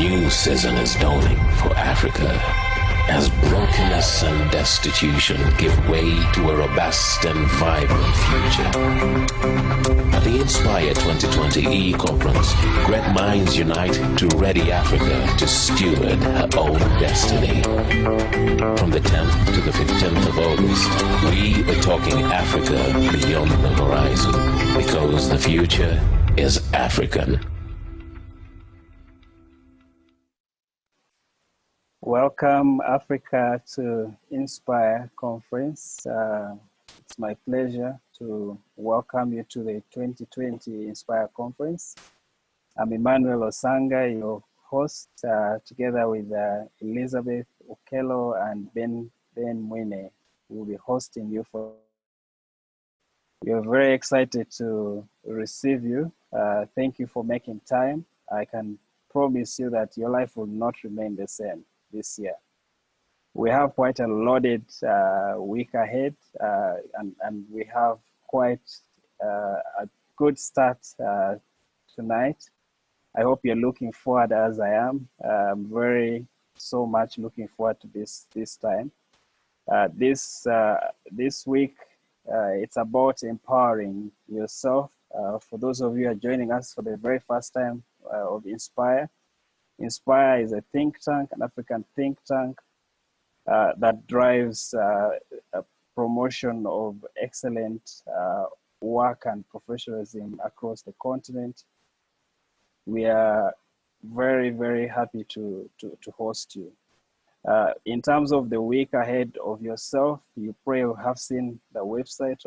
new season is dawning for Africa as brokenness and destitution give way to a robust and vibrant future. At the Inspire 2020 E-Conference, great minds unite to ready Africa to steward her own destiny. From the 10th to the 15th of August, we are talking Africa beyond the horizon, because the future is African. Welcome, Africa, to Inspire Conference. It's my pleasure to welcome you to the 2020 Inspire Conference. I'm Emmanuel Osanga, your host, together with Elizabeth Okello and Ben Mwine. We'll be hosting you for. We're very excited to receive you. Thank you for making time. I can promise you that your life will not remain the same this year. We have quite a loaded week ahead, and we have quite a good start tonight. I hope you're looking forward as I am. I'm so much looking forward to this time. This week, it's about empowering yourself. For those of you who are joining us for the very first time of Inspire, Inspire is a think tank, an African think tank that drives a promotion of excellent work and professionalism across the continent. We are very, very happy to host you. In terms of the week ahead of yourself, you pray you have seen the website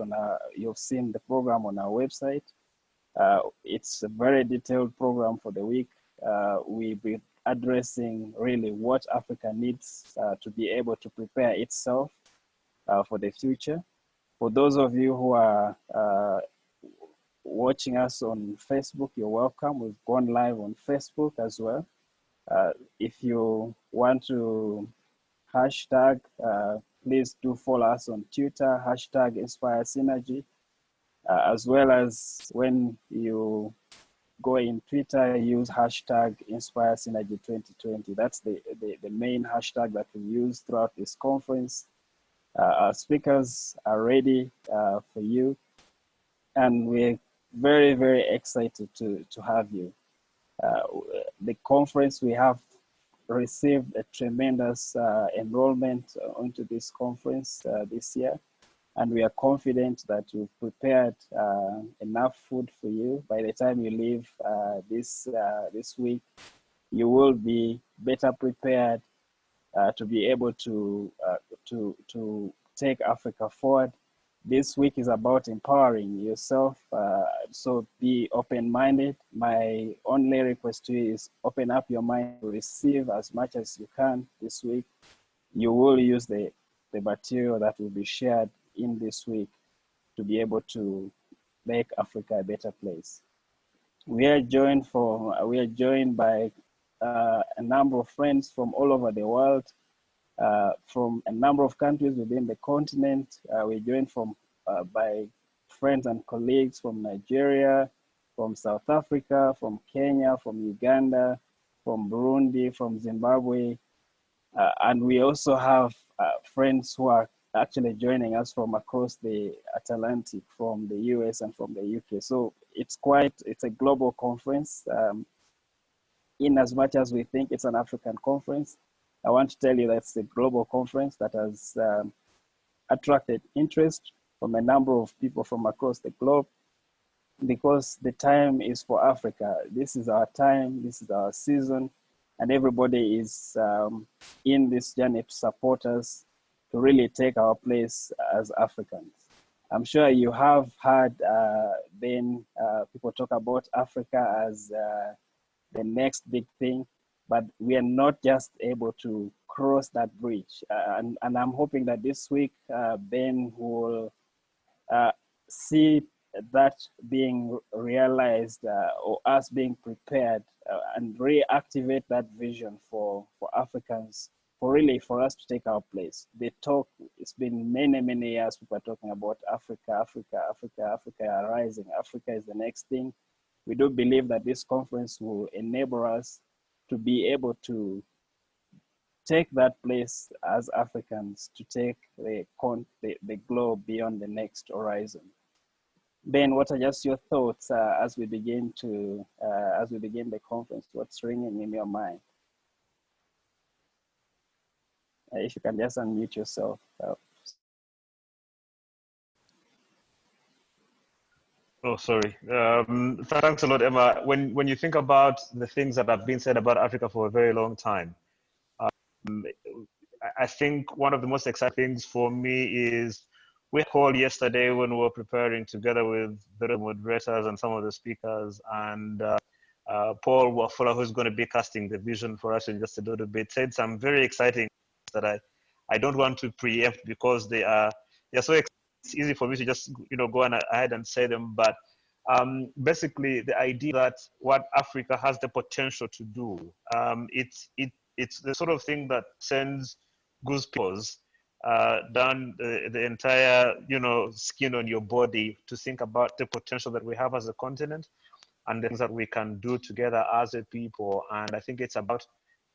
you've seen the program on our website. It's a very detailed program for the week. We'll be addressing really what Africa needs to be able to prepare itself for the future. For those of you who are watching us on Facebook, you're welcome. We've gone live on Facebook as well. If you want to hashtag, please do follow us on Twitter, hashtag Inspire Synergy, as well as when you go in Twitter, use hashtag Inspire Synergy 2020. That's the main hashtag that we use throughout this conference. Our speakers are ready for you, and we're very, very excited to have you. The conference, we have received a tremendous enrollment onto this conference this year. And we are confident that we've prepared enough food for you. By the time you leave this week, you will be better prepared to be able to take Africa forward. This week is about empowering yourself, so be open-minded. My only request to you is open up your mind to receive as much as you can this week. You will use the material that will be shared in this week to be able to make Africa a better place. We are joined by a number of friends from all over the world, from a number of countries within the continent. We're joined by friends and colleagues from Nigeria, from South Africa, from Kenya, from Uganda, from Burundi, from Zimbabwe, and we also have friends who are actually joining us from across the Atlantic, from the US and from the UK. So it's a global conference. In as much as we think it's an African conference, I want to tell you that it's a global conference that has attracted interest from a number of people from across the globe, because the time is for Africa. This is our time, this is our season, and everybody is in this journey to support us to really take our place as Africans. I'm sure you have heard people talk about Africa as the next big thing, but we are not just able to cross that bridge. And I'm hoping that this week, Ben will see that being realized or us being prepared and reactivate that vision for Africans, for us to take our place. It's been many years people are talking about Africa rising. Africa is the next thing. We do believe that this conference will enable us to be able to take that place as Africans, to take the globe beyond the next horizon. Ben, what are just your thoughts as we begin the conference? What's ringing in your mind? If you can just unmute yourself. Oh, sorry. Thanks a lot, Emma. When you think about the things that have been said about Africa for a very long time, I think one of the most exciting things for me is we called yesterday when we were preparing together with the moderators and some of the speakers, and Paul Wafula, who's going to be casting the vision for us in just a little bit, said some very exciting things that I don't want to preempt because they're so exciting. It's easy for me to just go on ahead and say them, but basically the idea that what Africa has the potential to do, it's the sort of thing that sends goosebumps down the entire skin on your body to think about the potential that we have as a continent and the things that we can do together as a people. And I think it's about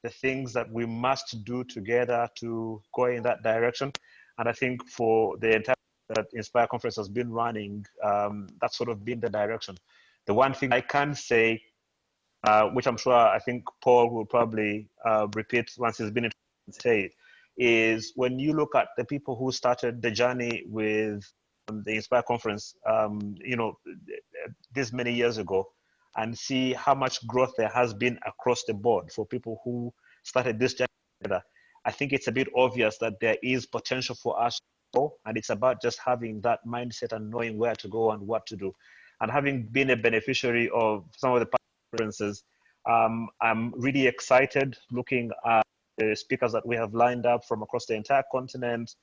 the things that we must do together to go in that direction. And I think for the entire that Inspire Conference has been running, that's sort of been the direction. The one thing I can say, which I'm sure I think Paul will probably repeat once he's been in state, is when you look at the people who started the journey with the Inspire Conference, this many years ago, and see how much growth there has been across the board for people who started this journey together. I think it's a bit obvious that there is potential for us to go, and it's about just having that mindset and knowing where to go and what to do. And having been a beneficiary of some of the conferences, I'm really excited looking at the speakers that we have lined up from across the entire continent,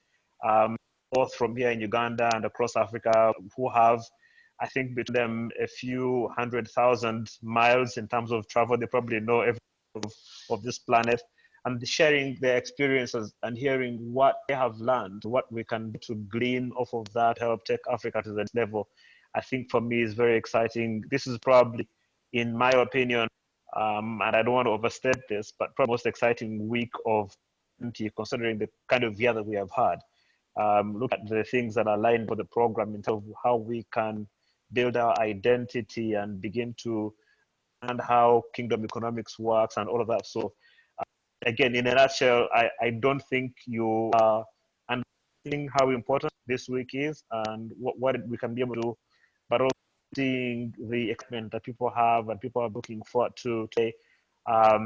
both from here in Uganda and across Africa, who have, I think, between them a few 100,000 miles in terms of travel. They probably know everything of this planet, and sharing their experiences and hearing what they have learned, what we can do to glean off of that, help take Africa to the next level, I think for me is very exciting. This is probably, in my opinion, and I don't want to overstate this, but probably the most exciting week of considering the kind of year that we have had. Look at the things that are lined for the program in terms of how we can build our identity and begin to understand how kingdom economics works and all of that. So again, in a nutshell, I don't think you are understanding how important this week is and what we can be able to do, but also seeing the excitement that people have and people are looking forward to today. I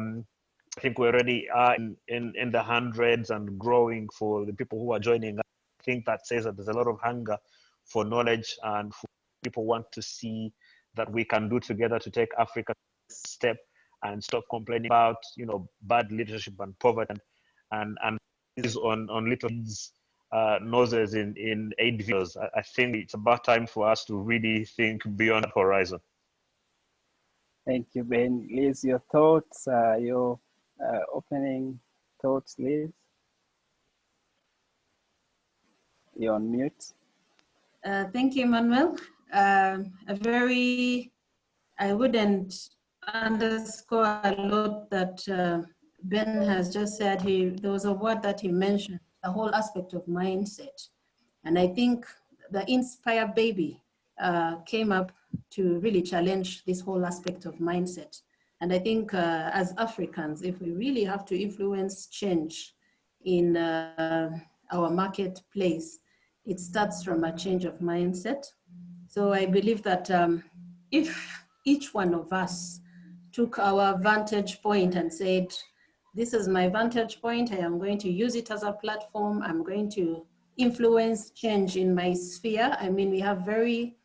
think we already are in the hundreds and growing for the people who are joining. I think that says that there's a lot of hunger for knowledge and for people want to see that we can do together to take Africa step and stop complaining about bad leadership and poverty and is on little noses in 8 videos. I think it's about time for us to really think beyond that horizon. Thank you, Ben. Liz, your thoughts, your opening thoughts, Liz? You're on mute. Thank you, Emmanuel. I wouldn't underscore a lot that Ben has just said. There was a word that he mentioned, the whole aspect of mindset. And I think the Inspire Baby came up to really challenge this whole aspect of mindset. And I think as Africans, if we really have to influence change in our marketplace, it starts from a change of mindset. So I believe that if each one of us took our vantage point and said, this is my vantage point, I am going to use it as a platform, I'm going to influence change in my sphere. I mean, we have very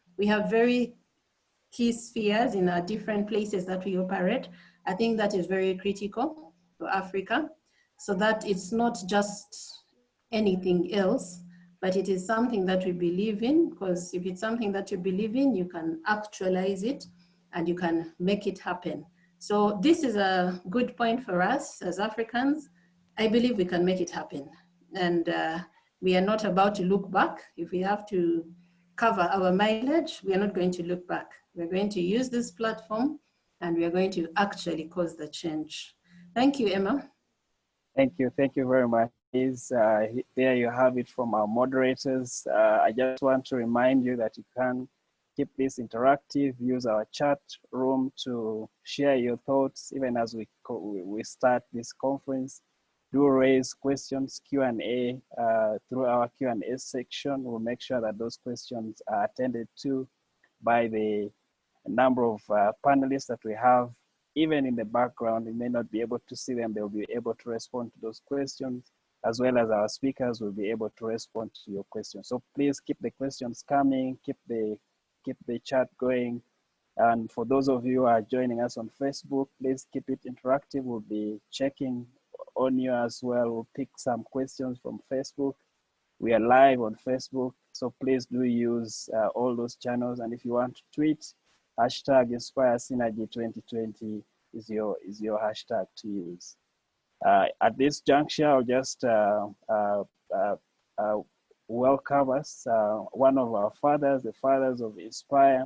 key spheres in our different places that we operate. I think that is very critical for Africa, so that it's not just anything else, but it is something that we believe in, because if it's something that you believe in, you can actualize it and you can make it happen. So this is a good point for us as Africans. I believe we can make it happen. And we are not about to look back. If we have to cover our mileage, we are not going to look back. We're going to use this platform and we are going to actually cause the change. Thank you, Emma. Thank you very much. There you have it from our moderators. I just want to remind you that you can keep this interactive, use our chat room to share your thoughts, even as we start this conference. Do raise questions, Q&A, through our Q&A section. We'll make sure that those questions are attended to by the number of panelists that we have. Even in the background, you may not be able to see them, they'll be able to respond to those questions, as well as our speakers will be able to respond to your questions. So please keep the questions coming, keep the chat going. And for those of you who are joining us on Facebook, please keep it interactive. We'll be checking on you as well. We'll pick some questions from Facebook. We are live on Facebook, so please do use all those channels. And if you want to tweet, hashtag Inspire Synergy 2020 is your hashtag to use. At this juncture, I'll just welcome us. One of our fathers, the fathers of Inspire,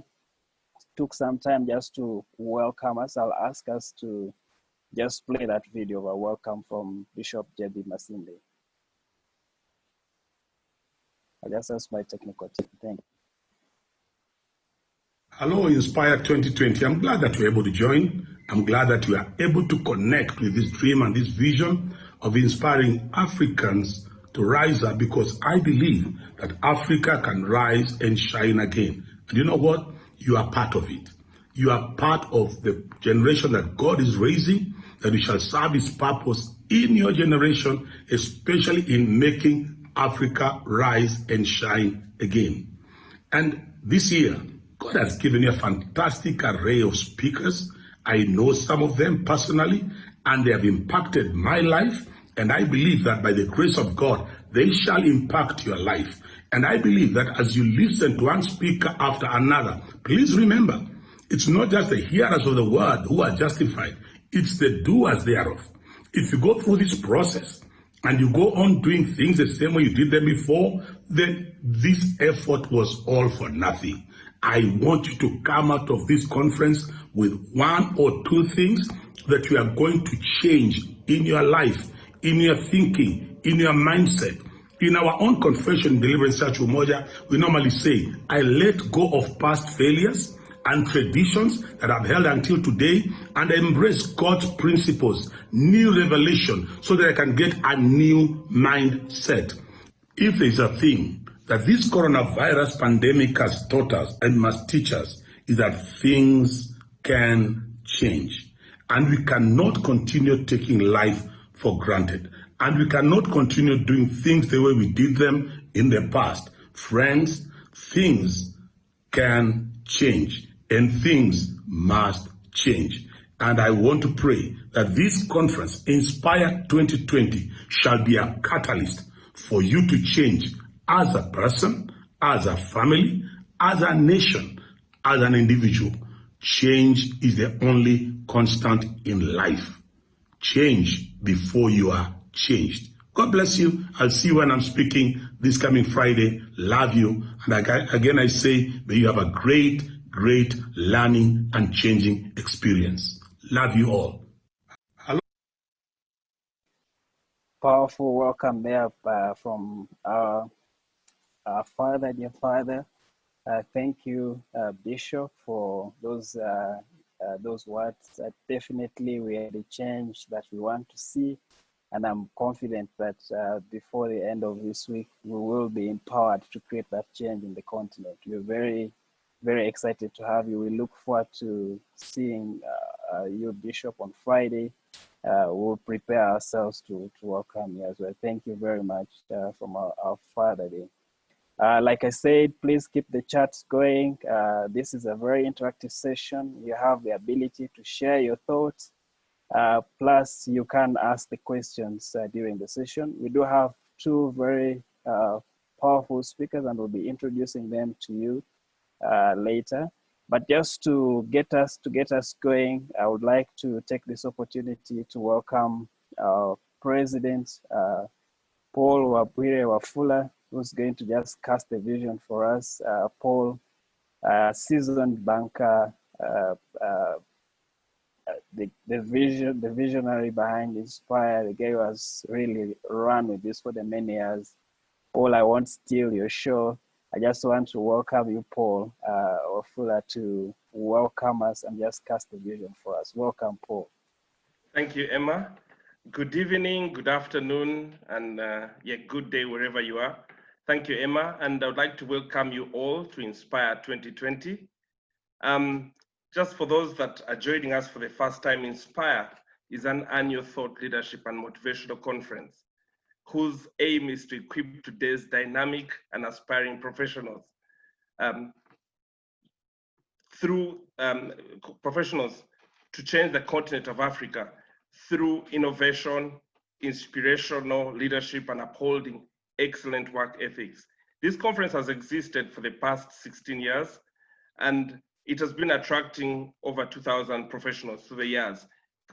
took some time just to welcome us. I'll ask us to just play that video of a welcome from Bishop J.B. Masinde. I just ask my technical team. Thank you. Hello, Inspire 2020. I'm glad that you're able to join. I'm glad that you are able to connect with this dream and this vision of inspiring Africans to rise up, because I believe that Africa can rise and shine again. And you know what? You are part of it. You are part of the generation that God is raising, that you shall serve his purpose in your generation, especially in making Africa rise and shine again. And this year, God has given you a fantastic array of speakers. I know some of them personally, and they have impacted my life. And I believe that by the grace of God, they shall impact your life. And I believe that as you listen to one speaker after another, please remember, it's not just the hearers of the word who are justified, it's the doers thereof. If you go through this process and you go on doing things the same way you did them before, then this effort was all for nothing. I want you to come out of this conference with one or two things that you are going to change in your life, in your thinking, in your mindset. In our own confession, Deliverance Church Umoja, we normally say, I let go of past failures and traditions that I've held until today, and I embrace God's principles, new revelation, so that I can get a new mindset. If there's a thing that this coronavirus pandemic has taught us and must teach us, is that things can change. And we cannot continue taking life for granted. And we cannot continue doing things the way we did them in the past. Friends, things can change and things must change. And I want to pray that this conference, Inspire 2020, shall be a catalyst for you to change as a person, as a family, as a nation, as an individual. Change is the only constant in life. Change before you are changed. God bless you. I'll see you when I'm speaking this coming Friday. Love you. And again, I say, may you have a great learning and changing experience. Love you all. Hello. Powerful welcome there from our father, dear father. Thank you, Bishop, for those words. Definitely, we are the change that we want to see, and I'm confident that before the end of this week, we will be empowered to create that change in the continent. We're very, very excited to have you. We look forward to seeing you, Bishop, on Friday. We'll prepare ourselves to welcome you as well. Thank you very much from our father there. Like I said, please keep the chats going. This is a very interactive session. You have the ability to share your thoughts. Plus, you can ask the questions during the session. We do have two very powerful speakers, and we'll be introducing them to you later. But just to get us going, I would like to take this opportunity to welcome our President, Paul Wabwire Wafula, who's going to just cast the vision for us. Paul, seasoned banker, the visionary behind Inspire, the guy who has really run with this for the many years. Paul, I won't steal your show. I just want to welcome you, Paul Wafula, to welcome us and just cast the vision for us. Welcome, Paul. Thank you, Emma. Good evening, good afternoon, and good day wherever you are. Thank you, Emma, and I would like to welcome you all to Inspire 2020. Just for those that are joining us for the first time, Inspire is an annual thought leadership and motivational conference whose aim is to equip today's dynamic and aspiring professionals professionals to change the continent of Africa through innovation, inspirational leadership, and upholding excellent work ethics. This conference has existed for the past 16 years, and it has been attracting over 2,000 professionals through the years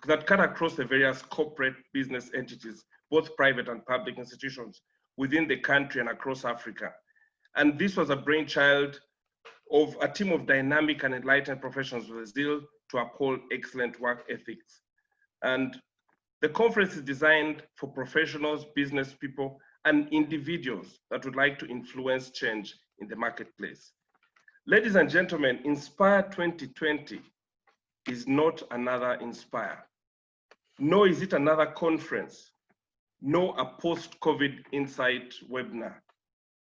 that cut across the various corporate business entities, both private and public institutions within the country and across Africa. And this was a brainchild of a team of dynamic and enlightened professionals with a zeal to uphold excellent work ethics. And the conference is designed for professionals, business people, and individuals that would like to influence change in the marketplace. Ladies and gentlemen, Inspire 2020 is not another Inspire. Nor is it another conference, nor a post-COVID Insight webinar.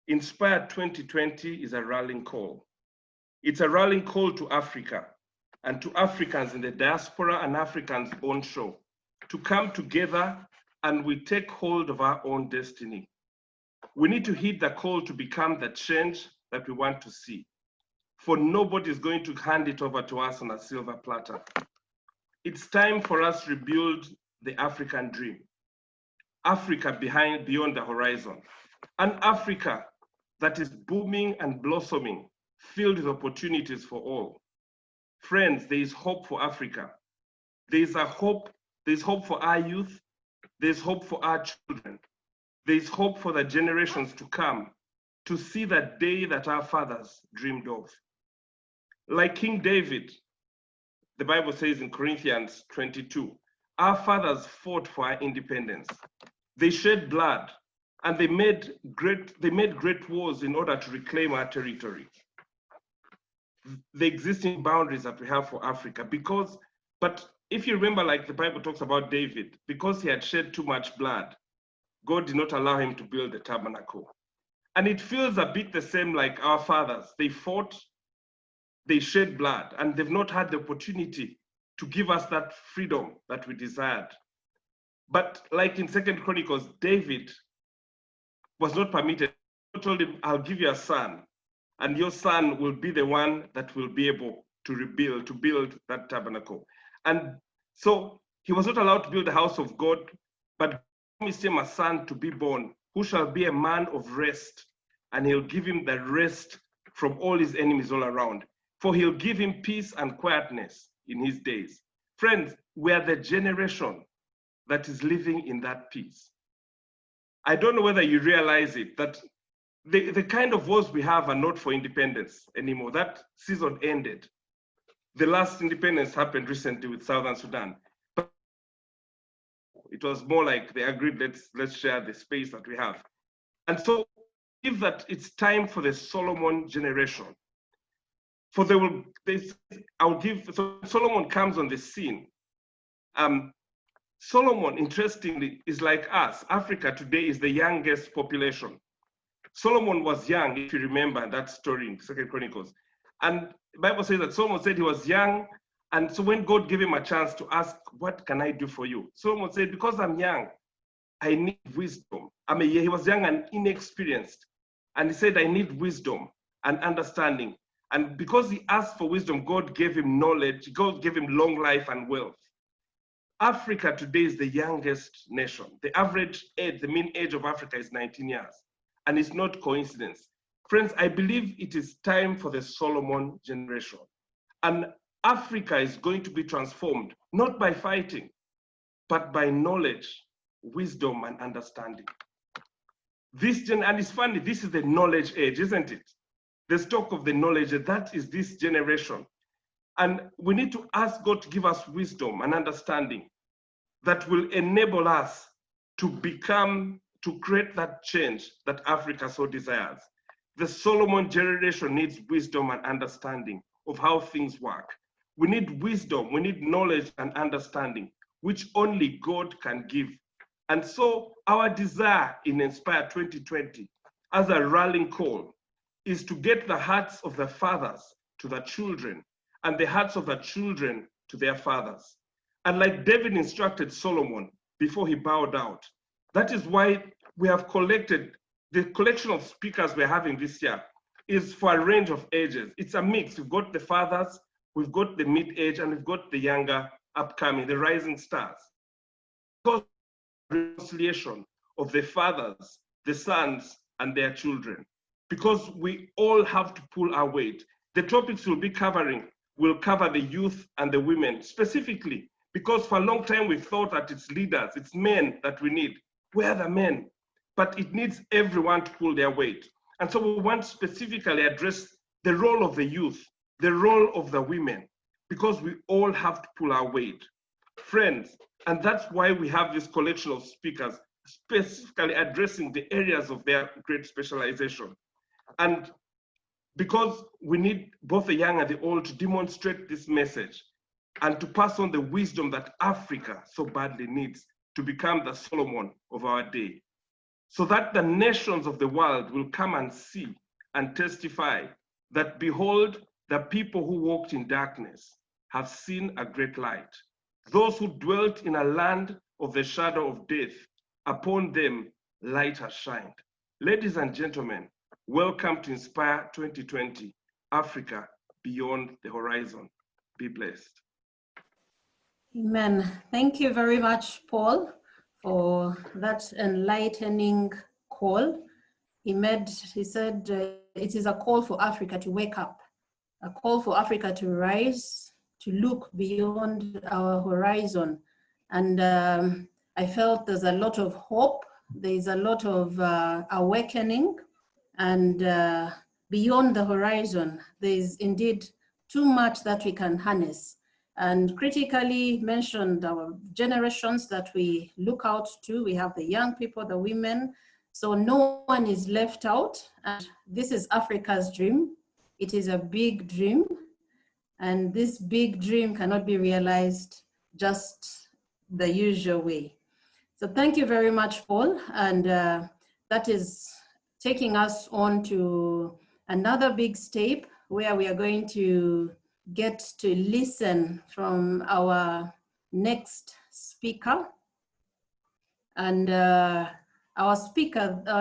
Inspire 2020 is a rallying call. It's a rallying call to Africa and to Africans in the diaspora and Africans onshore to come together and we take hold of our own destiny. We need to heed the call to become the change that we want to see. For nobody is going to hand it over to us on a silver platter. It's time for us to rebuild the African dream. Africa beyond the horizon. An Africa that is booming and blossoming, filled with opportunities for all. Friends, there is hope for Africa. There's hope for our youth. There's hope for our children. There's hope for the generations to come to see the day that our fathers dreamed of. Like King David, the Bible says in Corinthians 22, our fathers fought for our independence. They shed blood and they made great wars in order to reclaim our territory. The existing boundaries that we have for Africa, but if you remember, like the Bible talks about David, because he had shed too much blood, God did not allow him to build the tabernacle. And it feels a bit the same like our fathers. They fought, they shed blood, and they've not had the opportunity to give us that freedom that we desired. But like in 2 Chronicles, David was not permitted. God told him, I'll give you a son, and your son will be the one that will be able to build that tabernacle. And so he was not allowed to build the house of God, but God promised him a son to be born, who shall be a man of rest, and he'll give him the rest from all his enemies all around. For he'll give him peace and quietness in his days. Friends, we are the generation that is living in that peace. I don't know whether you realize it, that the kind of wars we have are not for independence anymore. That season ended. The last independence happened recently with Southern Sudan. But it was more like they agreed, let's share the space that we have. And so I believe that it's time for the Solomon generation. So Solomon comes on the scene. Solomon, interestingly, is like us. Africa today is the youngest population. Solomon was young, if you remember that story in 2 Chronicles. And the Bible says that Solomon said he was young. And so when God gave him a chance to ask, what can I do for you? Solomon said, because I'm young, I need wisdom. He was young and inexperienced. And he said, I need wisdom and understanding. And because he asked for wisdom, God gave him knowledge. God gave him long life and wealth. Africa today is the youngest nation. The average age, the mean age of Africa is 19 years. And it's not coincidence. Friends, I believe it is time for the Solomon generation. And Africa is going to be transformed, not by fighting, but by knowledge, wisdom, and understanding. And it's funny, this is the knowledge age, isn't it? The stock of the knowledge, that is this generation. And we need to ask God to give us wisdom and understanding that will enable us to create that change that Africa so desires. The Solomon generation needs wisdom and understanding of how things work. We need wisdom, we need knowledge and understanding, which only God can give. And so our desire in Inspire 2020 as a rallying call is to get the hearts of the fathers to the children and the hearts of the children to their fathers. And like David instructed Solomon before he bowed out, that is why we have collected, the collection of speakers we're having this year is for a range of ages. It's a mix. We've got the fathers, we've got the mid-age, and we've got the younger upcoming, the rising stars. Because reconciliation of the fathers, the sons, and their children. Because we all have to pull our weight. The topics we'll be covering will cover the youth and the women specifically, because for a long time we've thought that it's leaders, it's men that we need. Where are the men? But it needs everyone to pull their weight. And so we want to specifically address the role of the youth, the role of the women, because we all have to pull our weight. Friends, and that's why we have this collection of speakers specifically addressing the areas of their great specialization. And because we need both the young and the old to demonstrate this message and to pass on the wisdom that Africa so badly needs to become the Solomon of our day, so that the nations of the world will come and see and testify that, behold, the people who walked in darkness have seen a great light. Those who dwelt in a land of the shadow of death, upon them light has shined. Ladies and gentlemen, welcome to Inspire 2020, Africa Beyond the Horizon. Be blessed. Amen. Thank you very much, Paul, for that enlightening call. He said, it is a call for Africa to wake up, a call for Africa to rise, to look beyond our horizon. And I felt there's a lot of hope, there's a lot of awakening, and beyond the horizon, there's indeed too much that we can harness. And critically mentioned our generations that we look out to. We have the young people, the women, so no one is left out. And this is Africa's dream. It is a big dream. And this big dream cannot be realized just the usual way. So thank you very much, Paul. And that is taking us on to another big step where we are going to get to listen from our next speaker. And our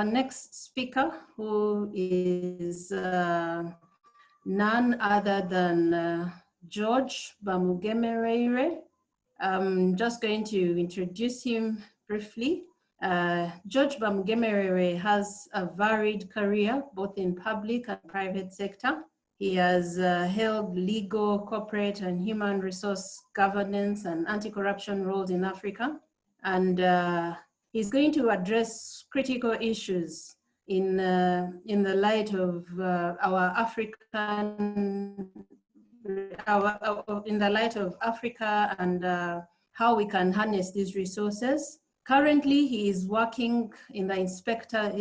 next speaker, who is none other than George Bamugemerere. I'm just going to introduce him briefly. George Bamugemerere has a varied career, both in public and private sector. He has held legal, corporate, and human resource governance and anti-corruption roles in Africa. And he's going to address critical issues in the light of in the light of Africa and how we can harness these resources. Currently, he is working in the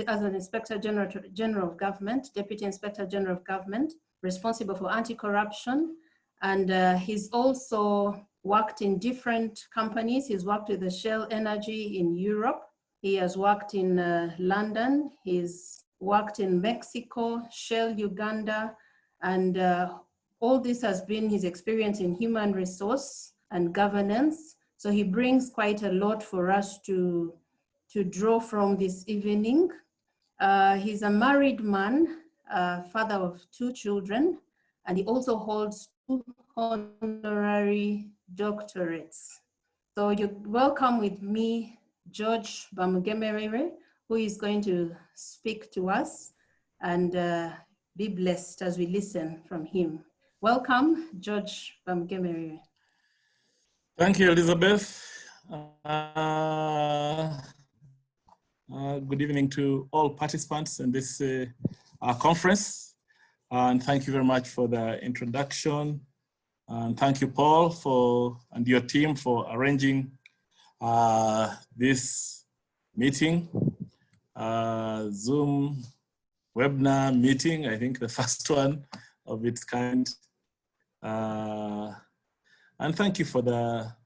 as an Inspector General of Government, Deputy Inspector General of Government, responsible for anti-corruption. And he's also worked in different companies. He's worked with the Shell Energy in Europe. He has worked in London. He's worked in Mexico, Shell Uganda, and all this has been his experience in human resource and governance. So he brings quite a lot for us to draw from this evening. He's a married man, father of 2 children, and he also holds 2 honorary doctorates. So you welcome with me George Bamugemerere, who is going to speak to us, and be blessed as we listen from him. Welcome, George Bamugemerere. Thank you, Elizabeth. Good evening to all participants in this conference. And thank you very much for the introduction. And thank you, Paul, and your team for arranging this meeting, Zoom webinar meeting, I think the first one of its kind. And thank you for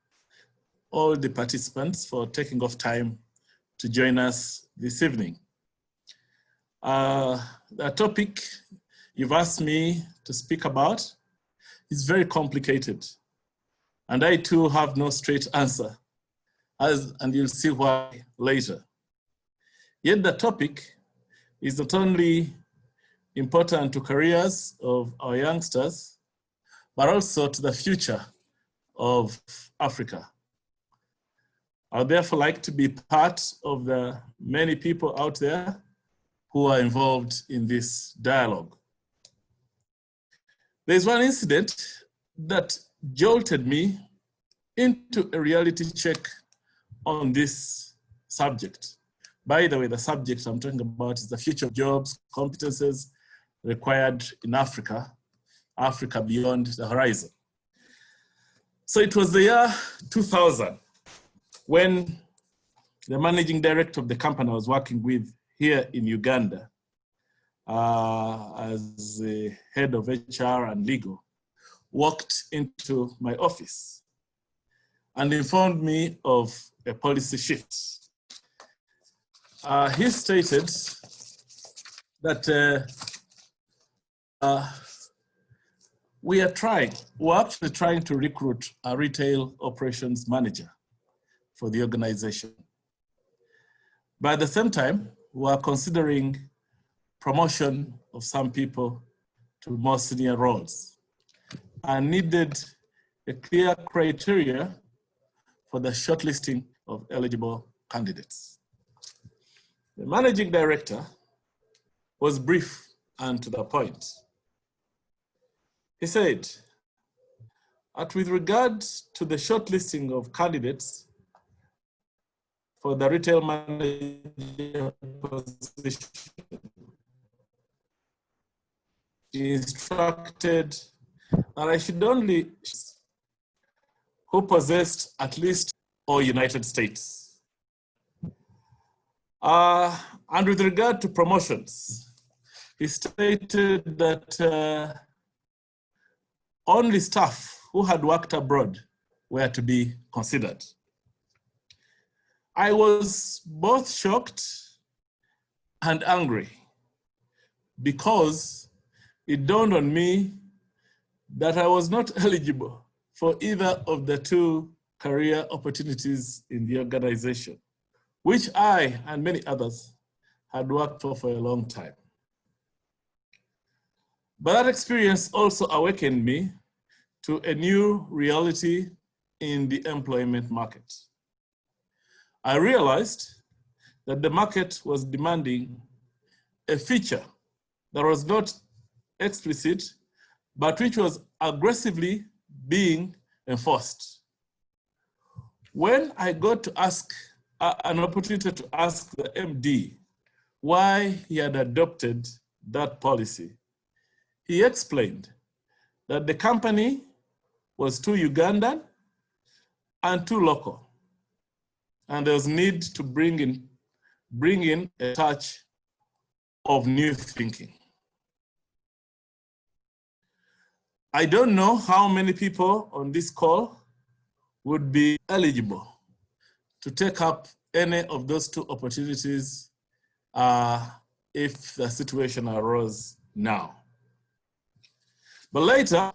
all the participants for taking off time to join us this evening. The topic you've asked me to speak about is very complicated, and I too have no straight answer, and you'll see why later. Yet the topic is not only important to careers of our youngsters, but also to the future of Africa. I'd therefore like to be part of the many people out there who are involved in this dialogue. There's one incident that jolted me into a reality check on this subject. By the way, the subject I'm talking about is the future of jobs, competences required in Africa, Africa beyond the horizon. So it was the year 2000 when the managing director of the company I was working with here in Uganda as the head of HR and legal walked into my office and informed me of a policy shift. He stated that we're actually trying to recruit a retail operations manager for the organization. But at the same time, we are considering promotion of some people to more senior roles and needed a clear criteria for the shortlisting of eligible candidates. The managing director was brief and to the point. He said, with regard to the shortlisting of candidates for the retail manager position, he instructed that I should only who possessed at least or United States. And with regard to promotions, he stated that only staff who had worked abroad were to be considered. I was both shocked and angry because it dawned on me that I was not eligible for either of the two career opportunities in the organization, which I and many others had worked for a long time. But that experience also awakened me to a new reality in the employment market. I realized that the market was demanding a feature that was not explicit, but which was aggressively being enforced. When I got to ask an opportunity to ask the MD why he had adopted that policy, he explained that the company was too Ugandan and too local, and there was need to bring in a touch of new thinking. I don't know how many people on this call would be eligible to take up any of those two opportunities if the situation arose now. But later,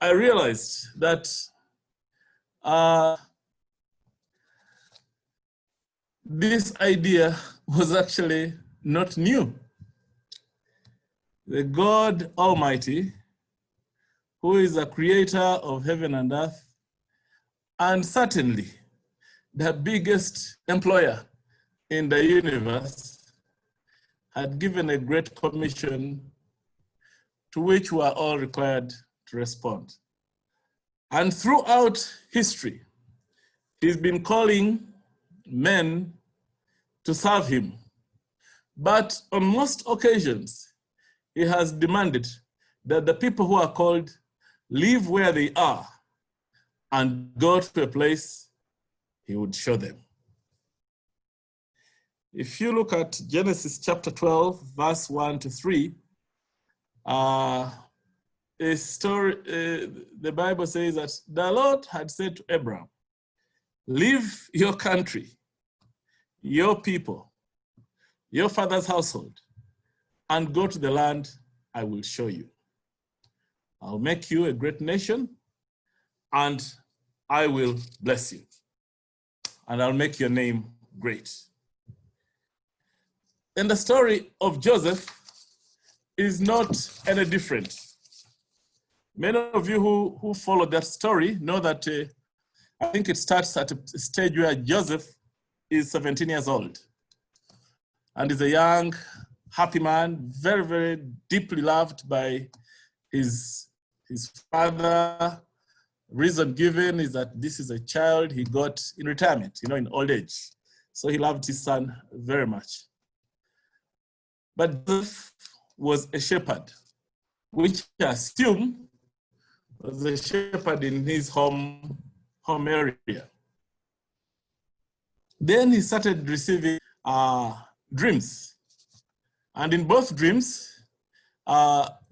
I realized that this idea was actually not new. The God Almighty, who is the creator of heaven and earth, and certainly the biggest employer in the universe, had given a great commission to which we are all required to respond. And throughout history, he's been calling men to serve him. But on most occasions, he has demanded that the people who are called leave where they are, and go to a place he would show them. If you look at Genesis chapter 12, verse 1 to 3, a story, the Bible says that the Lord had said to Abraham, leave your country, your people, your father's household, and go to the land I will show you. I'll make you a great nation, and I will bless you, and I'll make your name great. And the story of Joseph is not any different. Many of you who follow that story know that I think it starts at a stage where Joseph is 17 years old and is a young, happy man, very, very deeply loved by his father. Reason given is that this is a child he got in retirement, in old age. So he loved his son very much. But Joseph was a shepherd, which I assume was a shepherd in his home area. Then he started receiving dreams. And in both dreams,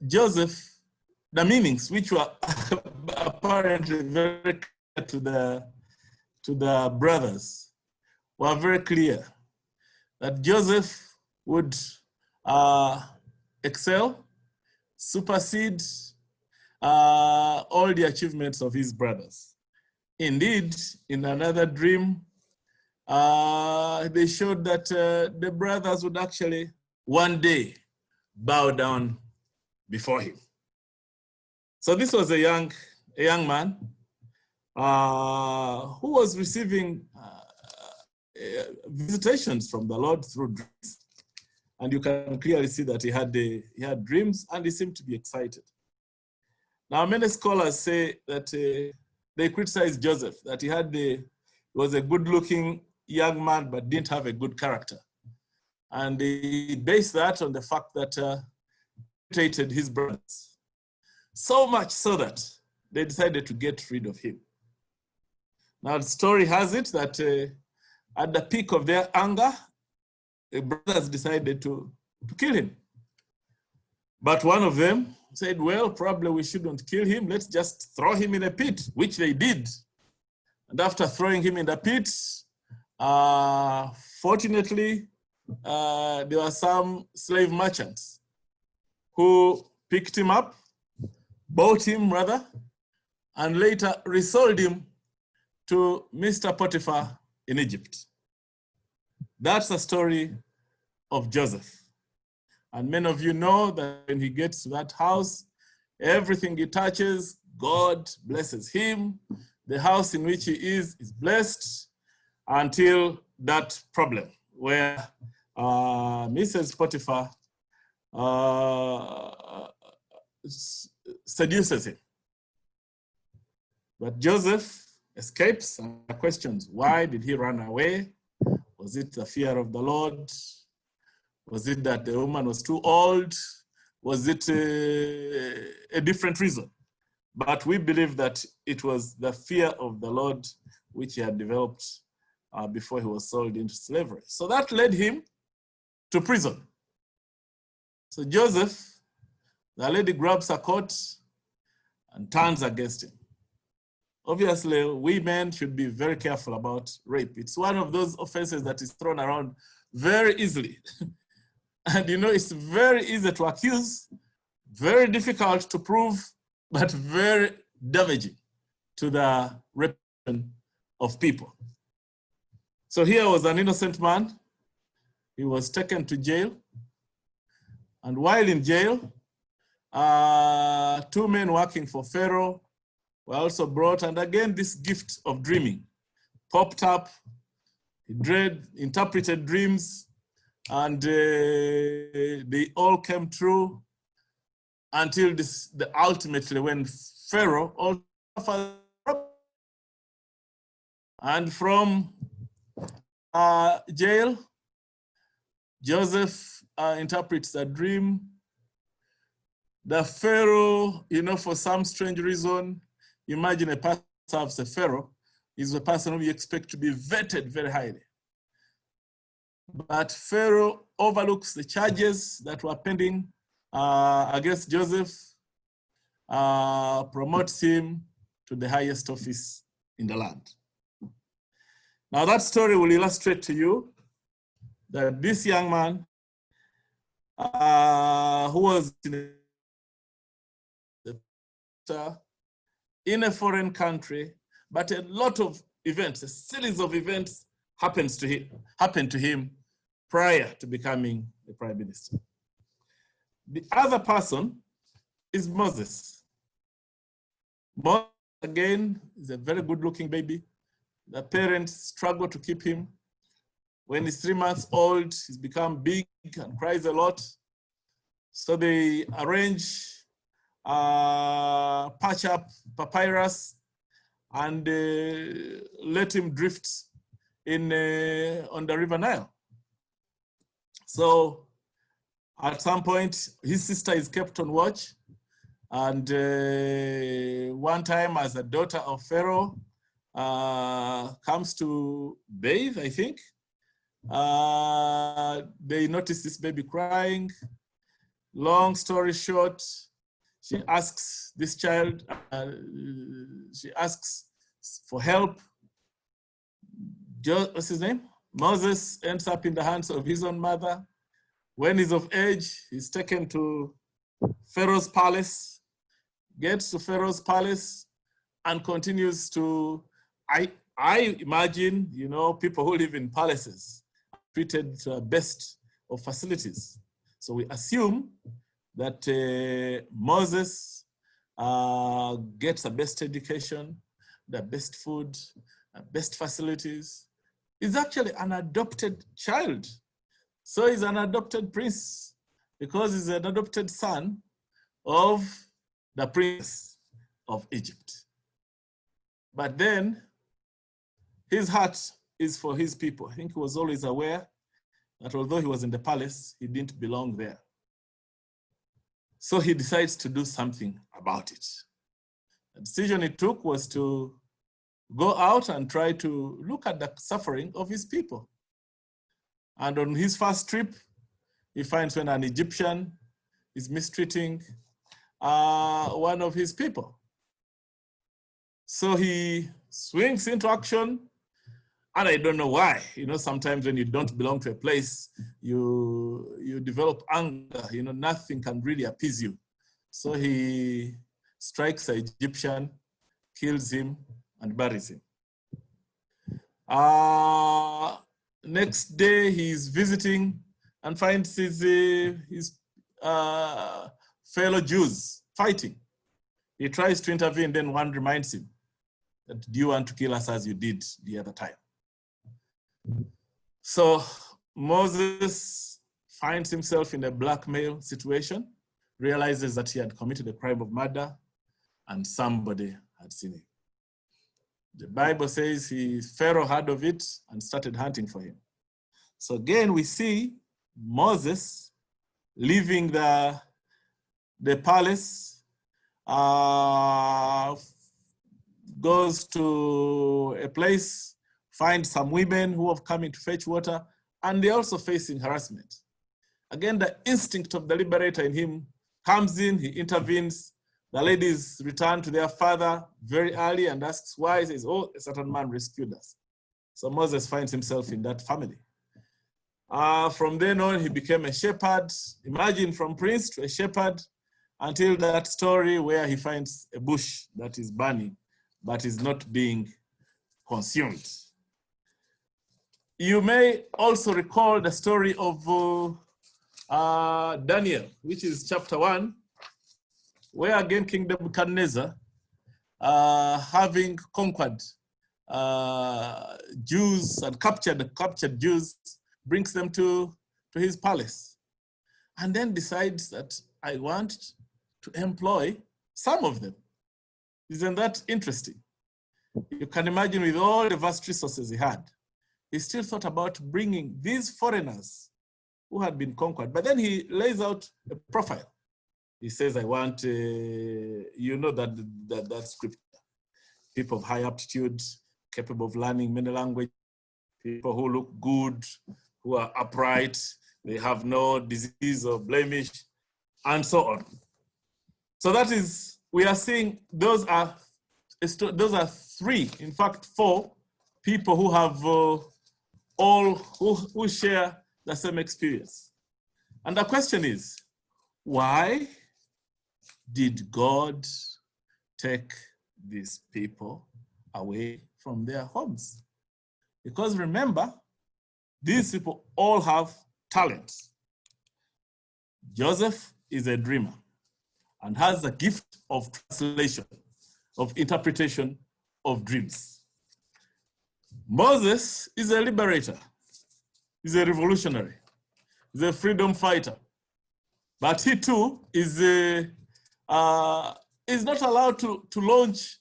Joseph, the meanings, which were apparently very clear to the brothers, were very clear. That Joseph would excel, supersede all the achievements of his brothers. Indeed, in another dream, they showed that the brothers would actually one day bow down before him. So this was a young man who was receiving visitations from the Lord through dreams. And you can clearly see that he had dreams and he seemed to be excited. Now, many scholars say that they criticized Joseph, that he was a good-looking young man but didn't have a good character. And they based that on the fact that he hated his brothers. So much so that they decided to get rid of him. Now, the story has it that at the peak of their anger, the brothers decided to kill him. But one of them said, well, probably we shouldn't kill him. Let's just throw him in a pit, which they did. And after throwing him in the pit, fortunately, there were some slave merchants who picked him up, bought him rather, and later resold him to Mr. Potiphar in Egypt. That's the story of Joseph. And many of you know that when he gets to that house, everything he touches, God blesses him. The house in which he is blessed until that problem where Mrs. Potiphar seduces him. But Joseph escapes and questions, why did he run away? Was it the fear of the Lord? Was it that the woman was too old? Was it a different reason? But we believe that it was the fear of the Lord which he had developed before he was sold into slavery. So that led him to prison. So Joseph, the lady grabs a coat and turns against him. Obviously, we men should be very careful about rape. It's one of those offenses that is thrown around very easily. And it's very easy to accuse, very difficult to prove, but very damaging to the reputation of people. So here was an innocent man. He was taken to jail. And while in jail, two men working for Pharaoh were also brought. And again, this gift of dreaming popped up. He interpreted dreams, and they all came true until ultimately when Pharaoh also, and from jail, Joseph interprets a dream The Pharaoh, you know, for some strange reason, imagine a person serves a Pharaoh, is a person whom you expect to be vetted very highly. But Pharaoh overlooks the charges that were pending against Joseph, promotes him to the highest office in the land. Now that story will illustrate to you that this young man who was in a foreign country, but a lot of events, a series of events happened to him prior to becoming the prime minister. The other person is Moses. Moses, again, is a very good-looking baby. The parents struggle to keep him. When he's 3 months old, he's become big and cries a lot. So they arrange, patch up papyrus and let him drift on the River Nile. So at some point, his sister is kept on watch. And one time, as a daughter of Pharaoh comes to bathe, I think, they notice this baby crying. Long story short, she asks this child, she asks for help. What's his name? Moses ends up in the hands of his own mother. When he's of age, he's taken to Pharaoh's palace, gets to Pharaoh's palace, and continues to, I imagine, you know, people who live in palaces are treated to the best of facilities. So we assume that Moses gets the best education, the best food, the best facilities. He's actually an adopted child. So he's an adopted prince because he's an adopted son of the prince of Egypt. But then his heart is for his people. I think he was always aware that although he was in the palace, he didn't belong there. So he decides to do something about it. The decision he took was to go out and try to look at the suffering of his people. And on his first trip, he finds when an Egyptian is mistreating one of his people. So he swings into action, and I don't know why. You know, sometimes when you don't belong to a place, you develop anger. You know, nothing can really appease you. So he strikes an Egyptian, kills him, and buries him. Next day, he's visiting and finds his fellow Jews fighting. He tries to intervene, then one reminds him that, do you want to kill us as you did the other time? So Moses finds himself in a blackmail situation, realizes that he had committed a crime of murder and somebody had seen him. The Bible says Pharaoh heard of it and started hunting for him. So again, we see Moses leaving the palace, goes to a place, finds some women who have come in to fetch water, and they're also facing harassment. Again, the instinct of the liberator in him comes in, he intervenes. The ladies return to their father very early and asks why. He says, oh, a certain man rescued us. So Moses finds himself in that family. From then on, he became a shepherd. Imagine, from prince to a shepherd, until that story where he finds a bush that is burning, but is not being consumed. You may also recall the story of Daniel, which is chapter 1, where again King Nebuchadnezzar, having conquered Jews and captured Jews, brings them to his palace, and then decides that I want to employ some of them. Isn't that interesting? You can imagine, with all the vast resources he had, he still thought about bringing these foreigners who had been conquered. But then he lays out a profile. He says, I want, you know that scripture, people of high aptitude, capable of learning many languages, people who look good, who are upright, they have no disease or blemish, and so on. So that is, we are seeing those are three, in fact, four people who have all who share the same experience. And the question is, why did God take these people away from their homes? Because remember, these people all have talents. Joseph is a dreamer and has the gift of translation, of interpretation of dreams. Moses is a liberator. He's a revolutionary. He's a freedom fighter. But he too is not allowed to launch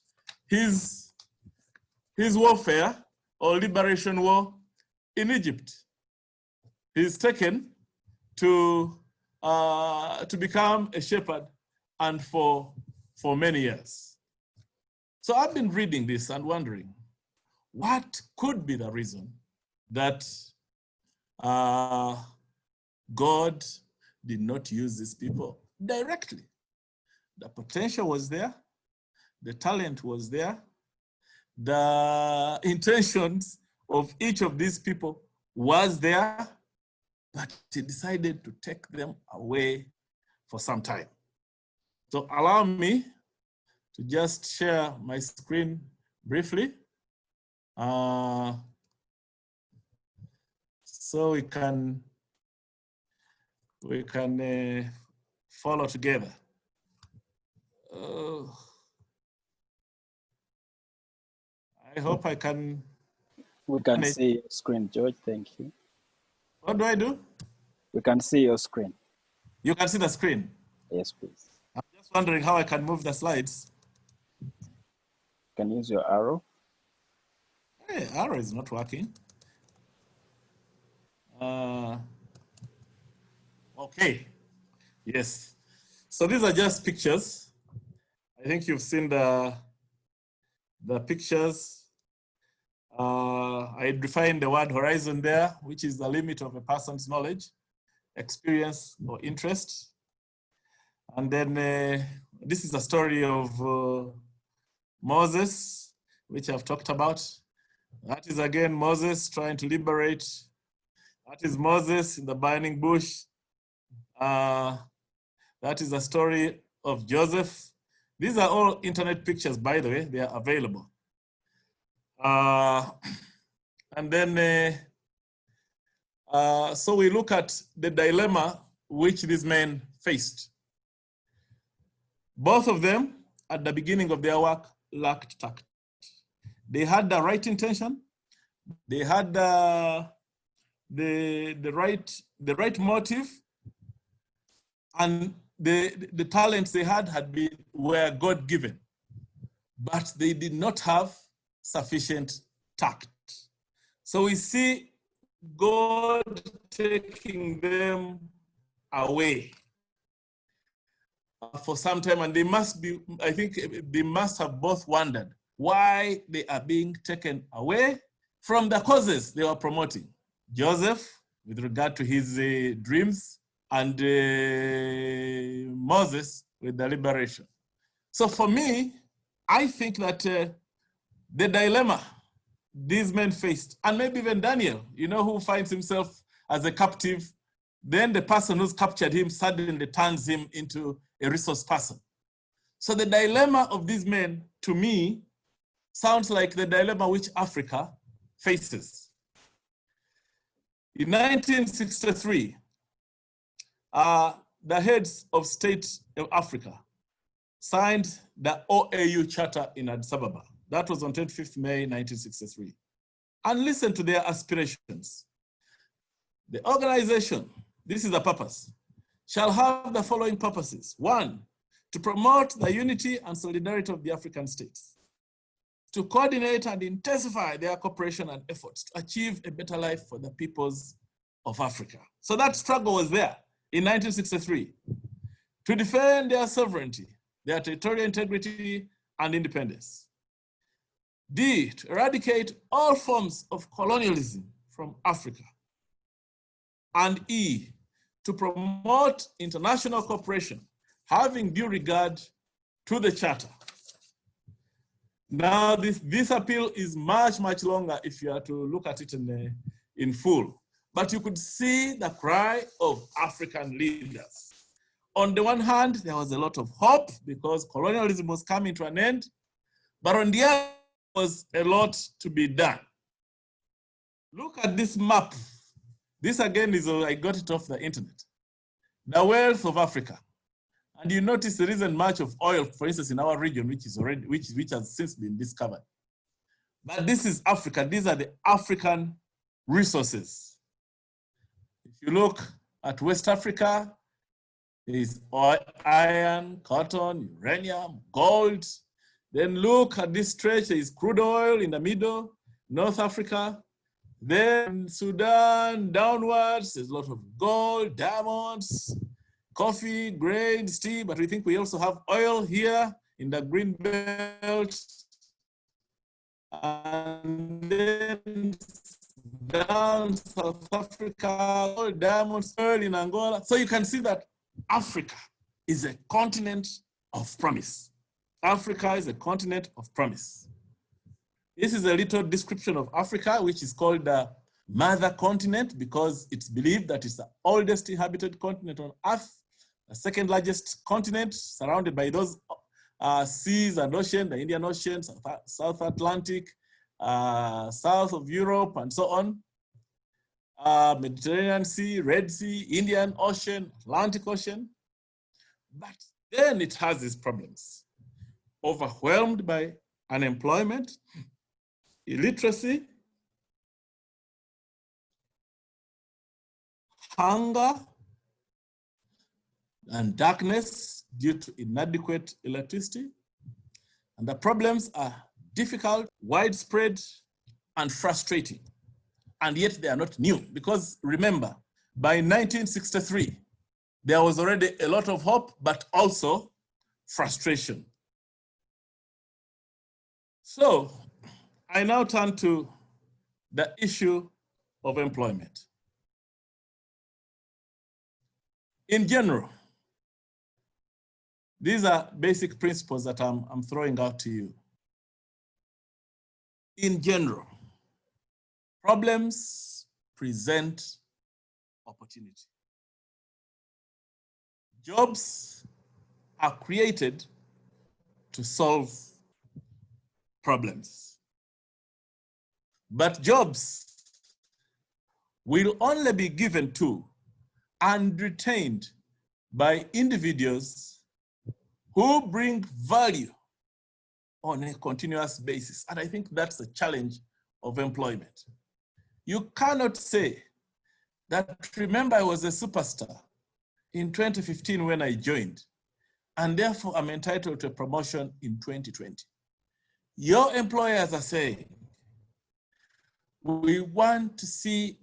his warfare or liberation war in Egypt. He's taken to become a shepherd, and for many years. So I've been reading this and wondering, what could be the reason that God did not use these people directly? The potential was there, the talent was there, the intentions of each of these people was there, but he decided to take them away for some time. So allow me to just share my screen briefly. So we can follow together. I hope I can. We can see your screen, George. Thank you. What do I do? We can see your screen. You can see the screen? Yes, please. I'm just wondering how I can move the slides. You can use your arrow. Hey, arrow is not working. Okay. Yes. So these are just pictures. I think you've seen the pictures. I defined the word horizon there, which is the limit of a person's knowledge, experience, or interest. And then this is the story of Moses, which I've talked about. That is again Moses trying to liberate. That is Moses in the burning bush. That is the story of Joseph. These are all internet pictures, by the way, they are available. And then, so we look at the dilemma which these men faced. Both of them, at the beginning of their work, lacked tact. They had the right intention. They had the right motive, and the talents they had were God-given, but they did not have sufficient tact. So we see God taking them away for some time, and they must be, I think they must have both wondered why they are being taken away from the causes they were promoting. Joseph, with regard to his dreams, and Moses with the liberation. So for me, I think that the dilemma these men faced, and maybe even Daniel, you know, who finds himself as a captive, then the person who's captured him suddenly turns him into a resource person. So the dilemma of these men, to me, sounds like the dilemma which Africa faces. In 1963, the heads of state of Africa signed the OAU Charter in Addis Ababa. That was on 25th May, 1963. And listen to their aspirations. The organization, this is the purpose, shall have the following purposes. 1, to promote the unity and solidarity of the African states, to coordinate and intensify their cooperation and efforts to achieve a better life for the peoples of Africa. So that struggle was there in 1963. to defend their sovereignty, their territorial integrity and independence. D, to eradicate all forms of colonialism from Africa. And E, to promote international cooperation, having due regard to the Charter. Now, this appeal is much, much longer if you are to look at it in full. But you could see the cry of African leaders. On the one hand, there was a lot of hope because colonialism was coming to an end. But on the other, there was a lot to be done. Look at this map. This again is, I got it off the internet. The wealth of Africa. And you notice there isn't much of oil, for instance, in our region, which has since been discovered. But this is Africa. These are the African resources. If you look at West Africa, there is oil, iron, cotton, uranium, gold. Then look at this stretch, there is crude oil in the middle, North Africa. Then Sudan, downwards, there's a lot of gold, diamonds, coffee, grains, tea, but we think we also have oil here in the green belt. And then down South Africa, oil, diamonds, oil in Angola. So you can see that Africa is a continent of promise. Africa is a continent of promise. This is a little description of Africa, which is called the mother continent because it's believed that it's the oldest inhabited continent on Earth, the second largest continent, surrounded by those seas and oceans, the Indian Ocean, South Atlantic, south of Europe, and so on. Mediterranean Sea, Red Sea, Indian Ocean, Atlantic Ocean. But then it has these problems. Overwhelmed by unemployment, illiteracy, hunger, and darkness due to inadequate electricity. And the problems are difficult, widespread, and frustrating. And yet they are not new because remember, by 1963, there was already a lot of hope, but also frustration. So I now turn to the issue of employment. In general, these are basic principles that I'm throwing out to you. In general, problems present opportunity. Jobs are created to solve problems. But jobs will only be given to and retained by individuals who bring value on a continuous basis. And I think that's the challenge of employment. You cannot say that, remember, I was a superstar in 2015 when I joined, and therefore I'm entitled to a promotion in 2020. Your employers are saying, we want to see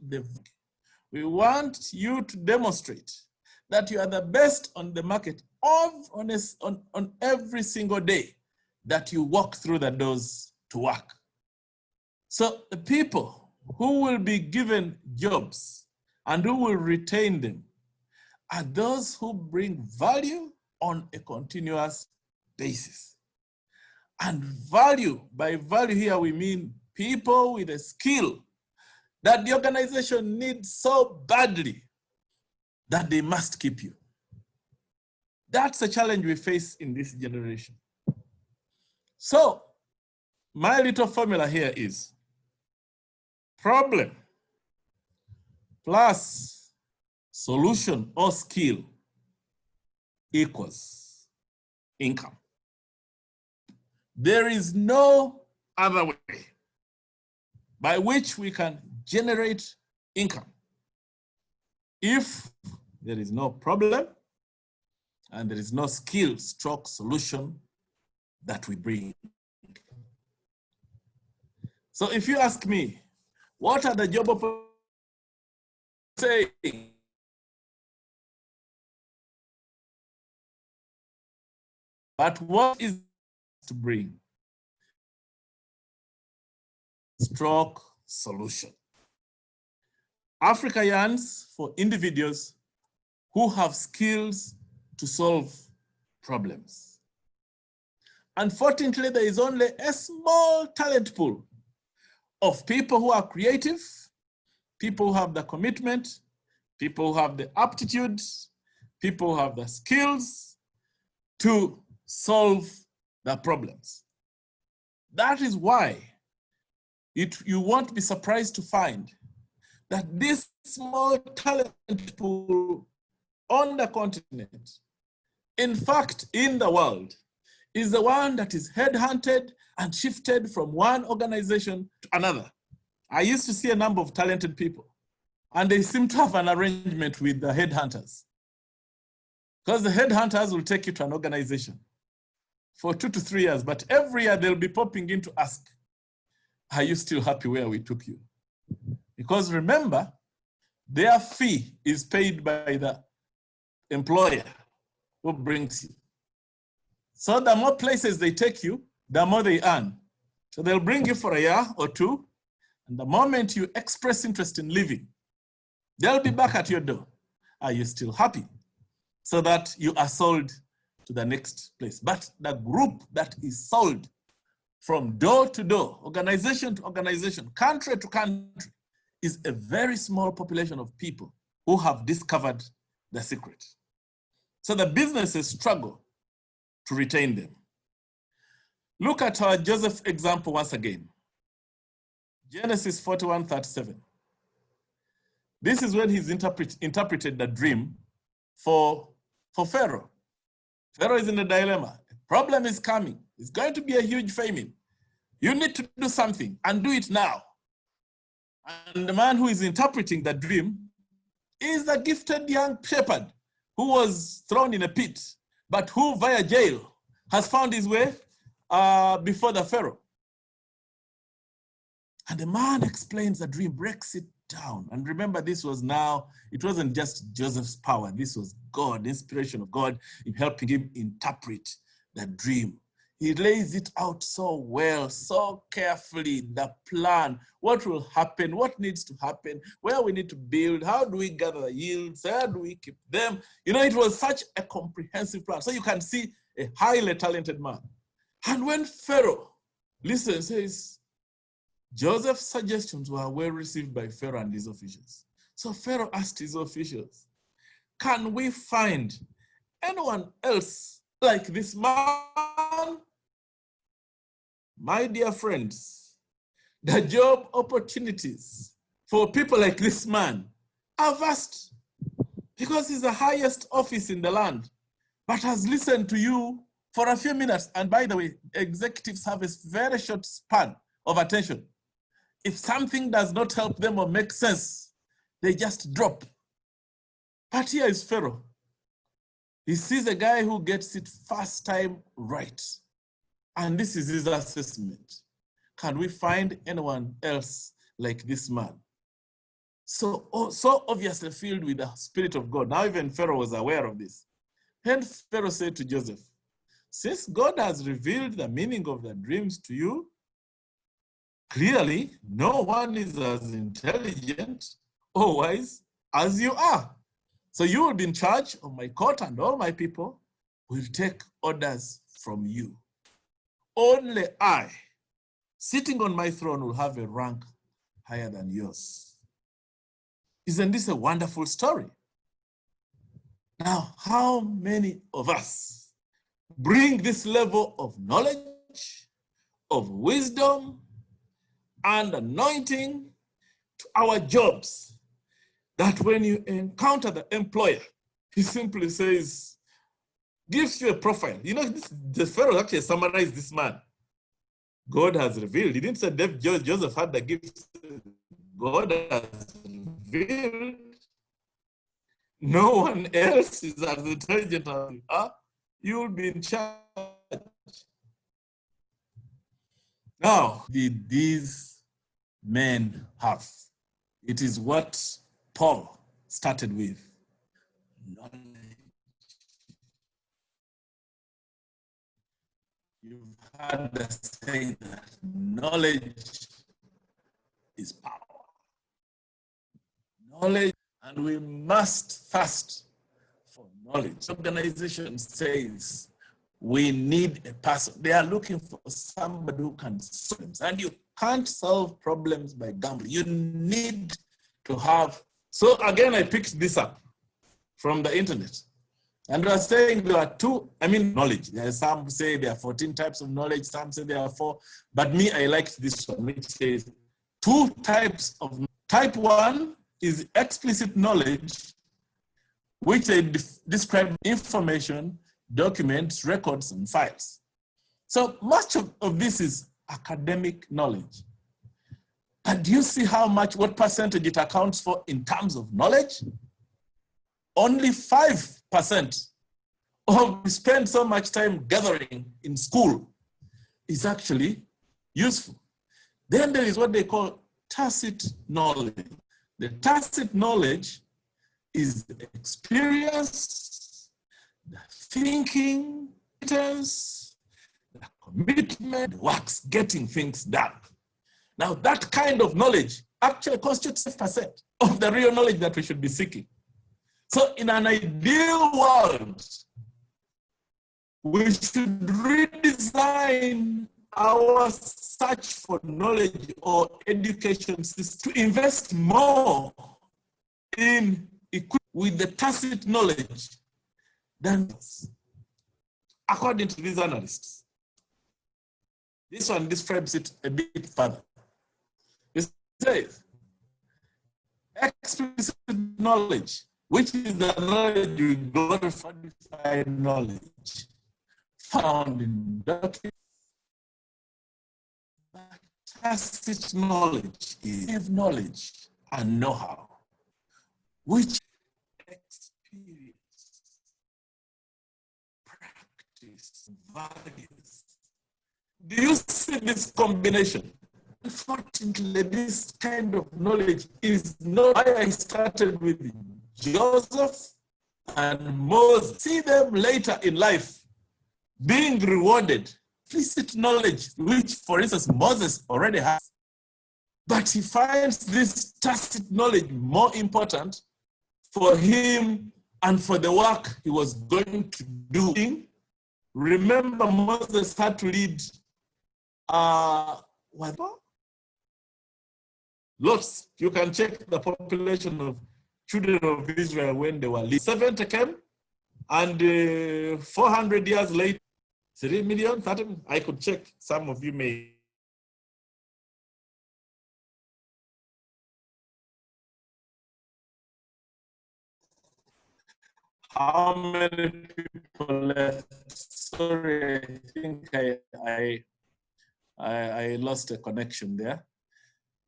we want you to demonstrate that you are the best on the market on every single day that you walk through the doors to work. So the people who will be given jobs and who will retain them are those who bring value on a continuous basis. And value, by value here we mean people with a skill that the organization needs so badly that they must keep you. That's a challenge we face in this generation. So my little formula here is problem plus solution or skill equals income. There is no other way by which we can generate income if there is no problem and there is no skill stroke solution that we bring. So if you ask me, what are the job opportunities? Say But what is to bring? Stroke solution. Africa yearns for individuals who have skills to solve problems. Unfortunately, there is only a small talent pool of people who are creative, people who have the commitment, people who have the aptitude, people who have the skills to solve the problems. That is why you won't be surprised to find that this small talent pool on the continent, in fact, in the world, is the one that is headhunted and shifted from one organization to another. I used to see a number of talented people, and they seem to have an arrangement with the headhunters. Because the headhunters will take you to an organization for 2 to 3 years, but every year they'll be popping in to ask, are you still happy where we took you? Because remember, their fee is paid by the employer who brings you. So the more places they take you, the more they earn. So they'll bring you for a year or two, and the moment you express interest in leaving, they'll be back at your door. Are you still happy? So that you are sold to the next place. But the group that is sold from door to door, organization to organization, country to country, is a very small population of people who have discovered the secret. So the businesses struggle to retain them. Look at our Joseph example once again. Genesis 41:37. This is when he's interpreted the dream for Pharaoh. Pharaoh is in a dilemma. A problem is coming. It's going to be a huge famine. You need to do something and do it now. And the man who is interpreting the dream is a gifted young shepherd who was thrown in a pit, but who via jail has found his way before the Pharaoh. And the man explains the dream, breaks it down. And remember, this was now, it wasn't just Joseph's power. This was God, the inspiration of God in helping him interpret the dream. He lays it out so well, so carefully, the plan, what will happen, what needs to happen, where we need to build, how do we gather the yields, how do we keep them? You know, it was such a comprehensive plan. So you can see a highly talented man. And when Pharaoh listens, says, Joseph's suggestions were well received by Pharaoh and his officials. So Pharaoh asked his officials, can we find anyone else like this man? My dear friends, the job opportunities for people like this man are vast because he's the highest office in the land, but has listened to you for a few minutes. And by the way, executives have a very short span of attention. If something does not help them or make sense, they just drop. But here is Pharaoh. He sees a guy who gets it first time right. And this is his assessment. Can we find anyone else like this man? So obviously filled with the Spirit of God. Now even Pharaoh was aware of this. And Pharaoh said to Joseph, since God has revealed the meaning of the dreams to you, clearly no one is as intelligent or wise as you are. So you will be in charge of my court, and all my people will take orders from you. Only I, sitting on my throne, will have a rank higher than yours. Isn't this a wonderful story? Now, how many of us bring this level of knowledge, of wisdom, and anointing to our jobs, that when you encounter the employer, he simply says, gives you a profile. You know, the Pharaoh actually summarized this man. God has revealed. He didn't say Joseph had the gifts. God has revealed. No one else is as intelligent as you are. You will be in charge. Now, did these men have? It is what Paul started with. Knowledge. You've heard us say that knowledge is power. Knowledge, and we must fast for knowledge. The organization says we need a person. They are looking for somebody who can solve problems. And you can't solve problems by gambling. You need to have. So again, I picked this up from the internet. And we are saying there are knowledge. There are some who say there are 14 types of knowledge, some say there are 4. But me, I liked this one, which says 2 types of knowledge. Type 1 is explicit knowledge, which they describe information, documents, records, and files. So much of this is academic knowledge. But do you see what percentage it accounts for in terms of knowledge? Only 5% of we spend so much time gathering in school is actually useful. Then there is what they call tacit knowledge. The tacit knowledge is the experience, the thinking, the commitment, works, getting things done. Now that kind of knowledge actually constitutes 5% of the real knowledge that we should be seeking. So in an ideal world, we should redesign our search for knowledge or education system to invest more in with the tacit knowledge than according to these analysts. This one describes it a bit further. It says, explicit knowledge, which is the knowledge we glorify knowledge found in documents. Tacit knowledge is knowledge and know-how, which experience, practice, values. Do you see this combination? Unfortunately, this kind of knowledge is not why I started with Joseph and Moses. See them later in life being rewarded. Implicit knowledge, which, for instance, Moses already has. But he finds this tacit knowledge more important for him and for the work he was going to do. Remember, Moses had to lead lots. You can check the population of children of Israel when they were leading. 70 came, and 400 years later, 3 million, 30 million. I could check. Some of you may. How many people left? Sorry, I think I lost a connection there.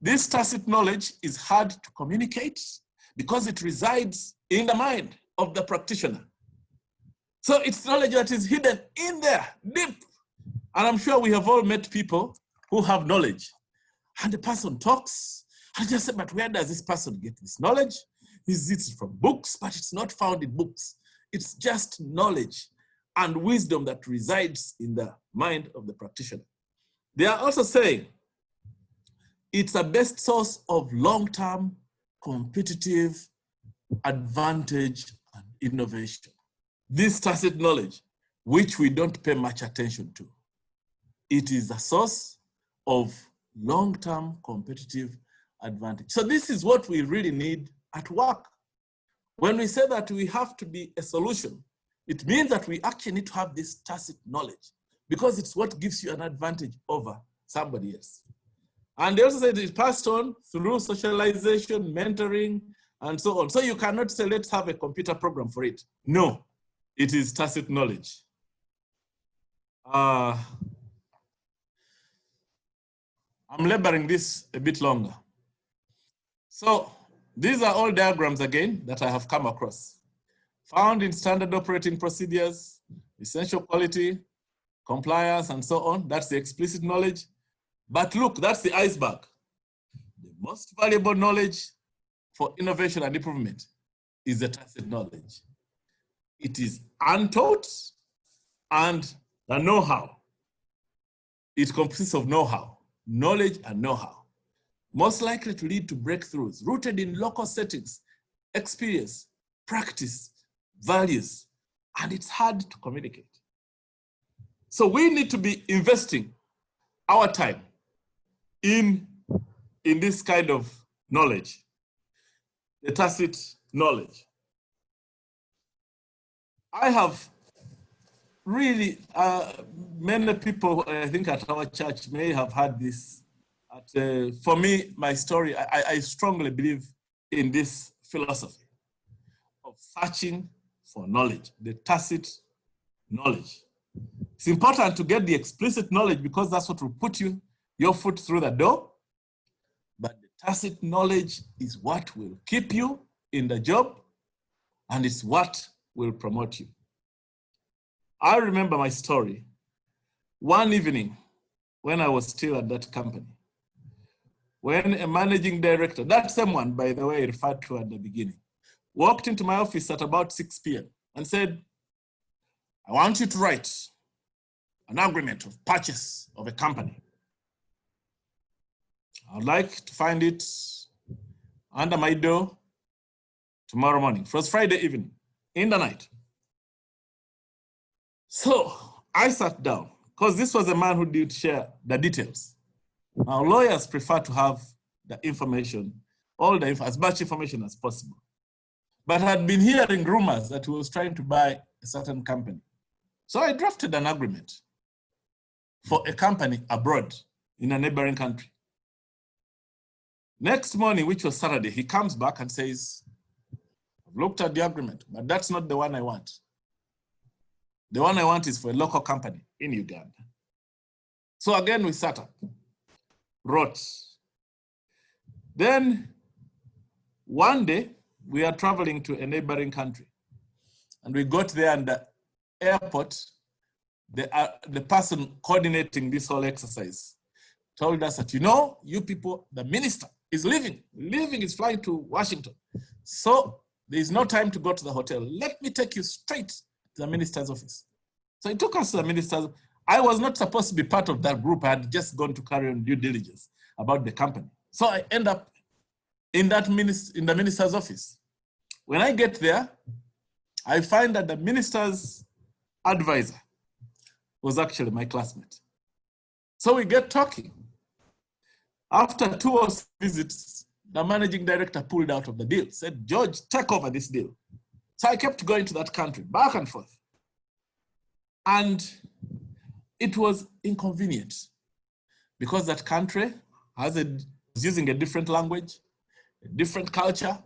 This tacit knowledge is hard to communicate because it resides in the mind of the practitioner. So it's knowledge that is hidden in there, deep. And I'm sure we have all met people who have knowledge. And the person talks, and just say, but where does this person get this knowledge? Is it from books? But it's not found in books. It's just knowledge and wisdom that resides in the mind of the practitioner. They are also saying it's a best source of long-term competitive advantage and innovation. This tacit knowledge, which we don't pay much attention to, it is a source of long-term competitive advantage. So this is what we really need at work. When we say that we have to be a solution, it means that we actually need to have this tacit knowledge because it's what gives you an advantage over somebody else. And they also said it's passed on through socialization, mentoring, and so on. So you cannot say, let's have a computer program for it. No, it is tacit knowledge. I'm laboring this a bit longer. So these are all diagrams again that I have come across. Found in standard operating procedures, essential quality, compliance, and so on. That's the explicit knowledge. But look, that's the iceberg. The most valuable knowledge for innovation and improvement is the tacit knowledge. It is untaught and the know-how. it consists of know-how, knowledge and know-how, most likely to lead to breakthroughs rooted in local settings, experience, practice, values, and it's hard to communicate. So we need to be investing our time in this kind of knowledge, the tacit knowledge. I have really, many people, I think at our church may have had this. For me, my story, I strongly believe in this philosophy of searching for knowledge, the tacit knowledge. It's important to get the explicit knowledge because that's what will put your foot through the door. But the tacit knowledge is what will keep you in the job, and it's what will promote you. I remember my story. One evening, when I was still at that company, when a managing director, that same one, by the way, I referred to at the beginning, walked into my office at about 6 p.m. and said, I want you to write an agreement of purchase of a company. I'd like to find it under my door tomorrow morning. It was Friday evening, in the night. So I sat down, because this was a man who did share the details. Now, lawyers prefer to have the information, as much information as possible. But I had been hearing rumors that he was trying to buy a certain company. So I drafted an agreement for a company abroad in a neighboring country. Next morning, which was Saturday, he comes back and says, I've looked at the agreement, but that's not the one I want. The one I want is for a local company in Uganda. So again, we sat up, wrote. Then one day, we are traveling to a neighboring country. And we got there, and the airport, the person coordinating this whole exercise told us that, you people, the minister is leaving. Is flying to Washington. So there is no time to go to the hotel. Let me take you straight to the minister's office. So he took us to the minister's. I was not supposed to be part of that group. I had just gone to carry on due diligence about the company. So I end up in the minister's office. When I get there, I find that the minister's advisor was actually my classmate. So we get talking. After 2 or 3 visits, the managing director pulled out of the deal, said, George, take over this deal. So I kept going to that country, back and forth. And it was inconvenient because that country was using a different language, a different culture,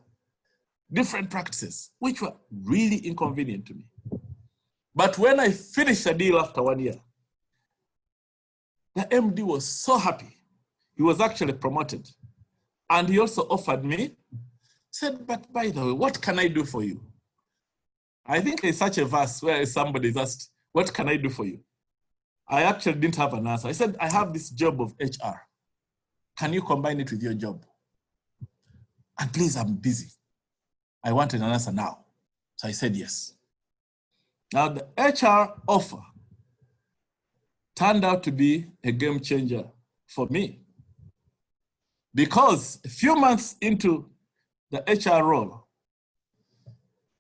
different practices, which were really inconvenient to me. But when I finished the deal after 1 year, the MD was so happy. He was actually promoted. And he also offered me, said, but by the way, what can I do for you? I think there's such a verse where somebody is asked, what can I do for you? I actually didn't have an answer. I said, I have this job of HR. Can you combine it with your job? And please, I'm busy. I wanted an answer now. So I said yes. Now the HR offer turned out to be a game changer for me. Because a few months into the HR role,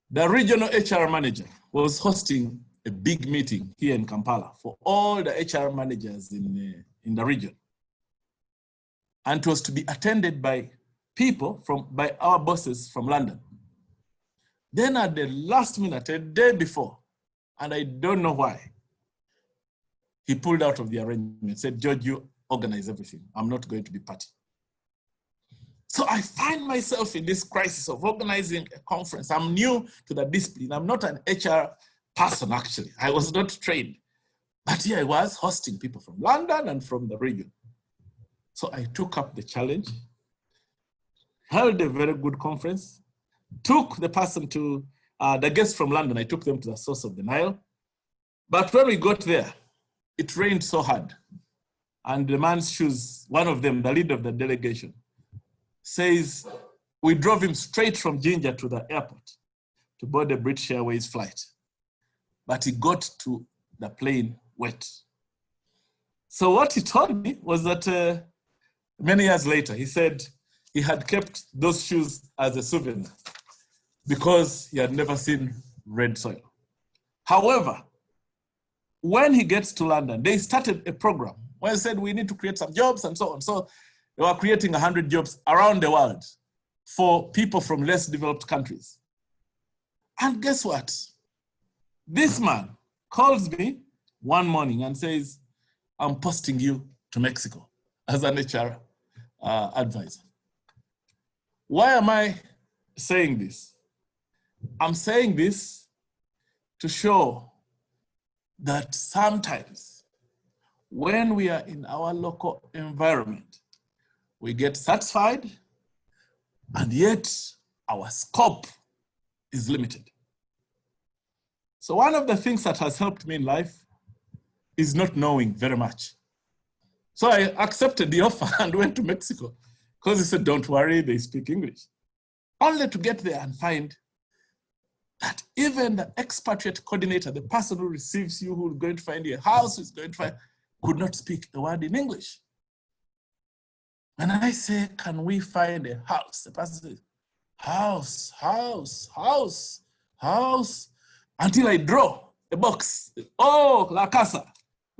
the regional HR manager was hosting a big meeting here in Kampala for all the HR managers in the region. And it was to be attended by people by our bosses from London. Then at the last minute, a day before, and I don't know why, he pulled out of the arrangement, said, George, you organize everything. I'm not going to be part. So I find myself in this crisis of organizing a conference. I'm new to the discipline. I'm not an HR person, actually. I was not trained. But here I was hosting people from London and from the region. So I took up the challenge, held a very good conference, took the person to, the guests from London, I took them to the source of the Nile. But when we got there, it rained so hard. And the man's shoes, one of them, the leader of the delegation, says, we drove him straight from Jinja to the airport to board the British Airways flight. But he got to the plane wet. So what he told me was that many years later, he said he had kept those shoes as a souvenir because he had never seen red soil. However, when he gets to London, they started a program where they said we need to create some jobs and so on. So they were creating 100 jobs around the world for people from less developed countries. And guess what? This man calls me one morning and says, I'm posting you to Mexico as an HR advisor. Why am I saying this? I'm saying this to show that sometimes when we are in our local environment, we get satisfied and yet our scope is limited. So one of the things that has helped me in life is not knowing very much. So I accepted the offer and went to Mexico because he said, don't worry, they speak English. Only to get there and find that even the expatriate coordinator, the person who receives you, who is going to find you a house, who's going to find, could not speak a word in English. When I say, can we find a house? The person says, house, house, house, house, until I draw a box. Oh, La Casa,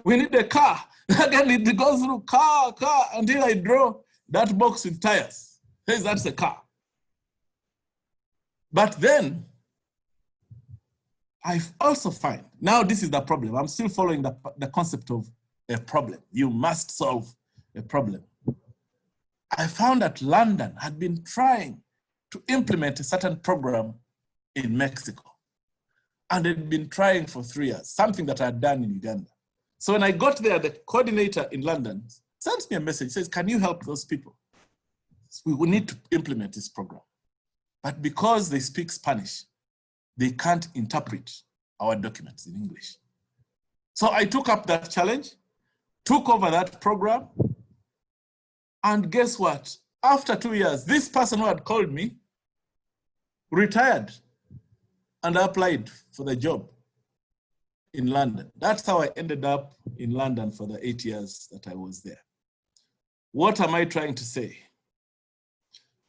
we need a car. Again, it goes through car, until I draw that box with tires. Says that's a car. But then, I also find, now this is the problem. I'm still following the concept of a problem. You must solve a problem. I found that London had been trying to implement a certain program in Mexico. And they'd been trying for 3 years, something that I had done in Uganda. So when I got there, the coordinator in London sent me a message, says, can you help those people? We will need to implement this program. But because they speak Spanish, they can't interpret our documents in English. So I took up that challenge, took over that program, and guess what? After 2 years, this person who had called me retired and applied for the job in London. That's how I ended up in London for the 8 years that I was there. What am I trying to say?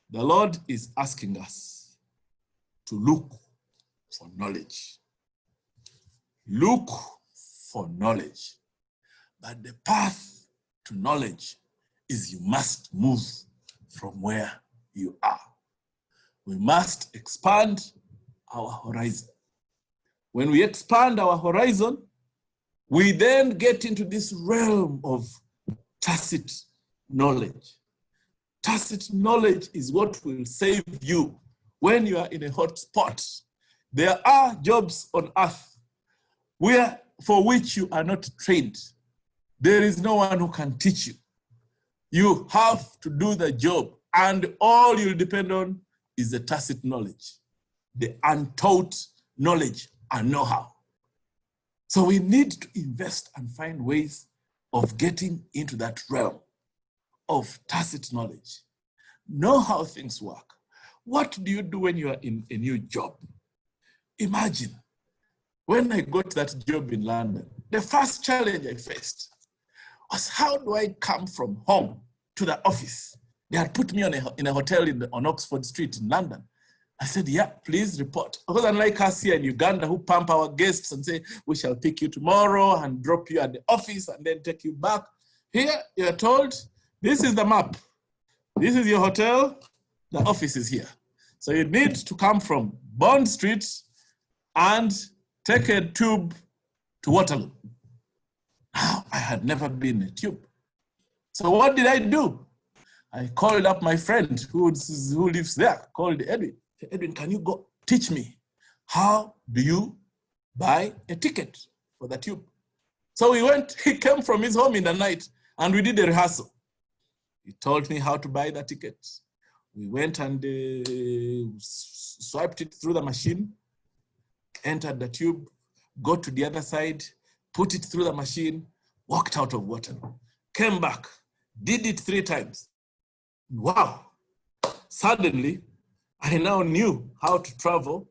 The Lord is asking us to look for knowledge. Look for knowledge. But the path to knowledge is you must move from where you are. We must expand our horizon. When we expand our horizon, we then get into this realm of tacit knowledge. Tacit knowledge is what will save you when you are in a hot spot. There are jobs on earth for which you are not trained. There is no one who can teach you. You have to do the job, and all you'll depend on is the tacit knowledge, the untaught knowledge and know-how. So we need to invest and find ways of getting into that realm of tacit knowledge. Know how things work. What do you do when you are in a new job? Imagine, when I got that job in London, the first challenge I faced was, how do I come from home to the office? They had put me in a hotel on Oxford Street in London. I said, yeah, please report. Because unlike us here in Uganda, who pump our guests and say, we shall pick you tomorrow and drop you at the office and then take you back. Here, you're told, this is the map. This is your hotel. The office is here. So you need to come from Bond Street and take a tube to Waterloo. Now, I had never been in a tube. So what did I do? I called up my friend who lives there, called Edwin. Edwin, can you go teach me? How do you buy a ticket for the tube? So we went, he came from his home in the night and we did a rehearsal. He told me how to buy the ticket. We went and swiped it through the machine, entered the tube, got to the other side, put it through the machine, walked out of Waterloo, came back, did it 3 times. Wow, suddenly I now knew how to travel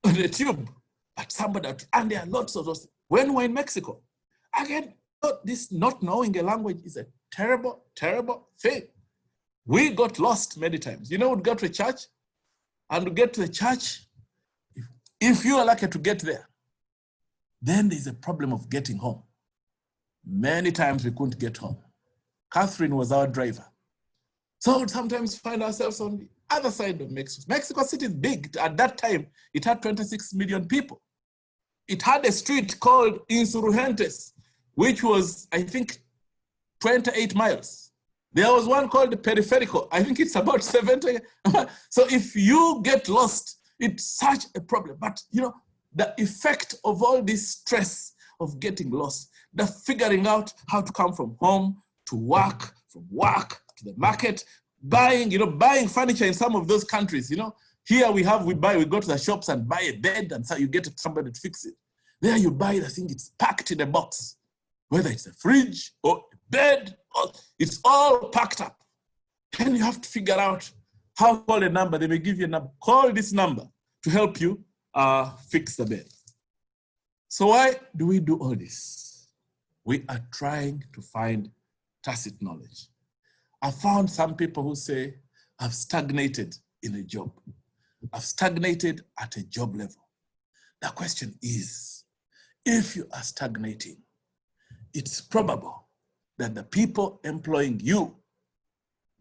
on the tube. But somebody, and there are lots of those. When we're in Mexico, again, this not knowing a language is a terrible, terrible thing. We got lost many times. You know, we'd go to a church, and we get to the church. If you are lucky to get there, then there's a problem of getting home. Many times we couldn't get home. Catherine was our driver. So we'd sometimes find ourselves on the other side of Mexico. Mexico City is big. At that time, it had 26 million people. It had a street called Insurgentes, which was, I think, 28 miles. There was one called the Periférico. I think it's about 70. So if you get lost, it's such a problem. But you know, the effect of all this stress of getting lost, the figuring out how to come from home to work, from work to the market, buying furniture in some of those countries, here we go to the shops and buy a bed, and so you get somebody to fix it. There you buy the thing, it's packed in a box, whether it's a fridge or a bed, it's all packed up. Then you have to figure out how to call a number. They may give you a number. Call this number to help you fix the bed. So why do we do all this? We are trying to find tacit knowledge. I found some people who say, I've stagnated in a job. I've stagnated at a job level. The question is, if you are stagnating, it's probable that the people employing you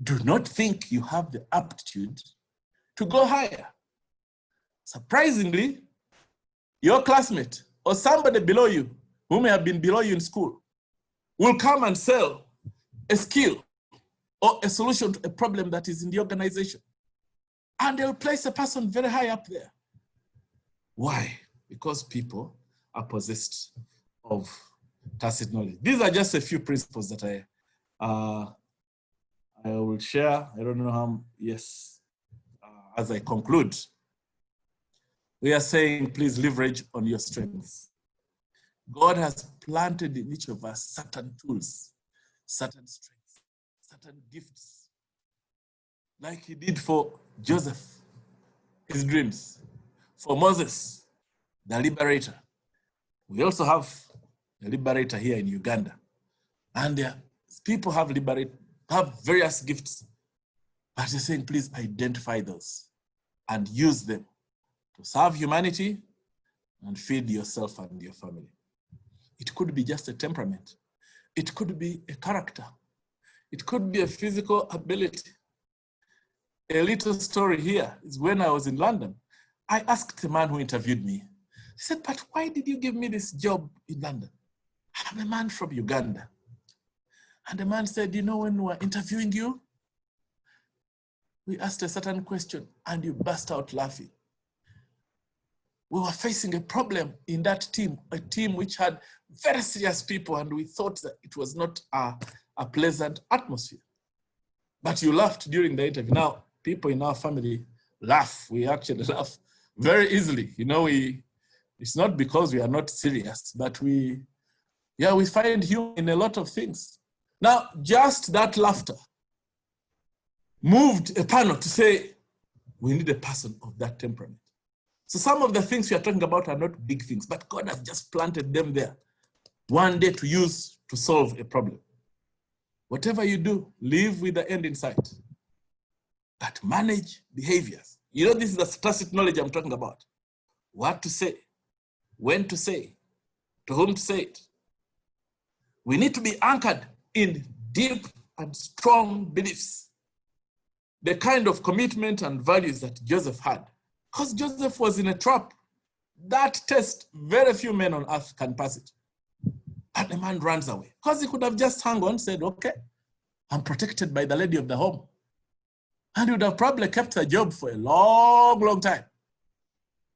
do not think you have the aptitude to go higher. Surprisingly, your classmate or somebody below you, who may have been below you in school, will come and sell a skill or a solution to a problem that is in the organization. And they'll place a person very high up there. Why? Because people are possessed of tacit knowledge. These are just a few principles that I will share. I don't know how, as I conclude, we are saying, please leverage on your strengths. God has planted in each of us certain tools, certain strengths, certain gifts, like he did for Joseph, his dreams, for Moses, the liberator. We also have a liberator here in Uganda. And people have various gifts, but they're saying, please identify those and use them to serve humanity and feed yourself and your family. It could be just a temperament. It could be a character. It could be a physical ability. A little story here is when I was in London, I asked the man who interviewed me, he said, but why did you give me this job in London? I'm a man from Uganda. And the man said, when we were interviewing you, we asked a certain question and you burst out laughing. We were facing a problem in that team, a team which had very serious people, and we thought that it was not a pleasant atmosphere. But you laughed during the interview. Now, people in our family laugh. We actually laugh very easily. It's not because we are not serious, but we find humor in a lot of things. Now, just that laughter moved a panel to say, we need a person of that temperament. So some of the things we are talking about are not big things, but God has just planted them there one day to use to solve a problem. Whatever you do, live with the end in sight. But manage behaviors. This is the tacit knowledge I'm talking about. What to say, when to say, to whom to say it. We need to be anchored in deep and strong beliefs. The kind of commitment and values that Joseph had. Because Joseph was in a trap. That test, very few men on earth can pass it. But the man runs away. Because he could have just hung on and said, okay, I'm protected by the lady of the home. And he would have probably kept a job for a long, long time.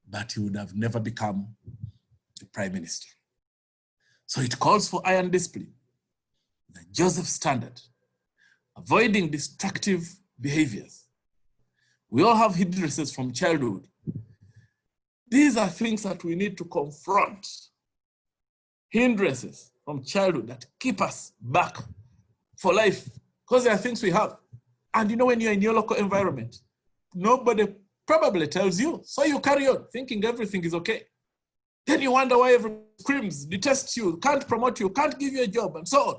But he would have never become the prime minister. So it calls for iron discipline. The Joseph standard. Avoiding destructive behaviors. We all have hindrances from childhood. These are things that we need to confront. Hindrances from childhood that keep us back for life. Because there are things we have. And when you're in your local environment, nobody probably tells you. So you carry on thinking everything is okay. Then you wonder why everyone screams, detests you, can't promote you, can't give you a job, and so on.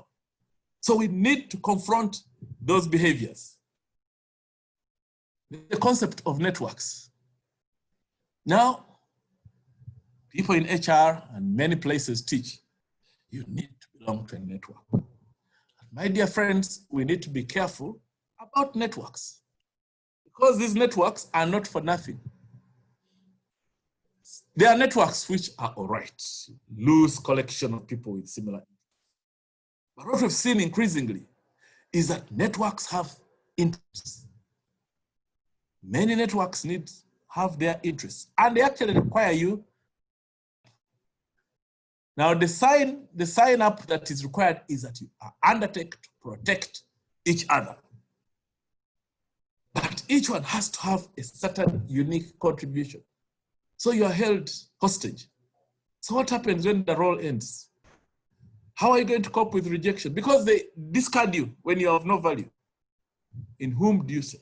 So we need to confront those behaviors. The concept of networks. Now, people in HR and many places teach, you need to belong to a network. My dear friends, we need to be careful about networks, because these networks are not for nothing. There are networks which are all right, loose collection of people with similar interests. But what we've seen increasingly is that networks have interests. Many networks have their interests, and they actually require you. Now, the sign up that is required is that you are undertaken to protect each other. But each one has to have a certain unique contribution. So you are held hostage. So what happens when the role ends? How are you going to cope with rejection? Because they discard you when you have no value. In whom do you sell?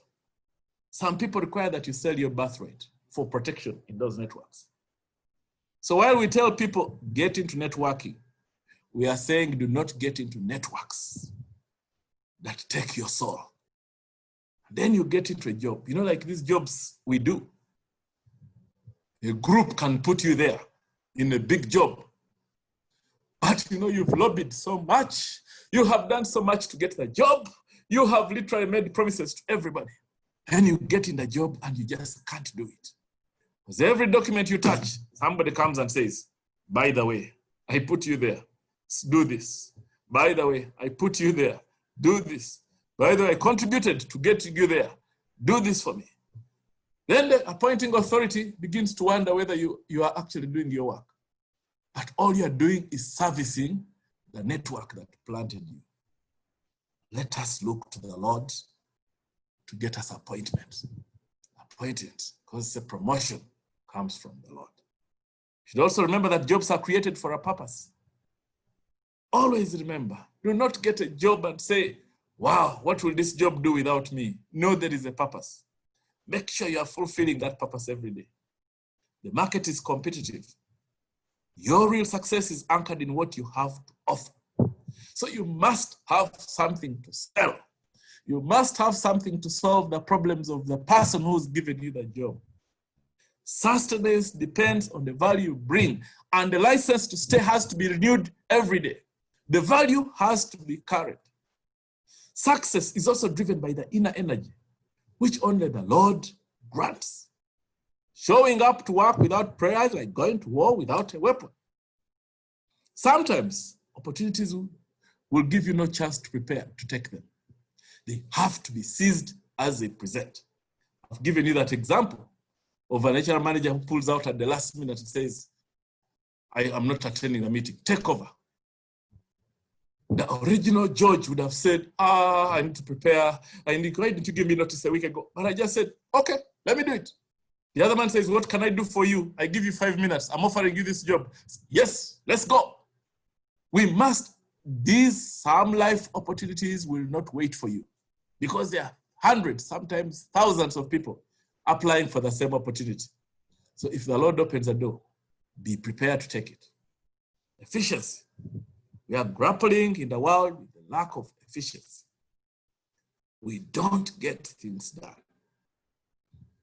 Some people require that you sell your birthright for protection in those networks. So while we tell people get into networking, we are saying do not get into networks that take your soul. Then you get into a job. You know, like these jobs we do. A group can put you there in a big job. But you know, you've lobbied so much. You have done so much to get the job. You have literally made promises to everybody. And you get in the job and you just can't do it. Because every document you touch, somebody comes and says, by the way, I put you there. Do this. By the way, I put you there. Do this. By the way, I contributed to get you there. Do this for me. Then the appointing authority begins to wonder whether you are actually doing your work. But all you're doing is servicing the network that planted you. Let us look to the Lord to get us appointments. Appointments, because the promotion comes from the Lord. You should also remember that jobs are created for a purpose. Always remember, do not get a job and say, wow, what will this job do without me? No, there is a purpose. Make sure you are fulfilling that purpose every day. The market is competitive. Your real success is anchored in what you have to offer. So you must have something to sell. You must have something to solve the problems of the person who's given you the job. Sustenance depends on the value you bring, and the license to stay has to be renewed every day. The value has to be carried. Success is also driven by the inner energy, which only the Lord grants. Showing up to work without prayer is like going to war without a weapon. Sometimes opportunities will give you no chance to prepare to take them. They have to be seized as they present. I've given you that example of an HR manager who pulls out at the last minute and says, I am not attending the meeting, take over. The original George would have said, I need to prepare. Why didn't you give me notice a week ago? But I just said, okay, let me do it. The other man says, what can I do for you? I give you 5 minutes. I'm offering you this job. Yes, let's go. We must, some life opportunities will not wait for you because there are hundreds, sometimes thousands of people applying for the same opportunity. So if the Lord opens a door, be prepared to take it. Efficiency. We are grappling in the world with the lack of efficiency. We don't get things done.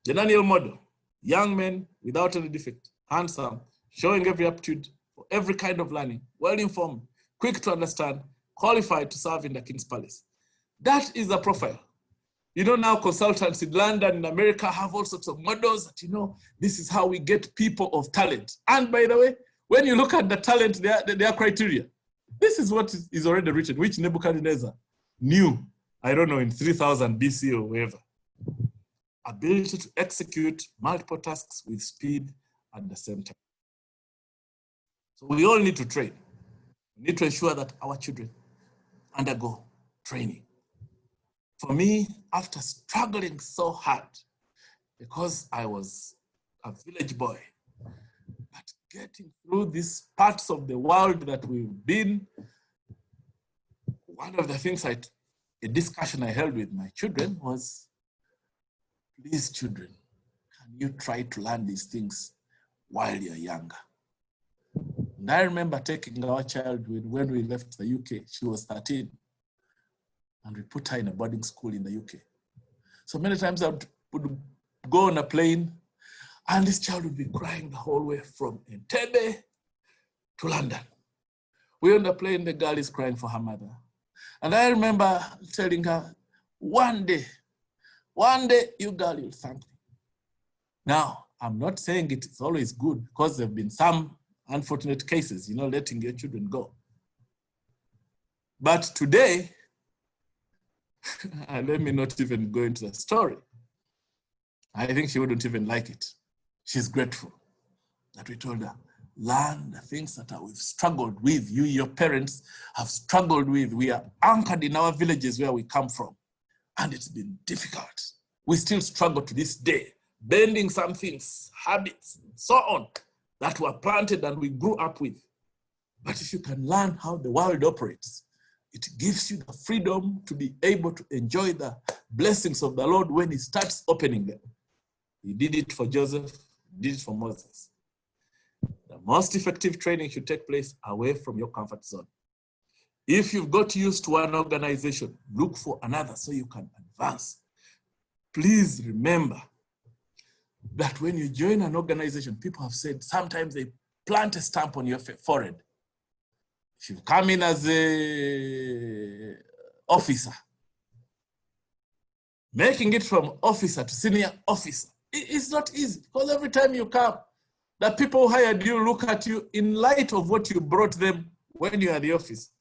The Daniel model, young men without any defect, handsome, showing every aptitude for every kind of learning, well-informed, quick to understand, qualified to serve in the King's Palace. That is the profile. You know, now consultants in London, in America have all sorts of models that, you know, this is how we get people of talent. And by the way, when you look at the talent, their criteria, this is what is already written, which Nebuchadnezzar knew, I don't know, in 3000 BC or wherever. Ability to execute multiple tasks with speed at the same time. So we all need to train. We need to ensure that our children undergo training. For me, after struggling so hard, because I was a village boy, but getting through these parts of the world that we've been, one of the things a discussion I held with my children was, please children, can you try to learn these things while you're younger? And I remember taking our child when we left the UK. She was 13. And we put her in a boarding school in the UK. So many times I would go on a plane and this child would be crying the whole way from Entebbe to London. We're on the plane, the girl is crying for her mother. And I remember telling her, one day, you girl, you'll thank me. Now, I'm not saying it's always good because there have been some unfortunate cases, letting your children go. But today, and let me not even go into the story. I think she wouldn't even like it. She's grateful that we told her, learn the things that we've struggled with. You, your parents, have struggled with. We are anchored in our villages where we come from. And it's been difficult. We still struggle to this day, bending some things, habits, and so on, that were planted and we grew up with. But if you can learn how the world operates, it gives you the freedom to be able to enjoy the blessings of the Lord when he starts opening them. He did it for Joseph, he did it for Moses. The most effective training should take place away from your comfort zone. If you've got used to one organization, look for another so you can advance. Please remember that when you join an organization, people have said sometimes they plant a stamp on your forehead. If you come in as an officer, making it from officer to senior officer, it's not easy because every time you come, the people who hired you look at you in light of what you brought them when you are at the office.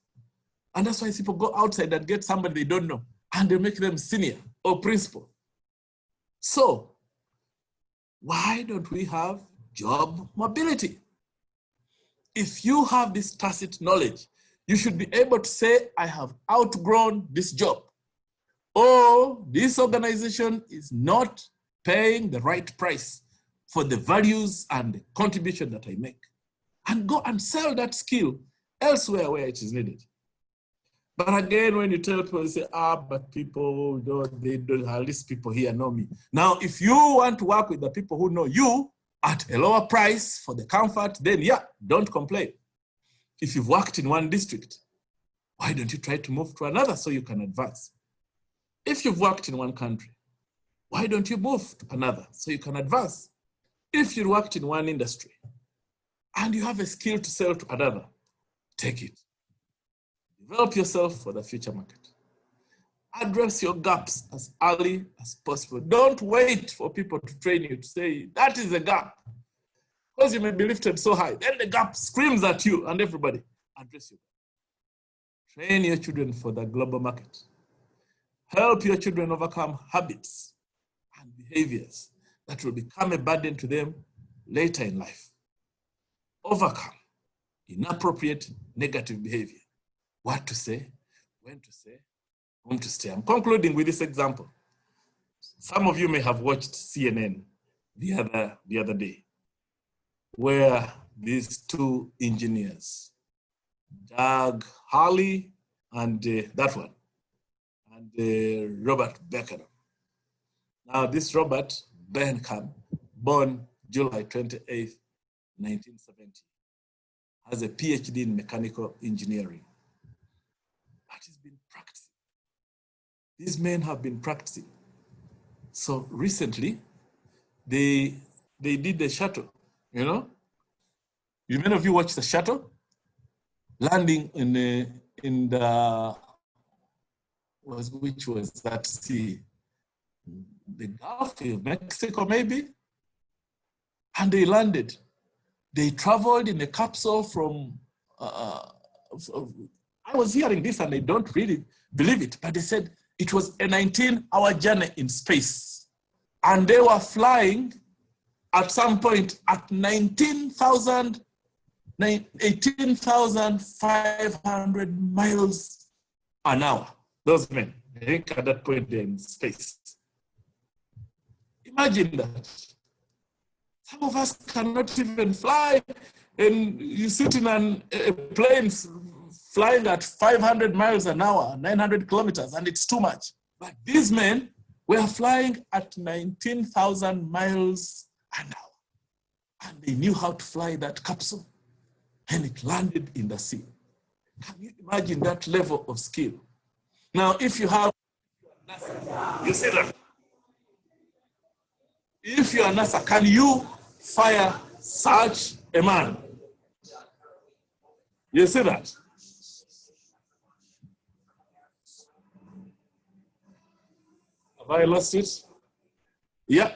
And that's why people go outside and get somebody they don't know and they make them senior or principal. So why don't we have job mobility? If you have this tacit knowledge, you should be able to say, I have outgrown this job, or this organization is not paying the right price for the values and the contribution that I make, and go and sell that skill elsewhere where it is needed. But again, when you tell people, they say, but people, they don't, at least people here know me. Now, if you want to work with the people who know you, at a lower price for the comfort, then yeah, don't complain. If you've worked in one district, why don't you try to move to another so you can advance? If you've worked in one country, why don't you move to another so you can advance? If you worked in one industry and you have a skill to sell to another, take it. Develop yourself for the future market. Address your gaps as early as possible. Don't wait for people to train you to say, that is a gap. Because you may be lifted so high. Then the gap screams at you and everybody. Address your gap. Train your children for the global market. Help your children overcome habits and behaviors that will become a burden to them later in life. Overcome inappropriate negative behavior. What to say, when to say, whom to stay. I'm concluding with this example. Some of you may have watched CNN the other day, where these two engineers, Doug Hurley and that one, and Robert Beckham. Now this Robert Beckham, born July 28th, 1970, has a PhD in mechanical engineering. But he's been practicing. These men have been practicing. So recently, they did the shuttle, Many of you watched the shuttle landing in the which was that sea? The Gulf of Mexico, maybe? And they landed. They traveled in a capsule from, I was hearing this and I don't really believe it, but they said it was a 19-hour journey in space. And they were flying at some point at 18,500 miles an hour. Those men, I think at that point they're in space. Imagine that. Some of us cannot even fly, and you sit in a plane flying at 500 miles an hour, 900 kilometers, and it's too much. But these men were flying at 19,000 miles an hour. And they knew how to fly that capsule and it landed in the sea. Can you imagine that level of skill? Now, if you have NASA, you see that? If you are NASA, can you fire such a man? You see that? Have I lost it? Yeah.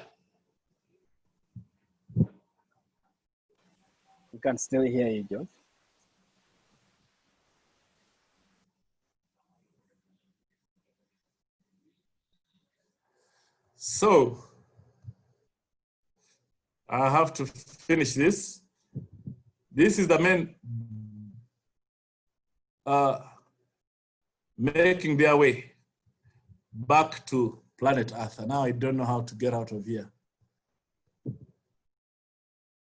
We can still hear you, George. So, I have to finish this. This is the men making their way back to planet Earth. And now I don't know how to get out of here.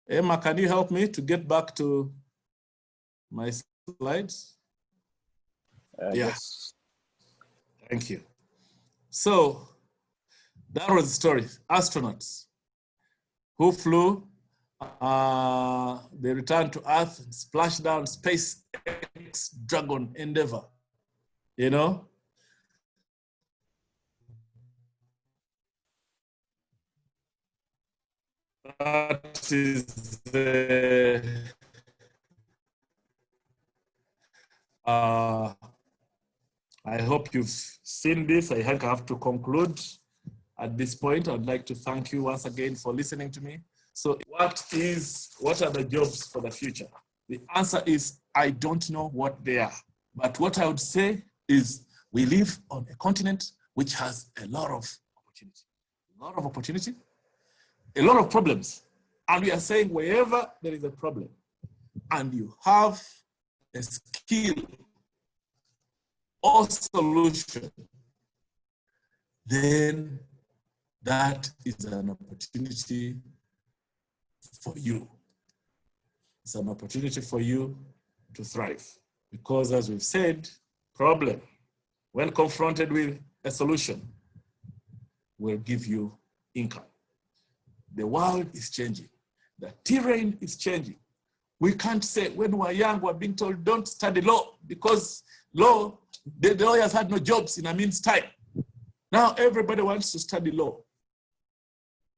Emma, can you help me to get back to my slides? Yes. Thank you. So that was the story. Astronauts who flew, they returned to Earth, splashed down SpaceX Dragon Endeavor, you know? That is I hope you've seen this. I think I have to conclude at this point. I'd like to thank you once again for listening to me. So what are the jobs for the future? The answer is, I don't know what they are. But what I would say is we live on a continent which has a lot of opportunity, a lot of problems. And we are saying wherever there is a problem and you have a skill or solution, then that is an opportunity for you. It's an opportunity for you to thrive. Because as we've said, problem, when confronted with a solution, will give you income. The world is changing. The terrain is changing. We can't say when we were young, we're being told don't study law because law, the lawyers had no jobs in a means time. Now everybody wants to study law.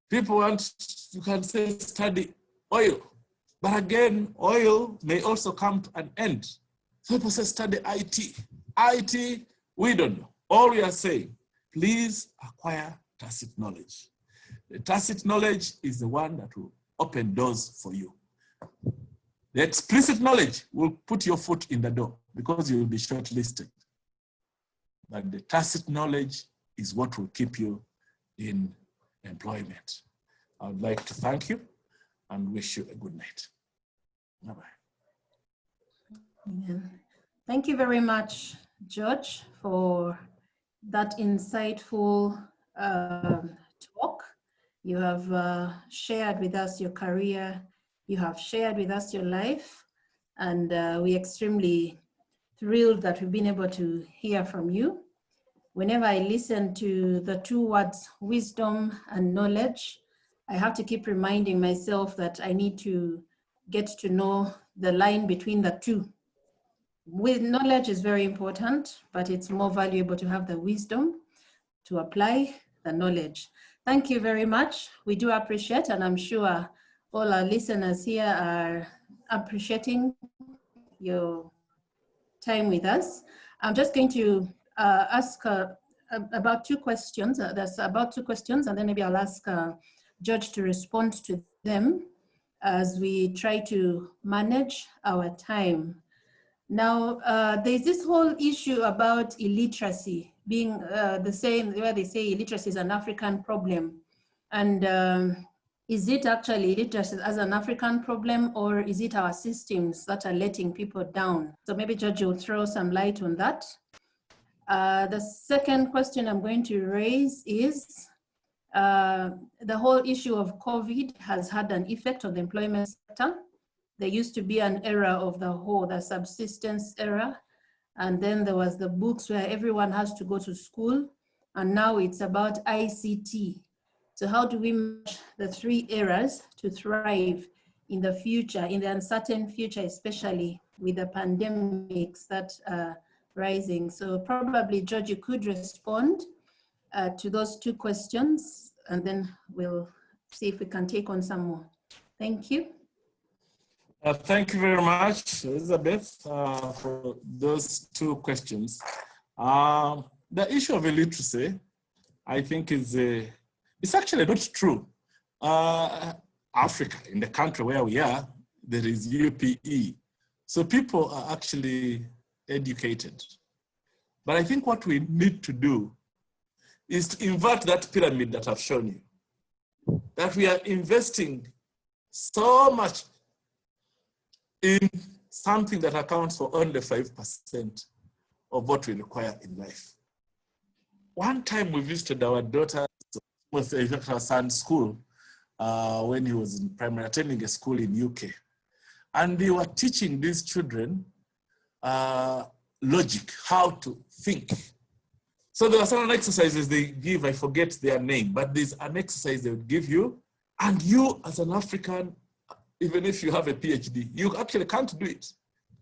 People want, you can say, study oil. But again, oil may also come to an end. So people say study IT. IT, we don't know. All we are saying, please acquire tacit knowledge. The tacit knowledge is the one that will open doors for you. The explicit knowledge will put your foot in the door because you will be shortlisted. But the tacit knowledge is what will keep you in employment. I would like to thank you and wish you a good night. Bye-bye. Thank you very much, George, for that insightful talk. You have shared with us your career, you have shared with us your life, and we're extremely thrilled that we've been able to hear from you. Whenever I listen to the two words, wisdom and knowledge, I have to keep reminding myself that I need to get to know the line between the two. With knowledge is very important, but it's more valuable to have the wisdom to apply the knowledge. Thank you very much. We do appreciate, and I'm sure all our listeners here are appreciating your time with us. I'm just going to ask about two questions. There's about two questions, and then maybe I'll ask George to respond to them as we try to manage our time. Now, there's this whole issue about illiteracy being the same, where they say illiteracy is an African problem. And is it actually illiteracy as an African problem, or is it our systems that are letting people down? So maybe George will throw some light on that. The second question I'm going to raise is the whole issue of COVID has had an effect on the employment sector. There used to be an era of the subsistence era. And then there was the books where everyone has to go to school. And now it's about ICT. So how do we match the three eras to thrive in the future, in the uncertain future, especially with the pandemics that are rising. So probably, George, you could respond to those two questions, and then we'll see if we can take on some more. Thank you. Thank you very much, Elizabeth, for those two questions. The issue of illiteracy, I think, is it's actually not true. Africa, in the country where we are, there is UPE. So people are actually educated. But I think what we need to do is to invert that pyramid that I've shown you. That we are investing so much in something that accounts for only 5% of what we require in life. One time we visited our daughter's, her son's school when he was in primary, attending a school in UK. And they were teaching these children logic, how to think. So there are certain exercises they give, I forget their name, but there's an exercise they would give you, and you as an African, even if you have a PhD, you actually can't do it.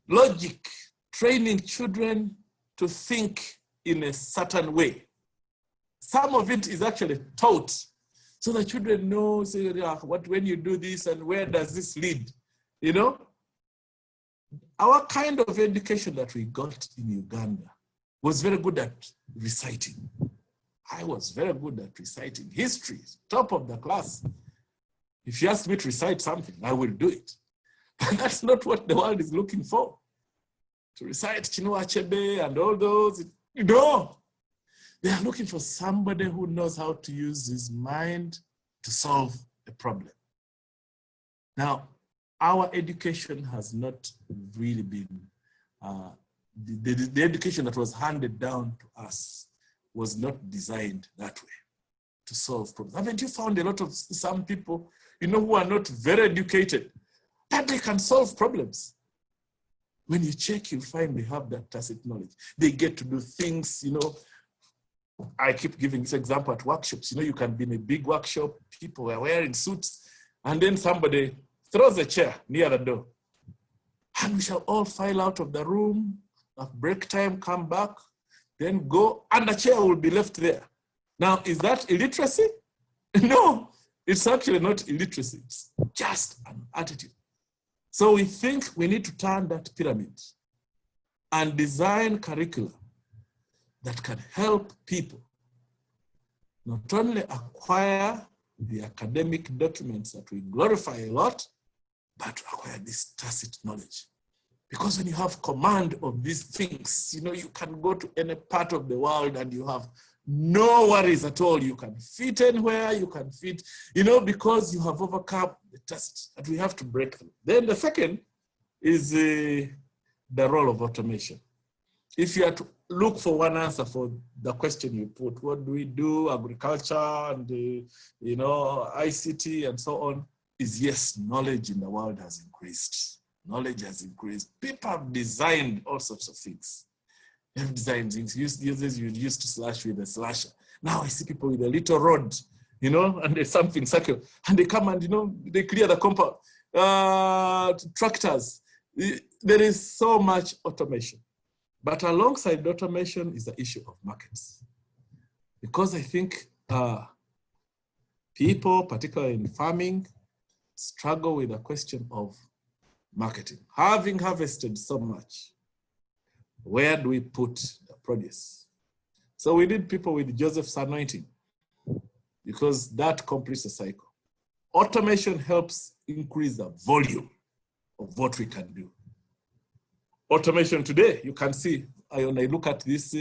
Logic, training children to think in a certain way. Some of it is actually taught, so the children know, say, when you do this and where does this lead, you know? Our kind of education that we got in Uganda was very good at reciting. I was very good at reciting. History, top of the class. If you ask me to recite something, I will do it. But that's not what the world is looking for. To recite Chinua Achebe and all those, no. They are looking for somebody who knows how to use his mind to solve a problem. Now, our education has not really been, the education that was handed down to us was not designed that way to solve problems. Haven't you found a lot of some people, you know, who are not very educated, that they can solve problems? When you check, you'll find they have that tacit knowledge. They get to do things, you know. I keep giving this example at workshops. You know, you can be in a big workshop, people are wearing suits, and then somebody throws a chair near the door. And we shall all file out of the room, at break time, come back, then go, and the chair will be left there. Now, is that illiteracy? No, it's actually not illiteracy. It's just an attitude. So we think we need to turn that pyramid and design curricula that can help people not only acquire the academic documents that we glorify a lot, but to acquire this tacit knowledge. Because when you have command of these things, you know, you can go to any part of the world and you have no worries at all. You can fit anywhere, you can fit, you know, because you have overcome the tacit that we have to break through. Then the second is the role of automation. If you are to look for one answer for the question you put, what do we do, agriculture and, you know, ICT and so on, is yes, knowledge in the world has increased. Knowledge has increased. People have designed all sorts of things. They have designed things. You used to slash with a slasher. Now I see people with a little rod, you know, and there's something circle, and they come and, you know, they clear the compound. Tractors. There is so much automation. But alongside automation is the issue of markets. Because I think people, particularly in farming, struggle with the question of marketing. Having harvested so much, where do we put the produce? So we need people with Joseph's anointing, because that completes the cycle. Automation helps increase the volume of what we can do. Automation today, you can see, when I look at this,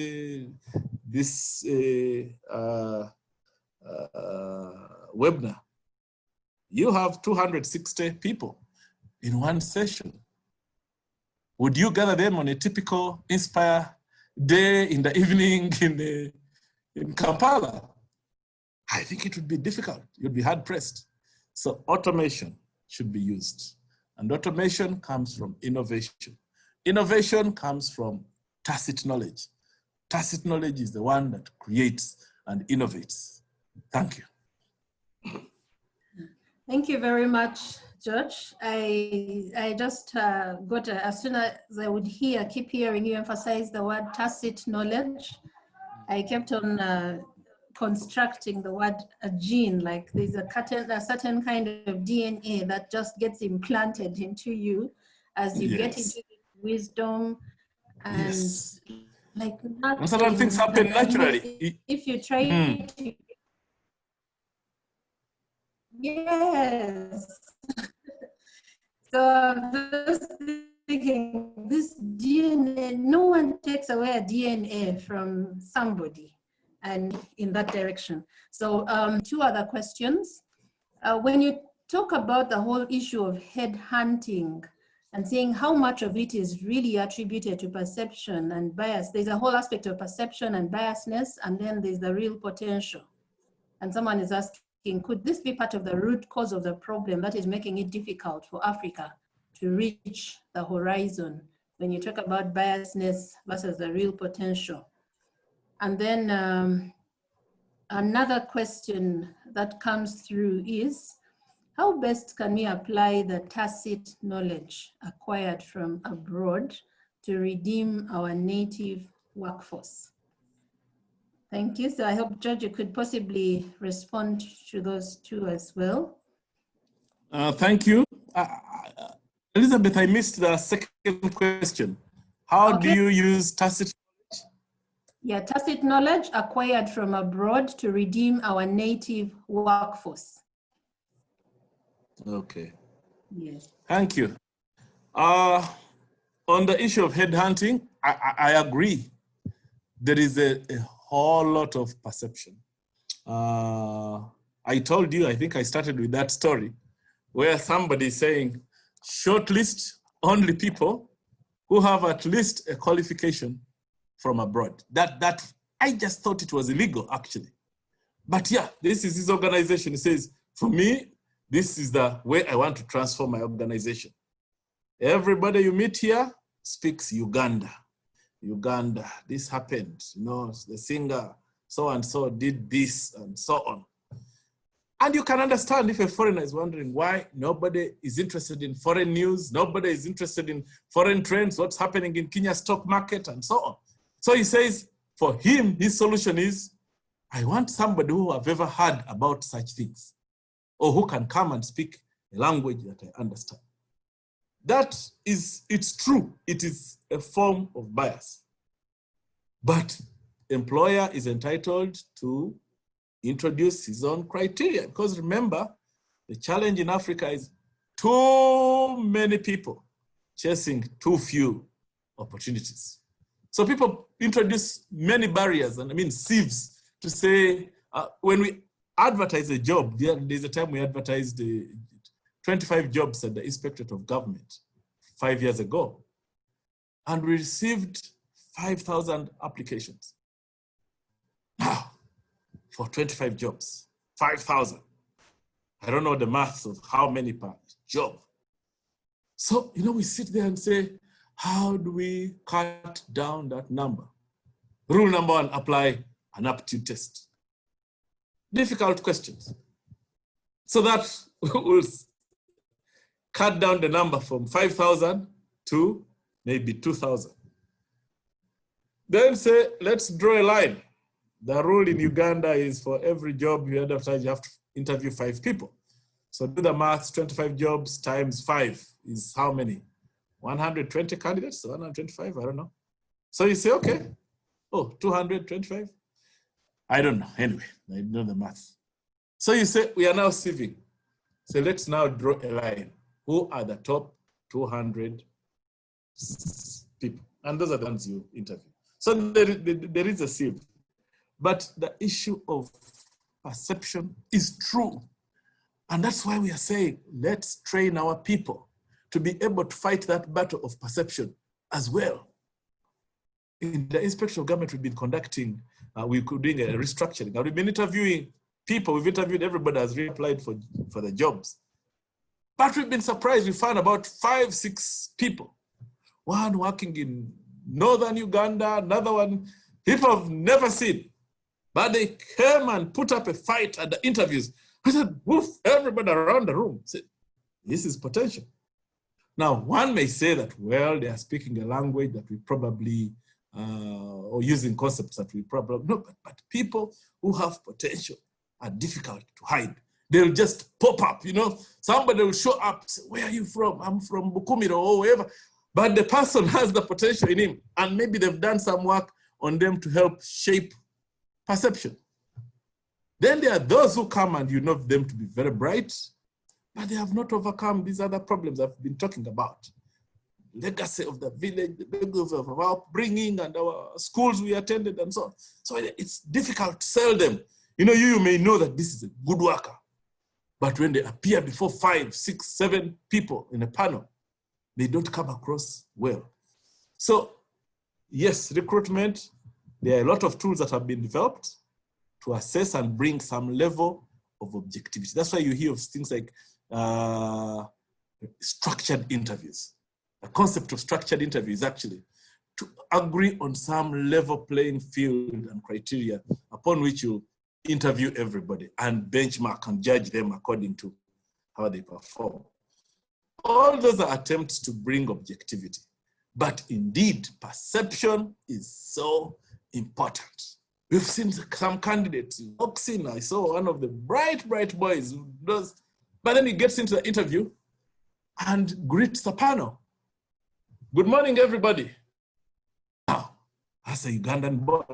webinar, you have 260 people in one session. Would you gather them on a typical Inspire day in the evening in Kampala? I think it would be difficult. You'd be hard pressed. So automation should be used. And automation comes from innovation. Innovation comes from tacit knowledge. Tacit knowledge is the one that creates and innovates. Thank you. Thank you very much, George. I just got, as soon as I would keep hearing you emphasize the word tacit knowledge, I kept on constructing the word a gene, like there's a certain kind of DNA that just gets implanted into you as you get into wisdom and Yes. like And certain things happen naturally. If you try to, yes. So I'm just thinking, this DNA, no one takes away a DNA from somebody and in that direction. So two other questions. When you talk about the whole issue of head hunting and seeing how much of it is really attributed to perception and bias, there's a whole aspect of perception and biasness, and then there's the real potential. And someone is asking, could this be part of the root cause of the problem that is making it difficult for Africa to reach the horizon when you talk about biasness versus the real potential? And then another question that comes through is, how best can we apply the tacit knowledge acquired from abroad to redeem our native workforce? Thank you. So I hope, George, you could possibly respond to those two as well. Thank you. Elizabeth, I missed the second question. How do you use tacit knowledge? Yeah, tacit knowledge acquired from abroad to redeem our native workforce. Okay. Yes. Thank you. On the issue of headhunting, I agree. There is a whole lot of perception. I told you, I think I started with that story where somebody is saying, shortlist only people who have at least a qualification from abroad. That I just thought it was illegal, actually. But yeah, this is his organization. It says, for me, this is the way I want to transform my organization. Everybody you meet here speaks Uganda. Uganda, this happened, you know, the singer so-and-so did this and so on. And you can understand if a foreigner is wondering why nobody is interested in foreign news, nobody is interested in foreign trends, what's happening in Kenya stock market and so on. So he says, for him, his solution is, I want somebody who have ever heard about such things, or who can come and speak a language that I understand. That is, it's true, it is a form of bias. But employer is entitled to introduce his own criteria, because remember, the challenge in Africa is too many people chasing too few opportunities. So people introduce many barriers, and I mean sieves, to say, when we advertise a job, there's a time we advertised 25 jobs at the Inspectorate of Government 5 years ago, and we received 5,000 applications. Now, for 25 jobs, 5,000. I don't know the maths of how many per job. So, you know, we sit there and say, how do we cut down that number? Rule number one, apply an aptitude test. Difficult questions. So that will cut down the number from 5,000 to maybe 2,000. Then say, let's draw a line. The rule in Uganda is for every job you advertise, you have to interview 5 people. So do the maths, 25 jobs times 5 is how many? 120 candidates, 125, I don't know. So you say, okay, oh, 225? I don't know, anyway, I know the math. So you say, we are now sieving. So let's now draw a line. Who are the top 200 people? And those are the ones you interview. So there is a sieve. But the issue of perception is true. And that's why we are saying, let's train our people to be able to fight that battle of perception as well. In the Inspection of Government, we've been conducting, we're doing a restructuring. Now, we've been interviewing people, we've interviewed everybody has reapplied for the jobs. But we've been surprised, we found about 5, 6 people. One working in northern Uganda, another one, people have never seen. But they came and put up a fight at the interviews. I said, woof, everybody around the room said, This is potential. Now, one may say that, well, they are speaking a language that we probably, or using concepts that we probably, no, but people who have potential are difficult to hide. They'll just pop up, you know. Somebody will show up, say, where are you from? I'm from Bukumiro or wherever. But the person has the potential in him, and maybe they've done some work on them to help shape perception. Then there are those who come and you know them to be very bright, but they have not overcome these other problems I've been talking about. Legacy of the village, the legacy of our upbringing and our schools we attended and so on. So it's difficult to sell them. You know, you may know that this is a good worker, but when they appear before 5, 6, 7 people in a panel, they don't come across well. So yes, recruitment, there are a lot of tools that have been developed to assess and bring some level of objectivity. That's why you hear of things like structured interviews. The concept of structured interviews actually to agree on some level playing field and criteria upon which you interview everybody and benchmark and judge them according to how they perform. All those are attempts to bring objectivity. But indeed, perception is so important. We've seen some candidates in boxing. I saw one of the bright boys who does, but then he gets into the interview and greets the panel. Good morning, everybody. Now, as a Ugandan boy,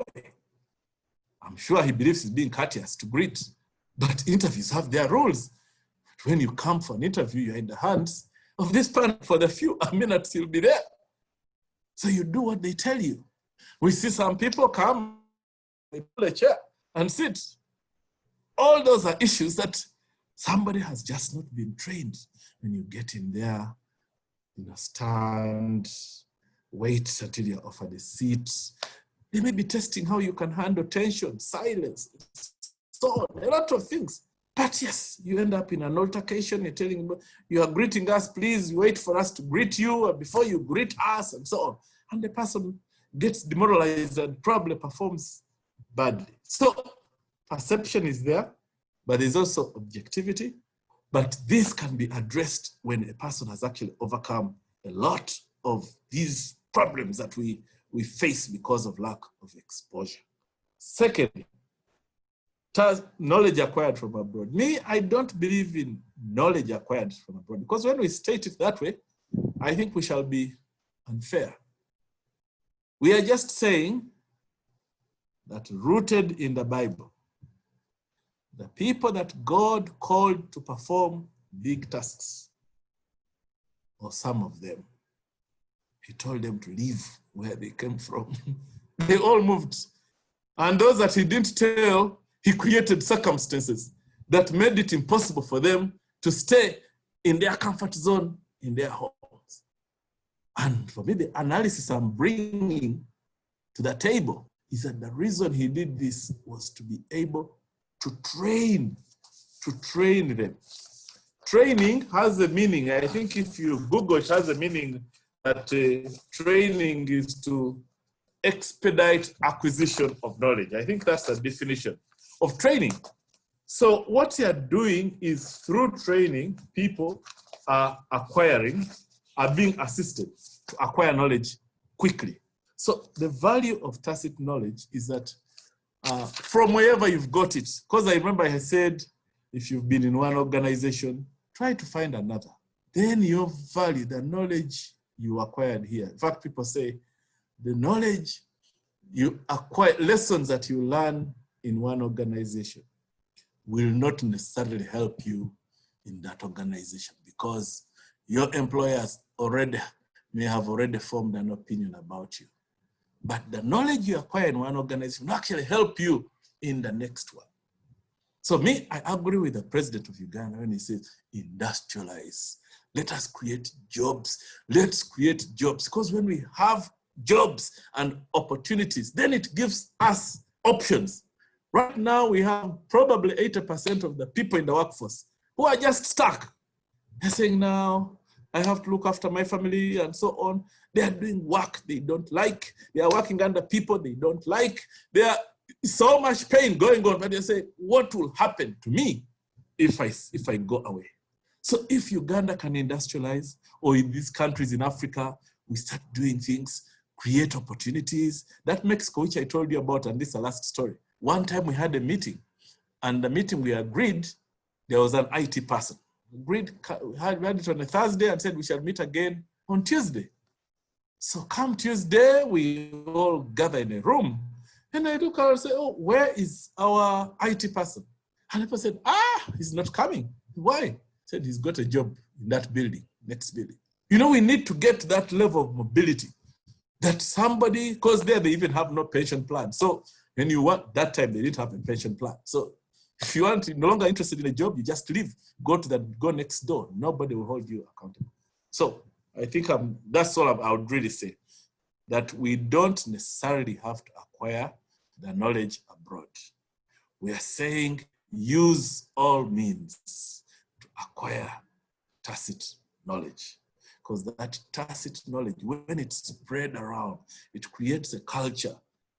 I'm sure he believes he's being courteous to greet, but interviews have their rules. When you come for an interview, you're in the hands of this panel for the few minutes you'll be there. So you do what they tell you. We see some people come, they pull a chair and sit. All those are issues that somebody has just not been trained. When you get in there, you know, stand, wait until you're offered a seat. They may be testing how you can handle tension, silence, so on, a lot of things. But yes, you end up in an altercation, you're telling them, you are greeting us, please wait for us to greet you before you greet us, and so on. And the person gets demoralized and probably performs badly. So perception is there, but there's also objectivity. But this can be addressed when a person has actually overcome a lot of these problems that we face because of lack of exposure. Secondly, knowledge acquired from abroad. Me, I don't believe in knowledge acquired from abroad, because when we state it that way, I think we shall be unfair. We are just saying that rooted in the Bible, the people that God called to perform big tasks, or some of them, he told them to leave where they came from. They all moved. And those that he didn't tell, he created circumstances that made it impossible for them to stay in their comfort zone, in their homes. And for me, the analysis I'm bringing to the table is that the reason he did this was to be able to train them. Training has a meaning. I think if you Google, it has a meaning that training is to expedite acquisition of knowledge. I think that's the definition of training. So what you're doing is through training, people are being assisted to acquire knowledge quickly. So the value of tacit knowledge is that from wherever you've got it, because I remember I said, if you've been in one organization, try to find another. Then your value, the knowledge you acquired here. In fact, people say the knowledge you acquire, lessons that you learn in one organization will not necessarily help you in that organization, because your employers may have already formed an opinion about you. But the knowledge you acquire in one organization will actually help you in the next one. So me, I agree with the president of Uganda when he says, industrialize. Let us create jobs. Let's create jobs. Because when we have jobs and opportunities, then it gives us options. Right now, we have probably 80% of the people in the workforce who are just stuck. They're saying, now, I have to look after my family and so on. They are doing work they don't like. They are working under people they don't like. There is so much pain going on, but they say, what will happen to me if I go away? So if Uganda can industrialize, or in these countries in Africa, we start doing things, create opportunities. That Mexico, which I told you about, and this is the last story. One time we had a meeting, and the meeting we agreed, there was an IT person. We had it on a Thursday and said we shall meet again on Tuesday. So come Tuesday, we all gather in a room, and I look out and say, oh, where is our IT person? And the person said, he's not coming. Why? Said he's got a job in that building, next building. You know, we need to get to that level of mobility that somebody, because there they even have no pension plan. So when you want, that time they didn't have a pension plan. So if you aren't no longer interested in a job, you just leave, go next door. Nobody will hold you accountable. So I think that's all I would really say, that we don't necessarily have to acquire the knowledge abroad. We are saying use all means to acquire tacit knowledge, because that tacit knowledge, when it's spread around, it creates a culture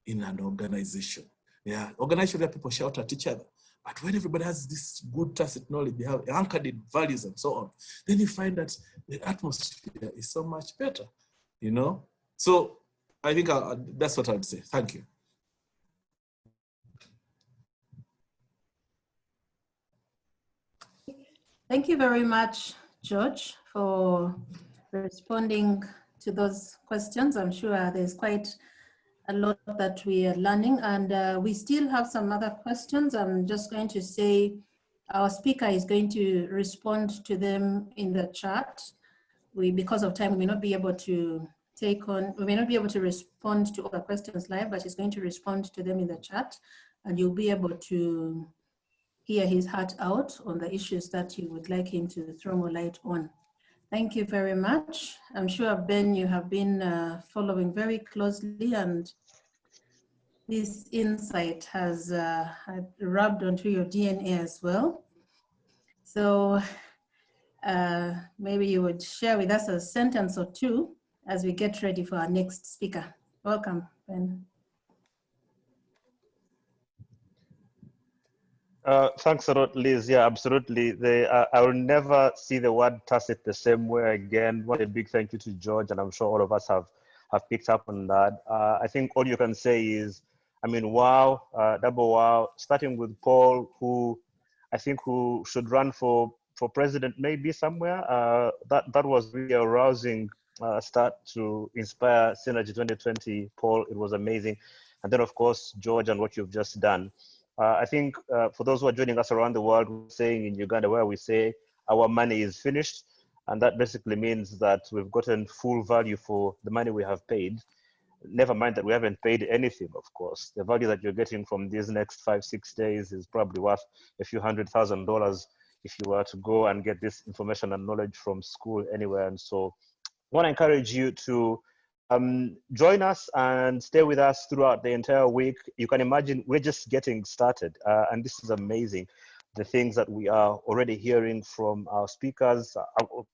in an organization. Yeah, organization where people shout at each other. But when everybody has this good tacit knowledge, they have anchored in values and so on, then you find that the atmosphere is so much better, you know? So I think that's what I would say. Thank you. Thank you very much, George, for responding to those questions. I'm sure there's quite a lot that we are learning, and we still have some other questions. I'm just going to say our speaker is going to respond to them in the chat. Because of time, we may not be able to respond to all the questions live, but he's going to respond to them in the chat, and you'll be able to hear his heart out on the issues that you would like him to throw more light on. Thank you very much. I'm sure, Ben, you have been following very closely, and this insight has rubbed onto your DNA as well. So maybe you would share with us a sentence or two as we get ready for our next speaker. Welcome, Ben. Thanks a lot, Liz. Yeah, absolutely. I will never see the word tacit the same way again. What a big thank you to George, and I'm sure all of us have picked up on that. I think all you can say is, I mean, wow, double wow. Starting with Paul, who should run for president maybe somewhere. That was really a rousing start to inspire Synergy 2020. Paul, it was amazing. And then of course, George, and what you've just done. I think for those who are joining us around the world, we're saying in Uganda where we say our money is finished, and that basically means that we've gotten full value for the money we have paid. Never mind that we haven't paid anything, of course. The value that you're getting from these next 5-6 days is probably worth a few $100,000 if you were to go and get this information and knowledge from school anywhere. And so I want to encourage you to join us and stay with us throughout the entire week. You can imagine we're just getting started, and this is amazing. The things that we are already hearing from our speakers,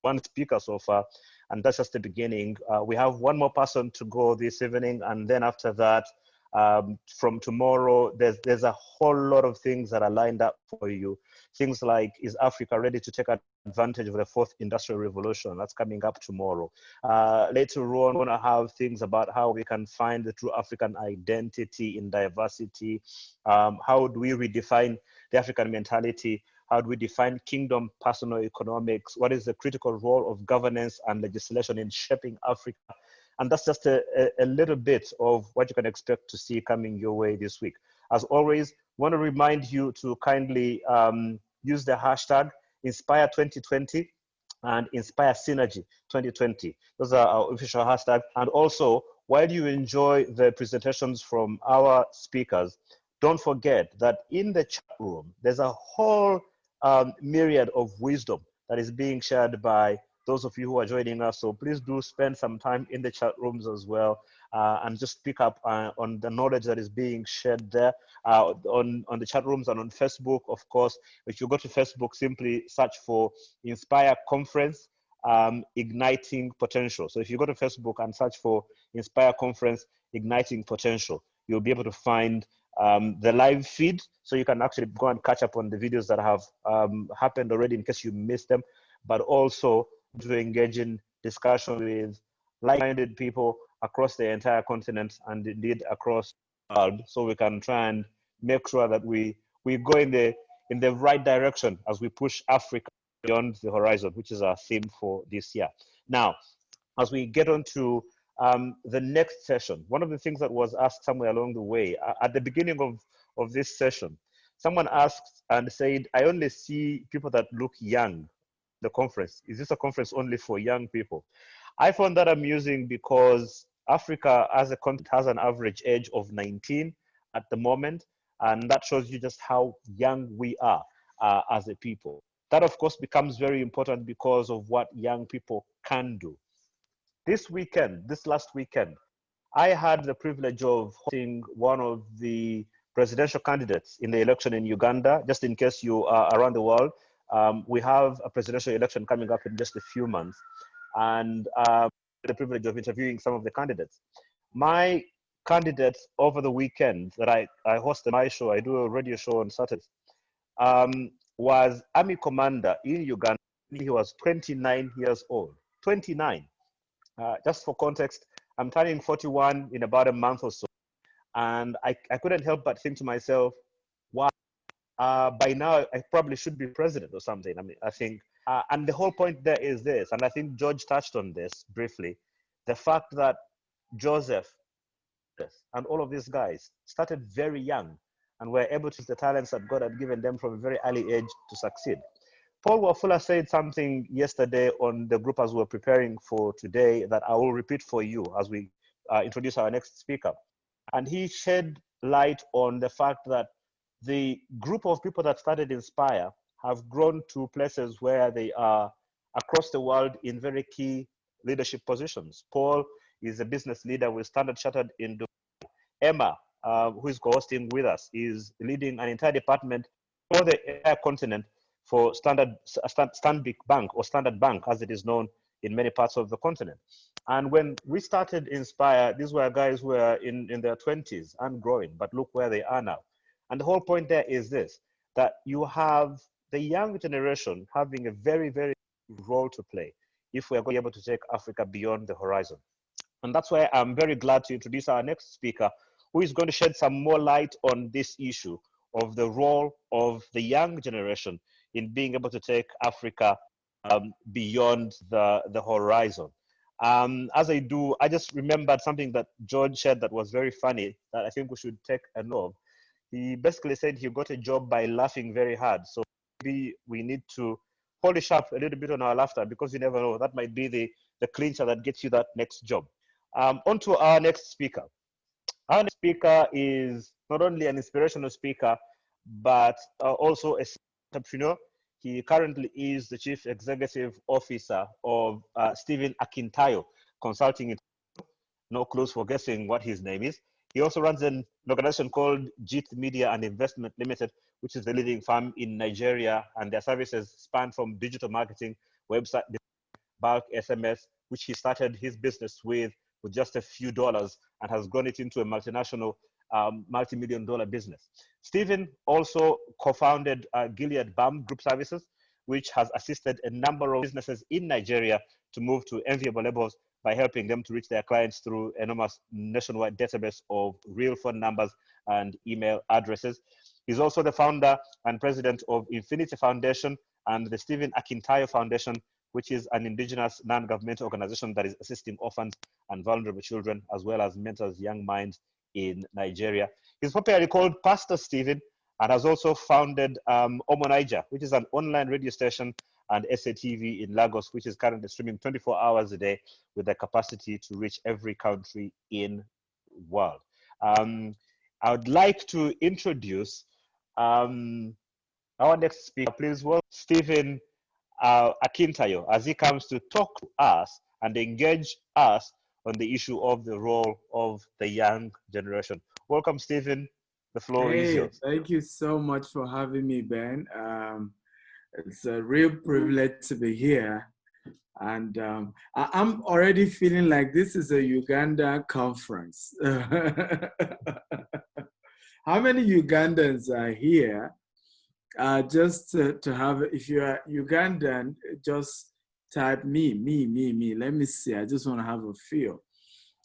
one speaker so far, and that's just the beginning. We have one more person to go this evening, and then after that, from tomorrow, there's a whole lot of things that are lined up for you. Things like, is Africa ready to take advantage of the fourth industrial revolution? That's coming up tomorrow. Later on, we're going to have things about how we can find the true African identity in diversity. How do we redefine the African mentality? How do we define kingdom personal economics? What is the critical role of governance and legislation in shaping Africa? And that's just a little bit of what you can expect to see coming your way this week. As always, I want to remind you to kindly use the hashtag Inspire2020 and Inspire Synergy 2020. Those are our official hashtags. And also, while you enjoy the presentations from our speakers, don't forget that in the chat room, there's a whole myriad of wisdom that is being shared by those of you who are joining us. So please do spend some time in the chat rooms as well, and just pick up on the knowledge that is being shared there on the chat rooms and on Facebook. Of course, if you go to Facebook, simply search for Inspire Conference Igniting Potential. So if you go to Facebook and search for Inspire Conference Igniting Potential, you'll be able to find the live feed, so you can actually go and catch up on the videos that have happened already in case you missed them. but also to engage in discussion with like-minded people across the entire continent and indeed across the world, so we can try and make sure that we go in the right direction as we push Africa beyond the horizon, which is our theme for this year. Now, as we get on to the next session, one of the things that was asked somewhere along the way, at the beginning of this session, someone asked and said, I only see people that look young, the conference. Is this a conference only for young people? I found that amusing because Africa as a continent has an average age of 19 at the moment, and that shows you just how young we are as a people. That, of course, becomes very important because of what young people can do. This last weekend, I had the privilege of hosting one of the presidential candidates in the election in Uganda. Just in case you are around the world, we have a presidential election coming up in just a few months, and the privilege of interviewing some of the candidates. My candidate over the weekend that I hosted my show, I do a radio show on Saturdays, was Army Commander in Uganda. He was 29 years old. 29. Just for context, I'm turning 41 in about a month or so. And I couldn't help but think to myself, wow, by now I probably should be president or something. I mean, I think, and the whole point there is this, and I think George touched on this briefly, the fact that Joseph and all of these guys started very young and were able to use the talents that God had given them from a very early age to succeed. Paul Wafula said something yesterday on the group as we were preparing for today that I will repeat for you as we introduce our next speaker. And he shed light on the fact that the group of people that started Inspire have grown to places where they are across the world in very key leadership positions. Paul is a business leader with Standard Chartered in Dubai. Emma, who is co-hosting with us, is leading an entire department for the entire continent for Stanbic Bank, or Standard Bank as it is known in many parts of the continent. And when we started Inspire, these were guys who were in their 20s and growing, but look where they are now. And the whole point there is this, that you have the young generation having a very, very role to play if we are going to be able to take Africa beyond the horizon. And that's why I'm very glad to introduce our next speaker, who is going to shed some more light on this issue of the role of the young generation in being able to take Africa beyond the horizon. As I do, I just remembered something that George shared that was very funny that I think we should take a note of. He basically said he got a job by laughing very hard. So maybe we need to polish up a little bit on our laughter, because you never know, that might be the clincher that gets you that next job. On to our next speaker. Our next speaker is not only an inspirational speaker, but also a entrepreneur. He currently is the Chief Executive Officer of Stephen Akintayo Consulting. No clues for guessing what his name is. He also runs an organization called JIT Media and Investment Limited, which is the leading firm in Nigeria, and their services span from digital marketing, website, bulk SMS, which he started his business with just a few dollars and has grown it into a multinational, multi-million-dollar business. Stephen also co-founded Gilead Balm Group Services, which has assisted a number of businesses in Nigeria to move to enviable levels by helping them to reach their clients through an enormous nationwide database of real phone numbers and email addresses. He's also the founder and president of Infinity Foundation and the Stephen Akintayo Foundation, which is an indigenous non-governmental organization that is assisting orphans and vulnerable children, as well as mentors young minds in Nigeria. He's popularly called Pastor Stephen, and has also founded Omonaija, which is an online radio station, and SATV in Lagos, which is currently streaming 24 hours a day with the capacity to reach every country in the world. I would like to introduce our next speaker. Please welcome Stephen Akintayo as he comes to talk to us and engage us on the issue of the role of the young generation. Welcome, Stephen. The floor is yours. Thank you so much for having me, Ben. It's a real privilege to be here. And I'm already feeling like this is a Uganda conference. How many Ugandans are here? Just to have, if you are Ugandan, just type me. Let me see. I just want to have a feel.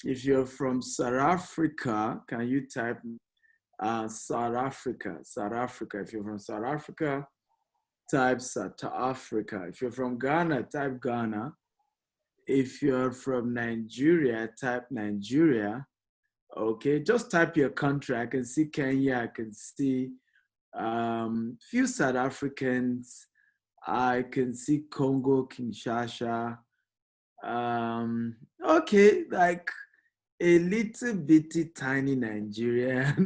If you're from South Africa, can you type South Africa? South Africa. If you're from South Africa, type South Africa. If you're from Ghana, type Ghana. If you're from Nigeria, type Nigeria. Okay, just type your country. I can see Kenya. I can see few South Africans. I can see Congo, Kinshasa. Okay, like a little bitty tiny Nigerian.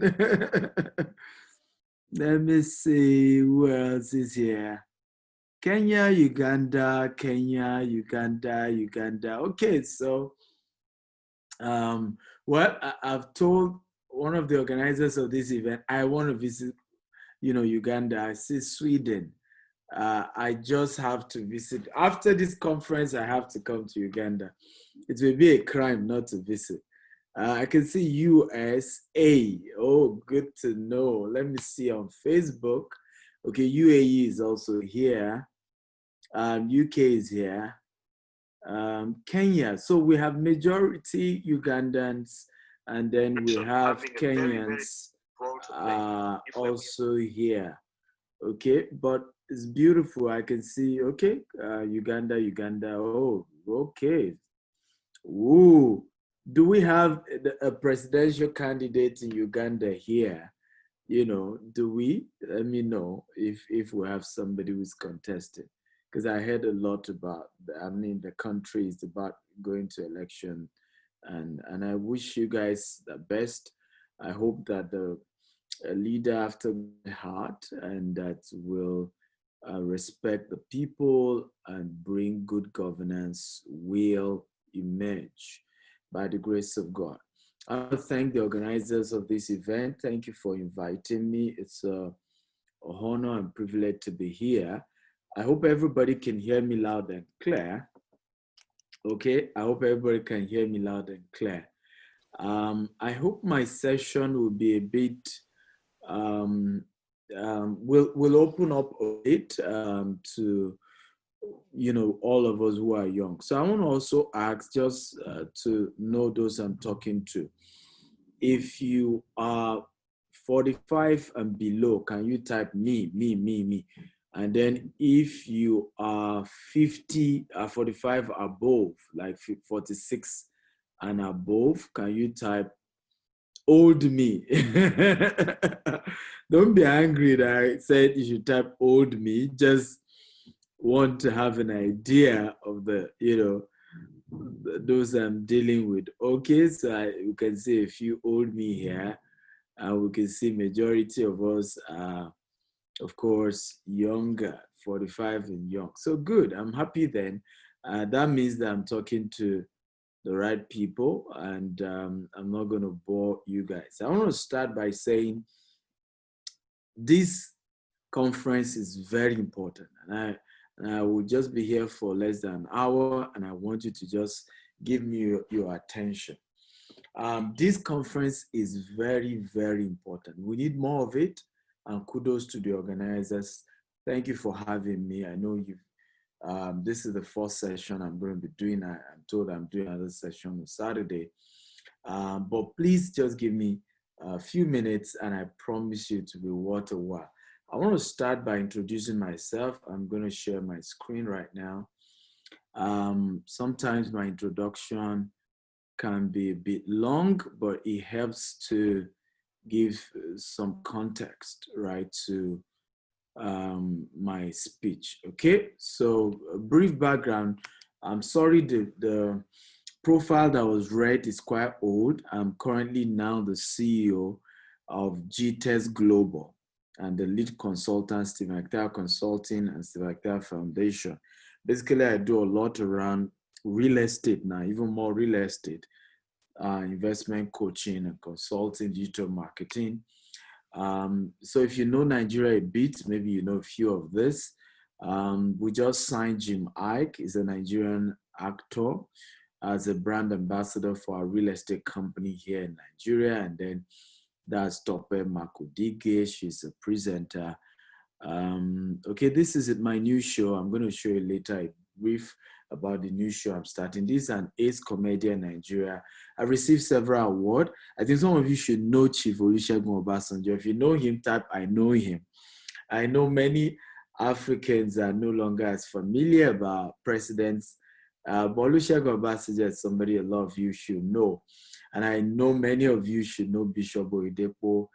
Let me see who else is here. Kenya, Uganda, Kenya, Uganda, Uganda. Okay, so well, I've told one of the organizers of this event I want to visit, Uganda. I see Sweden. I just have to visit. After this conference, I have to come to Uganda. It will be a crime not to visit. I can see USA. Oh, good to know. Let me see on Facebook. Okay, UAE is also here. UK is here. Kenya. So we have majority Ugandans, and then we have Kenyans also here. Okay, but it's beautiful. I can see, okay, Uganda. Oh, okay. Ooh, do we have a presidential candidate in Uganda here? Do we? Let me know if we have somebody who's contested. Because I heard a lot about, the country is about going to election. And I wish you guys the best. I hope that the leader after my heart and that will respect the people and bring good governance will emerge by the grace of God. I want to thank the organizers of this event. Thank you for inviting me. It's a honor and privilege to be here. I hope everybody can hear me loud and clear. Okay, I hope everybody can hear me loud and clear. I hope my session will be a bit, we'll open up a bit to, all of us who are young. So I want to also ask, just to know those I'm talking to. If you are 45 and below, can you type me? And then if you are 45 above, like 46 and above, can you type old me? Don't be angry that I said you should type old me. Just want to have an idea of the, those I'm dealing with. Okay, so you can see a few old me here, and we can see majority of us are, of course, younger, 45 and young. So good, I'm happy then. That means that I'm talking to the right people, and I'm not going to bore you guys. I want to start by saying this conference is very important, and I will just be here for less than an hour, and I want you to just give me your attention. This conference is very, very important. We need more of it, and kudos to the organizers. Thank you for having me. I know this is the first session I'm going to be doing. I'm told I'm doing another session on Saturday. But please just give me a few minutes, and I promise you to be worth a while. I want to start by introducing myself. I'm going to share my screen right now. Sometimes my introduction can be a bit long, but it helps to give some context, right, to my speech. Okay, so a brief background. I'm sorry, the profile that was read is quite old. I'm currently now the CEO of GTES Global and the lead consultant, Steve McTaggart Consulting and Steve McTaggart Foundation. Basically, I do a lot around real estate now, even more real estate, investment coaching and consulting, digital marketing. So if you know Nigeria a bit, maybe you know a few of this. We just signed Jim Ike, he's a Nigerian actor, as a brand ambassador for our real estate company here in Nigeria. And then that's Tope Makudige, she's a presenter. Okay, this is my new show. I'm going to show you later a brief about the new show I'm starting. This is an ace comedian in Nigeria. I've received several awards. I think some of you should know Chief Olusegun Obasanjo. If you know him, type I know him. I know many Africans are no longer as familiar about presidents, but Olusegun Obasanjo is somebody a lot of you should know. And I know many of you should know Bishop Oyedepo,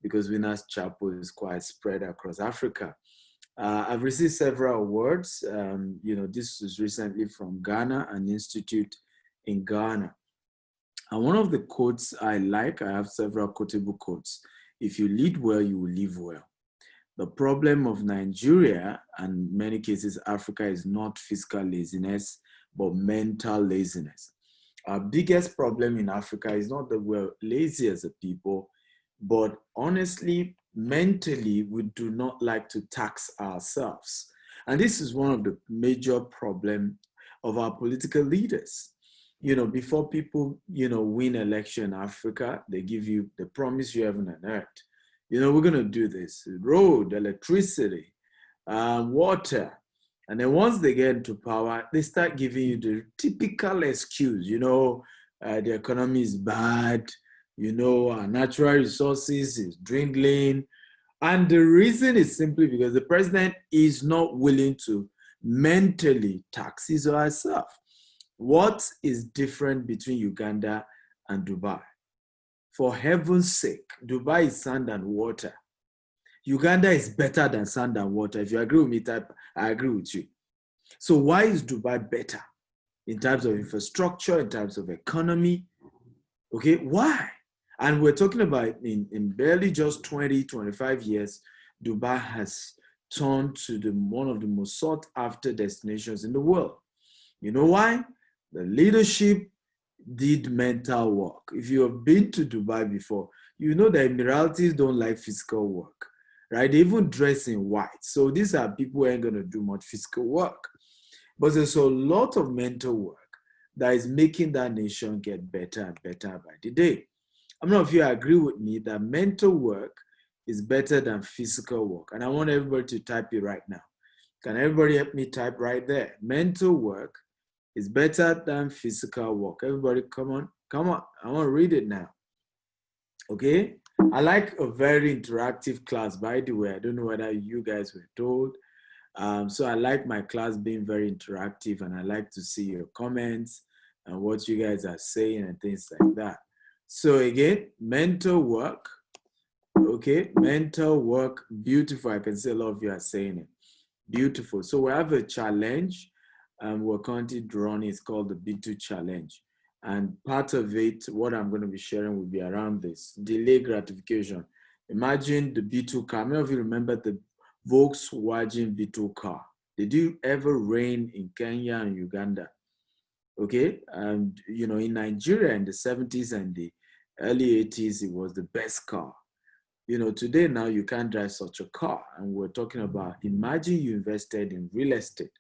because Winners Chapel is quite spread across Africa. I've received several awards. This was recently from Ghana, an institute in Ghana. And one of the quotes I like, I have several quotable quotes. If you lead well, you will live well. The problem of Nigeria, and many cases Africa, is not fiscal laziness, but mental laziness. Our biggest problem in Africa is not that we're lazy as a people, but honestly, mentally, we do not like to tax ourselves. And this is one of the major problems of our political leaders. Before people, win election in Africa, they promise you heaven and earth. We're going to do this, road, electricity, water. And then once they get into power, they start giving you the typical excuse, the economy is bad, our natural resources is dwindling. And the reason is simply because the president is not willing to mentally tax his or herself. What is different between Uganda and Dubai? For heaven's sake, Dubai is sand and water. Uganda is better than sand and water. If you agree with me, I agree with you. So why is Dubai better in terms of infrastructure, in terms of economy? Okay, why? And we're talking about in barely just 20, 25 years, Dubai has turned to one of the most sought after destinations in the world. You know why? The leadership did mental work. If you have been to Dubai before, you know that Emiratis don't like physical work, right? They even dress in white. So these are people who ain't gonna do much physical work. But there's a lot of mental work that is making that nation get better and better by the day. I don't know if you agree with me that mental work is better than physical work. And I want everybody to type it right now. Can everybody help me type right there? Mental work is better than physical work. Everybody, come on. I want to read it now. Okay? I like a very interactive class, by the way. I don't know whether you guys were told. So I like my class being very interactive, and I like to see your comments and what you guys are saying and things like that. So again, mental work. Okay, mental work, beautiful. I can see a lot of you are saying it. Beautiful. So we have a challenge. We're currently drawing. It's called the B2 challenge. And part of it, what I'm going to be sharing will be around this. Delay gratification. Imagine the B2 car. Many of you remember the Volkswagen B2 car. Did you ever reign in Kenya and Uganda? Okay. And, in Nigeria in the 70s and the early 80s, it was the best car. Today now you can't drive such a car. And we're talking about, imagine you invested in real estate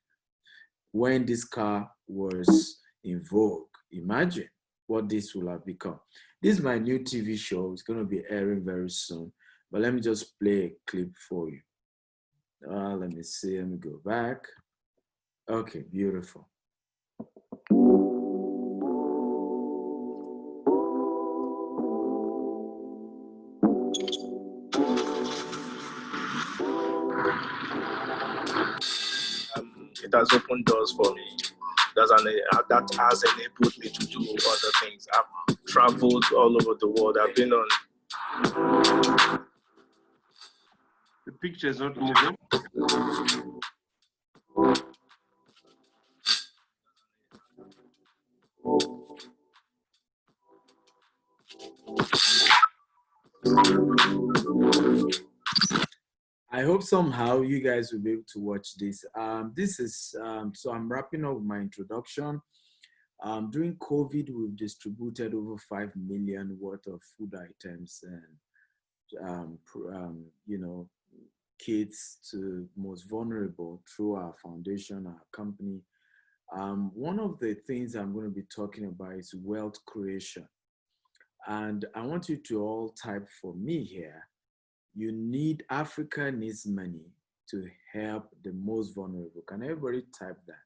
when this car was in vogue. Imagine what this will have become. This is my new TV show. It's going to be airing very soon. But let me just play a clip for you. Let me see. Let me go back. Okay, beautiful. It has opened doors for me. That has enabled me to do other things. I've traveled all over the world. I've been on. The picture is not moving. I hope somehow you guys will be able to watch this. This is, so I'm wrapping up my introduction. During COVID, we've distributed over 5 million worth of food items and, kits to most vulnerable through our foundation, our company. One of the things I'm going to be talking about is wealth creation. And I want you to all type for me here. Africa needs money to help the most vulnerable. Can everybody type that?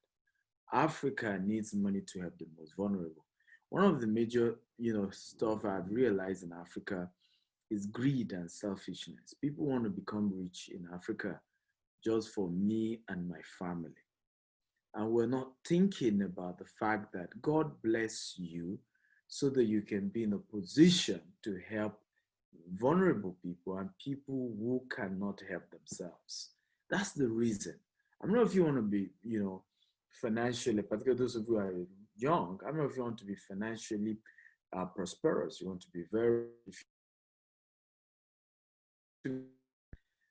Africa needs money to help the most vulnerable. One of the major, stuff I've realized in Africa is greed and selfishness. People want to become rich in Africa just for me and my family. And we're not thinking about the fact that God bless you so that you can be in a position to help vulnerable people and people who cannot help themselves. That's the reason. I don't know if you want to be, financially, particularly those of you who are young, I don't know if you want to be financially prosperous. You want to be very,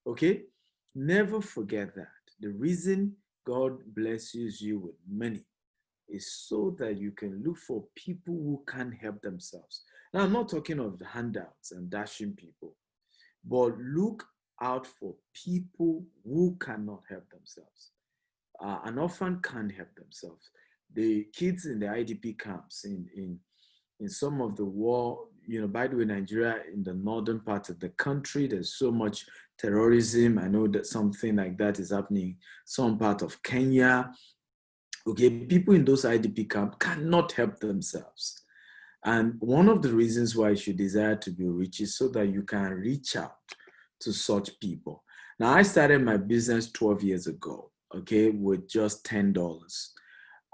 okay? Never forget that. The reason God blesses you with money is so that you can look for people who can't help themselves. Now, I'm not talking of the handouts and dashing people, but look out for people who cannot help themselves. An orphan can't help themselves. The kids in the IDP camps, in some of the war, by the way, Nigeria, in the northern part of the country, there's so much terrorism. I know that something like that is happening some part of Kenya. Okay, people in those IDP camps cannot help themselves. And one of the reasons why you should desire to be rich is so that you can reach out to such people. Now, I started my business 12 years ago, okay, with just $10.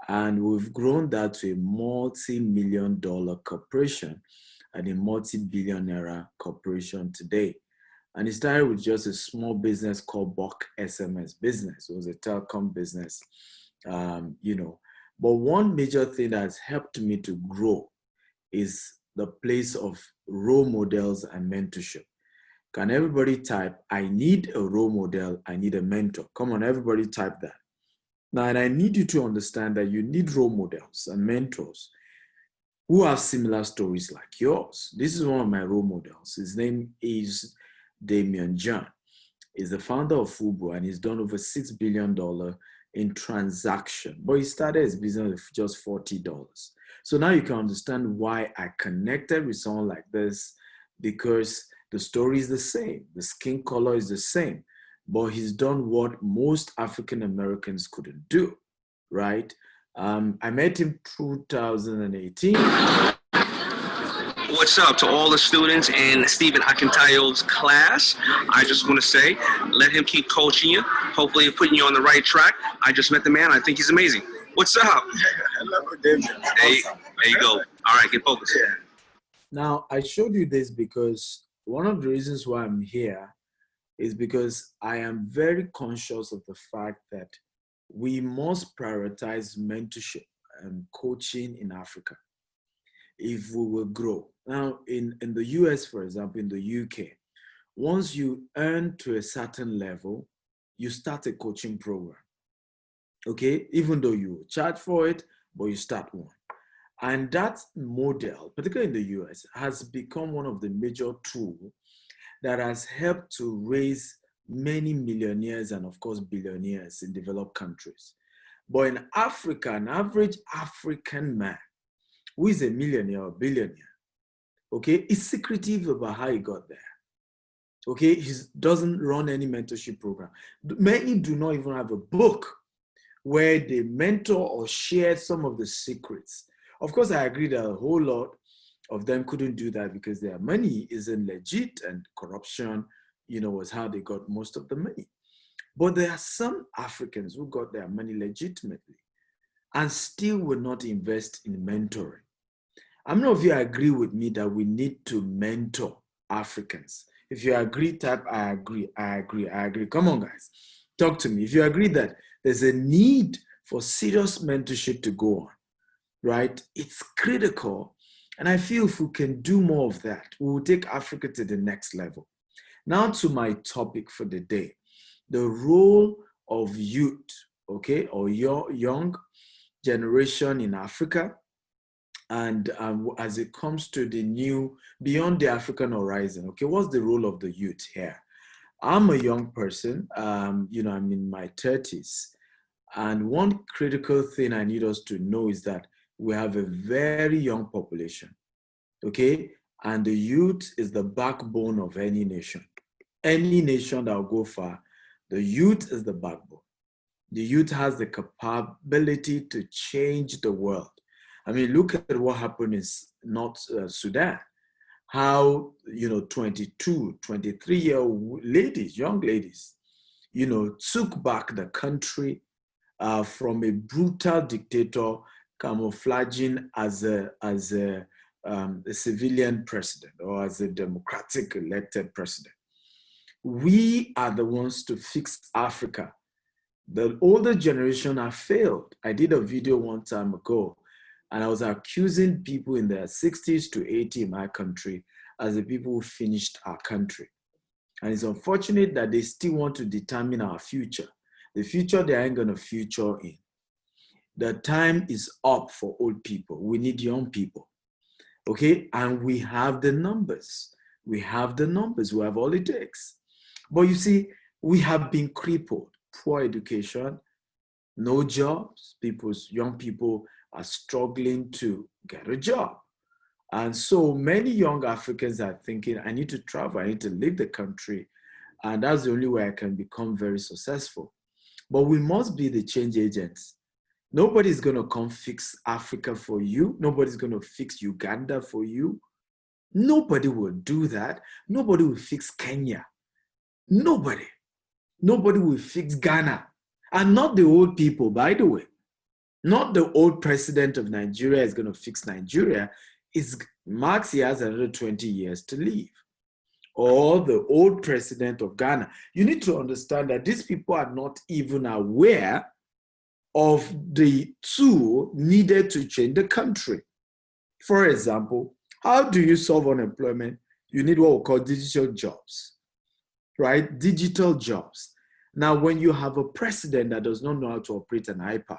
And we've grown that to a multi-million-dollar corporation and a multi-billionaire corporation today. And it started with just a small business called Buck SMS Business. It was a telecom business, But one major thing that has helped me to grow is the place of role models and mentorship. Can everybody type, I need a role model, I need a mentor? Come on, everybody type that. Now, and I need you to understand that you need role models and mentors who have similar stories like yours. This is one of my role models. His name is Damian John. He's the founder of Fubo, and he's done over $6 billion in transaction. But he started his business with just $40. So now you can understand why I connected with someone like this, because the story is the same. The skin color is the same, but he's done what most African Americans couldn't do, right? I met him 2018. What's up to all the students in Stephen Akintayo's class? I just want to say, let him keep coaching you. Hopefully he's putting you on the right track. I just met the man. I think he's amazing. What's up? Hello, David. There you go. All right, get focused. Yeah. Now, I showed you this because one of the reasons why I'm here is because I am very conscious of the fact that we must prioritize mentorship and coaching in Africa if we will grow. Now, in the US, for example, in the UK, once you earn to a certain level, you start a coaching program, okay? Even though you charge for it, but you start one. And that model, particularly in the US, has become one of the major tools that has helped to raise many millionaires and, of course, billionaires in developed countries. But in Africa, an average African man who is a millionaire or billionaire, okay, is secretive about how he got there. Okay, he doesn't run any mentorship program. Many do not even have a book where they mentor or share some of the secrets. Of course, I agree that a whole lot of them couldn't do that because their money isn't legit and corruption, was how they got most of the money. But there are some Africans who got their money legitimately and still will not invest in mentoring. I don't know if you agree with me that we need to mentor Africans. If you agree, type, I agree, I agree, I agree. Come on, guys, talk to me. If you agree that there's a need for serious mentorship to go on, right? It's critical. And I feel if we can do more of that, we will take Africa to the next level. Now to my topic for the day, the role of youth, okay, or your young generation in Africa. And as it comes to the new, beyond the African horizon, okay, what's the role of the youth here? I'm a young person, I'm in my 30s. And one critical thing I need us to know is that we have a very young population, okay? And the youth is the backbone of any nation. Any nation that will go far, The youth is the backbone. The youth has the capability to change the world. I mean, look at what happened in North Sudan. How, 22, 23-year-old ladies, young ladies, took back the country from a brutal dictator camouflaging as a civilian president or as a democratic elected president. We are the ones to fix Africa. The older generation have failed. I did a video one time ago, and I was accusing people in their 60s to 80 in my country as the people who finished our country. And it's unfortunate that they still want to determine our future. The future they ain't gonna future in. The time is up for old people. We need young people, okay? And we have the numbers. We have the numbers, we have all it takes. But you see, we have been crippled. Poor education, no jobs. Young people are struggling to get a job. And so many young Africans are thinking, I need to travel, I need to leave the country. And that's the only way I can become very successful. But we must be the change agents. Nobody's gonna come fix Africa for you. Nobody's gonna fix Uganda for you. Nobody will do that. Nobody will fix Kenya. Nobody. Nobody will fix Ghana. And not the old people, by the way. Not the old president of Nigeria is going to fix Nigeria. He has another 20 years to live. Or the old president of Ghana. You need to understand that these people are not even aware of the tool needed to change the country. For example, how do you solve unemployment? You need what we call digital jobs, right? Digital jobs. Now, when you have a president that does not know how to operate an iPad,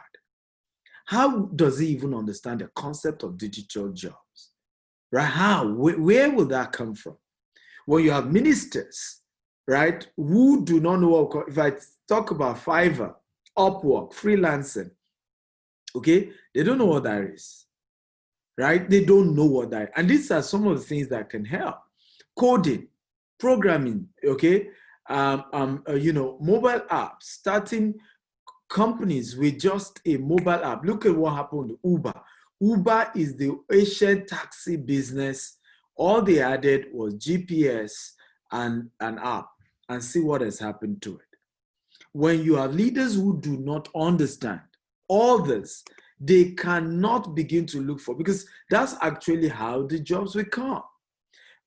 how does he even understand the concept of digital jobs? Right? How? Where will that come from? When you have ministers, right, who do not know what, if I talk about Fiverr, Upwork, freelancing, okay, they don't know what that is, right? They don't know what that is. And these are some of the things that can help. Coding, programming, okay, mobile apps, starting companies with just a mobile app. Look at what happened to Uber. Uber is the Asian taxi business. All they added was GPS and an app, and see what has happened to it. When you have leaders who do not understand all this, they cannot begin to look for, because that's actually how the jobs will come.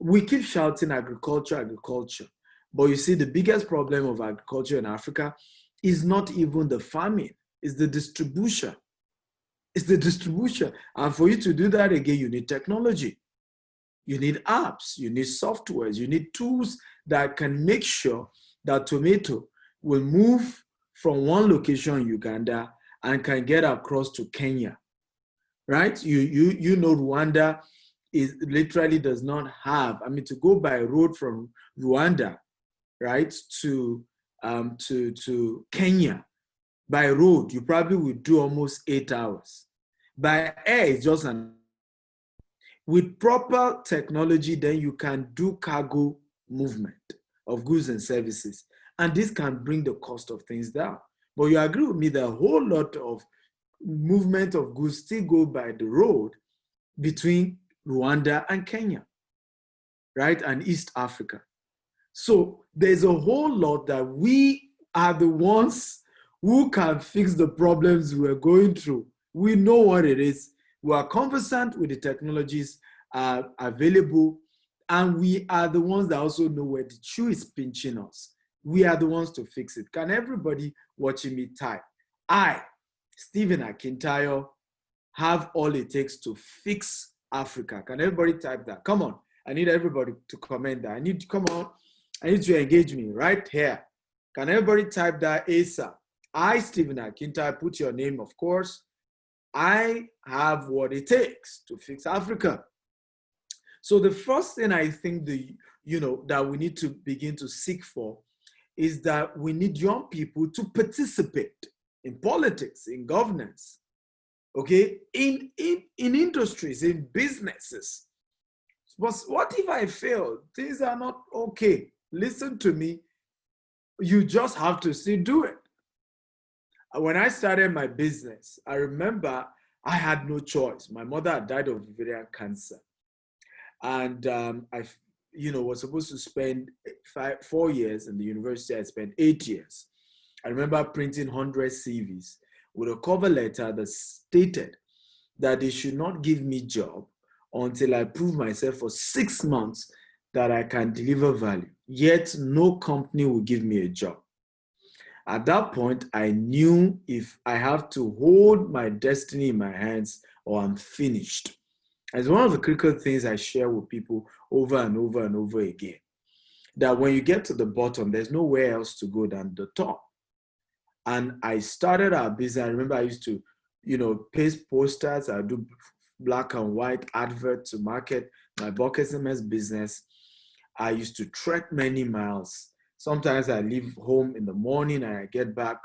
We keep shouting agriculture, agriculture. But you see, the biggest problem of agriculture in Africa is not even the farming, it's the distribution. It's the distribution. And for you to do that again, you need technology. You need apps, you need softwares, you need tools that can make sure that tomato will move from one location in Uganda and can get across to Kenya, right? You know Rwanda literally does not have, to go by road from Rwanda, right, to Kenya, by road, you probably would do almost 8 hours. By air, it's just with proper technology, then you can do cargo movement of goods and services. And this can bring the cost of things down. But you agree with me that a whole lot of movement of goods still go by the road between Rwanda and Kenya, right? And East Africa. So there's a whole lot that we are the ones who can fix the problems we're going through. We know what it is. We are conversant with the technologies available, and we are the ones that also know where the shoe is pinching us. We are the ones to fix it. Can everybody watching me type? I, Stephen Akintayo, have all it takes to fix Africa. Can everybody type that? Come on. I need everybody to comment that. I need to engage me right here. Can everybody type that ASAP? I, Stephen Akintayo, put your name, of course. I have what it takes to fix Africa. So the first thing I think that we need to begin to seek for is that we need young people to participate in politics, in governance, okay, in industries, in businesses. But what if I fail? Things are not okay. Listen to me. you just have to still do it. When I started my business, I remember I had no choice. My mother had died of ovarian cancer. And I, was supposed to spend 4 years in the university. I spent 8 years. I remember printing 100 CVs with a cover letter that stated that they should not give me job until I prove myself for 6 months that I can deliver value. Yet no company will give me a job. At that point, I knew if I have to hold my destiny in my hands or I'm finished. It's one of the critical things I share with people over and over and over again, that when you get to the bottom, there's nowhere else to go than the top. And I started our business. I remember I used to, paste posters. I do black and white advert to market my bulk SMS business. I used to trek many miles. Sometimes I leave home in the morning and I get back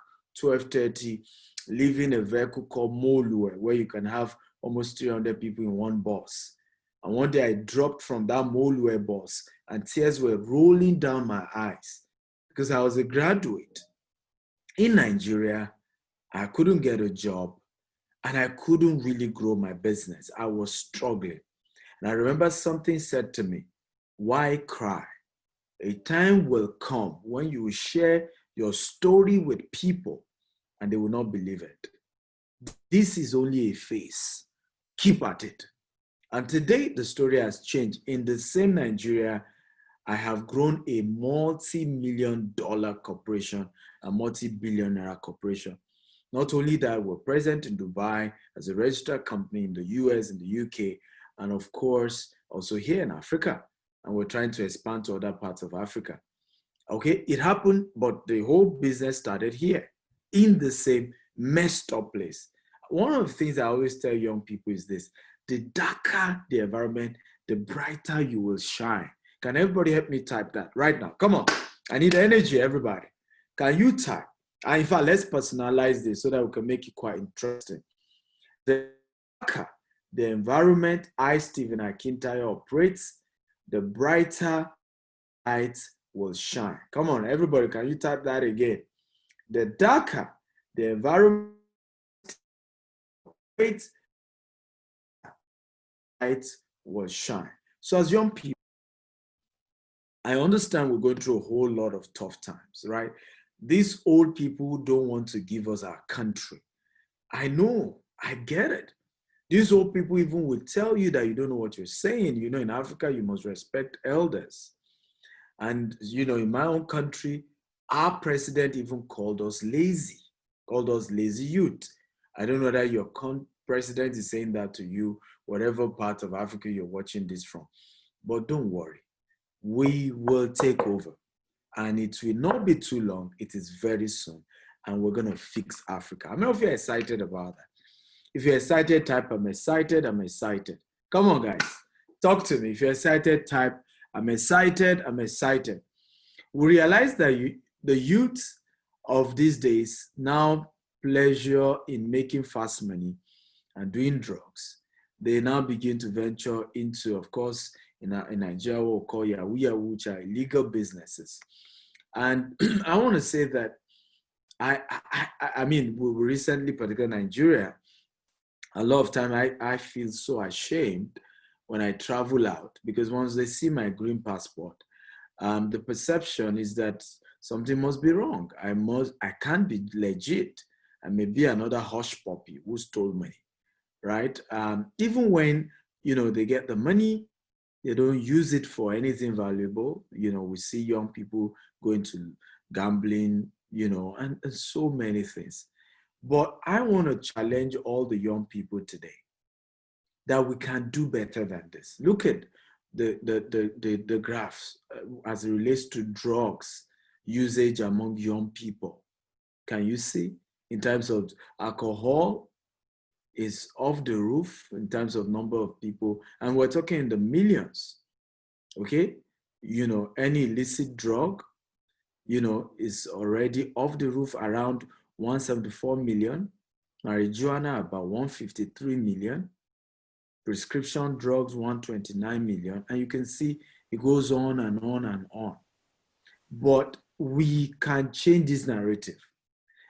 12:30, leaving a vehicle called Molue, where you can have almost 300 people in one bus. And one day I dropped from that Molue bus and tears were rolling down my eyes because I was a graduate. In Nigeria, I couldn't get a job and I couldn't really grow my business. I was struggling. And I remember something said to me, why cry? A time will come when you will share your story with people and they will not believe it. This is only a phase. Keep at it. And today, the story has changed. In the same Nigeria, I have grown a multi-million-dollar corporation, a multi-billionaire corporation. Not only that, we're present in Dubai as a registered company in the US, in the UK, and of course, also here in Africa. And we're trying to expand to other parts of Africa. Okay, it happened, but the whole business started here in the same messed up place. One of the things I always tell young people is this: the darker the environment, the brighter you will shine. Can everybody help me type that right now? Come on. I need energy, everybody. Can you type? And in fact, let's personalize this so that we can make it quite interesting. The darker the environment I, Stephen Akintayo, operates, the brighter light will shine. Come on, everybody, can you type that again? The darker the environment operates, light will shine. So as young people, I understand we're going through a whole lot of tough times, right? These old people who don't want to give us our country. I know, I get it. These old people even will tell you that you don't know what you're saying. You know, in Africa, you must respect elders. And, in my own country, our president even called us lazy youth. I don't know whether your president is saying that to you, whatever part of Africa you're watching this from. But don't worry, we will take over. And it will not be too long. It is very soon. And we're going to fix Africa. How many of you are excited about that? If you're excited, type, I'm excited, I'm excited. Come on, guys. Talk to me. If you're excited, type, I'm excited, I'm excited. We realize that the youth of these days now pleasure in making fast money and doing drugs. They now begin to venture into, of course, in Nigeria, what we call Yahoo, which are illegal businesses. And I want to say that, I mean, we recently, particularly Nigeria, a lot of time I feel so ashamed when I travel out, because once they see my green passport, the perception is that something must be wrong. I can't be legit. I may be another hush puppy who stole money, right? Even when, they get the money, they don't use it for anything valuable. We see young people going to gambling, and so many things. But I want to challenge all the young people today that we can do better than this. Look at the graphs as it relates to drugs usage among young people. Can you see? In terms of alcohol, is off the roof in terms of number of people, and we're talking in the millions. Okay, any illicit drug, is already off the roof around 174 million, marijuana about 153 million, prescription drugs 129 million, and you can see it goes on and on and on. But we can change this narrative.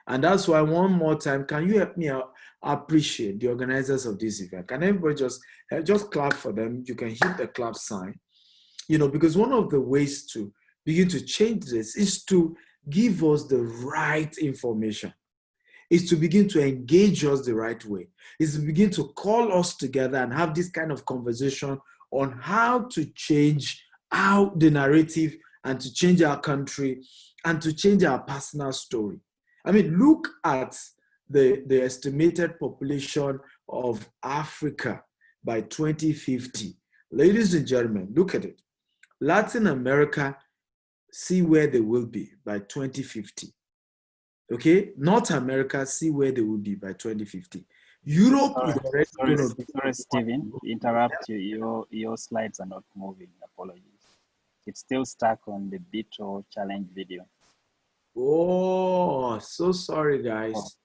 And that's why, one more time, can you help me out appreciate the organizers of this event? Can everybody just clap for them? You can hit the clap sign. You know, because one of the ways to begin to change this is to give us the right information, is to begin to engage us the right way, is to begin to call us together and have this kind of conversation on how to change our the narrative and to change our country and to change our personal story. I mean, look at the estimated population of Africa by 2050. Ladies and gentlemen, look at it. Latin America, see where they will be by 2050. Okay, North America, see where they will be by 2050. Europe is already going to be. Sorry, Stephen, interrupt you. Your slides are not moving. Apologies. It's still stuck on the Beetle challenge video. Oh, so sorry, guys.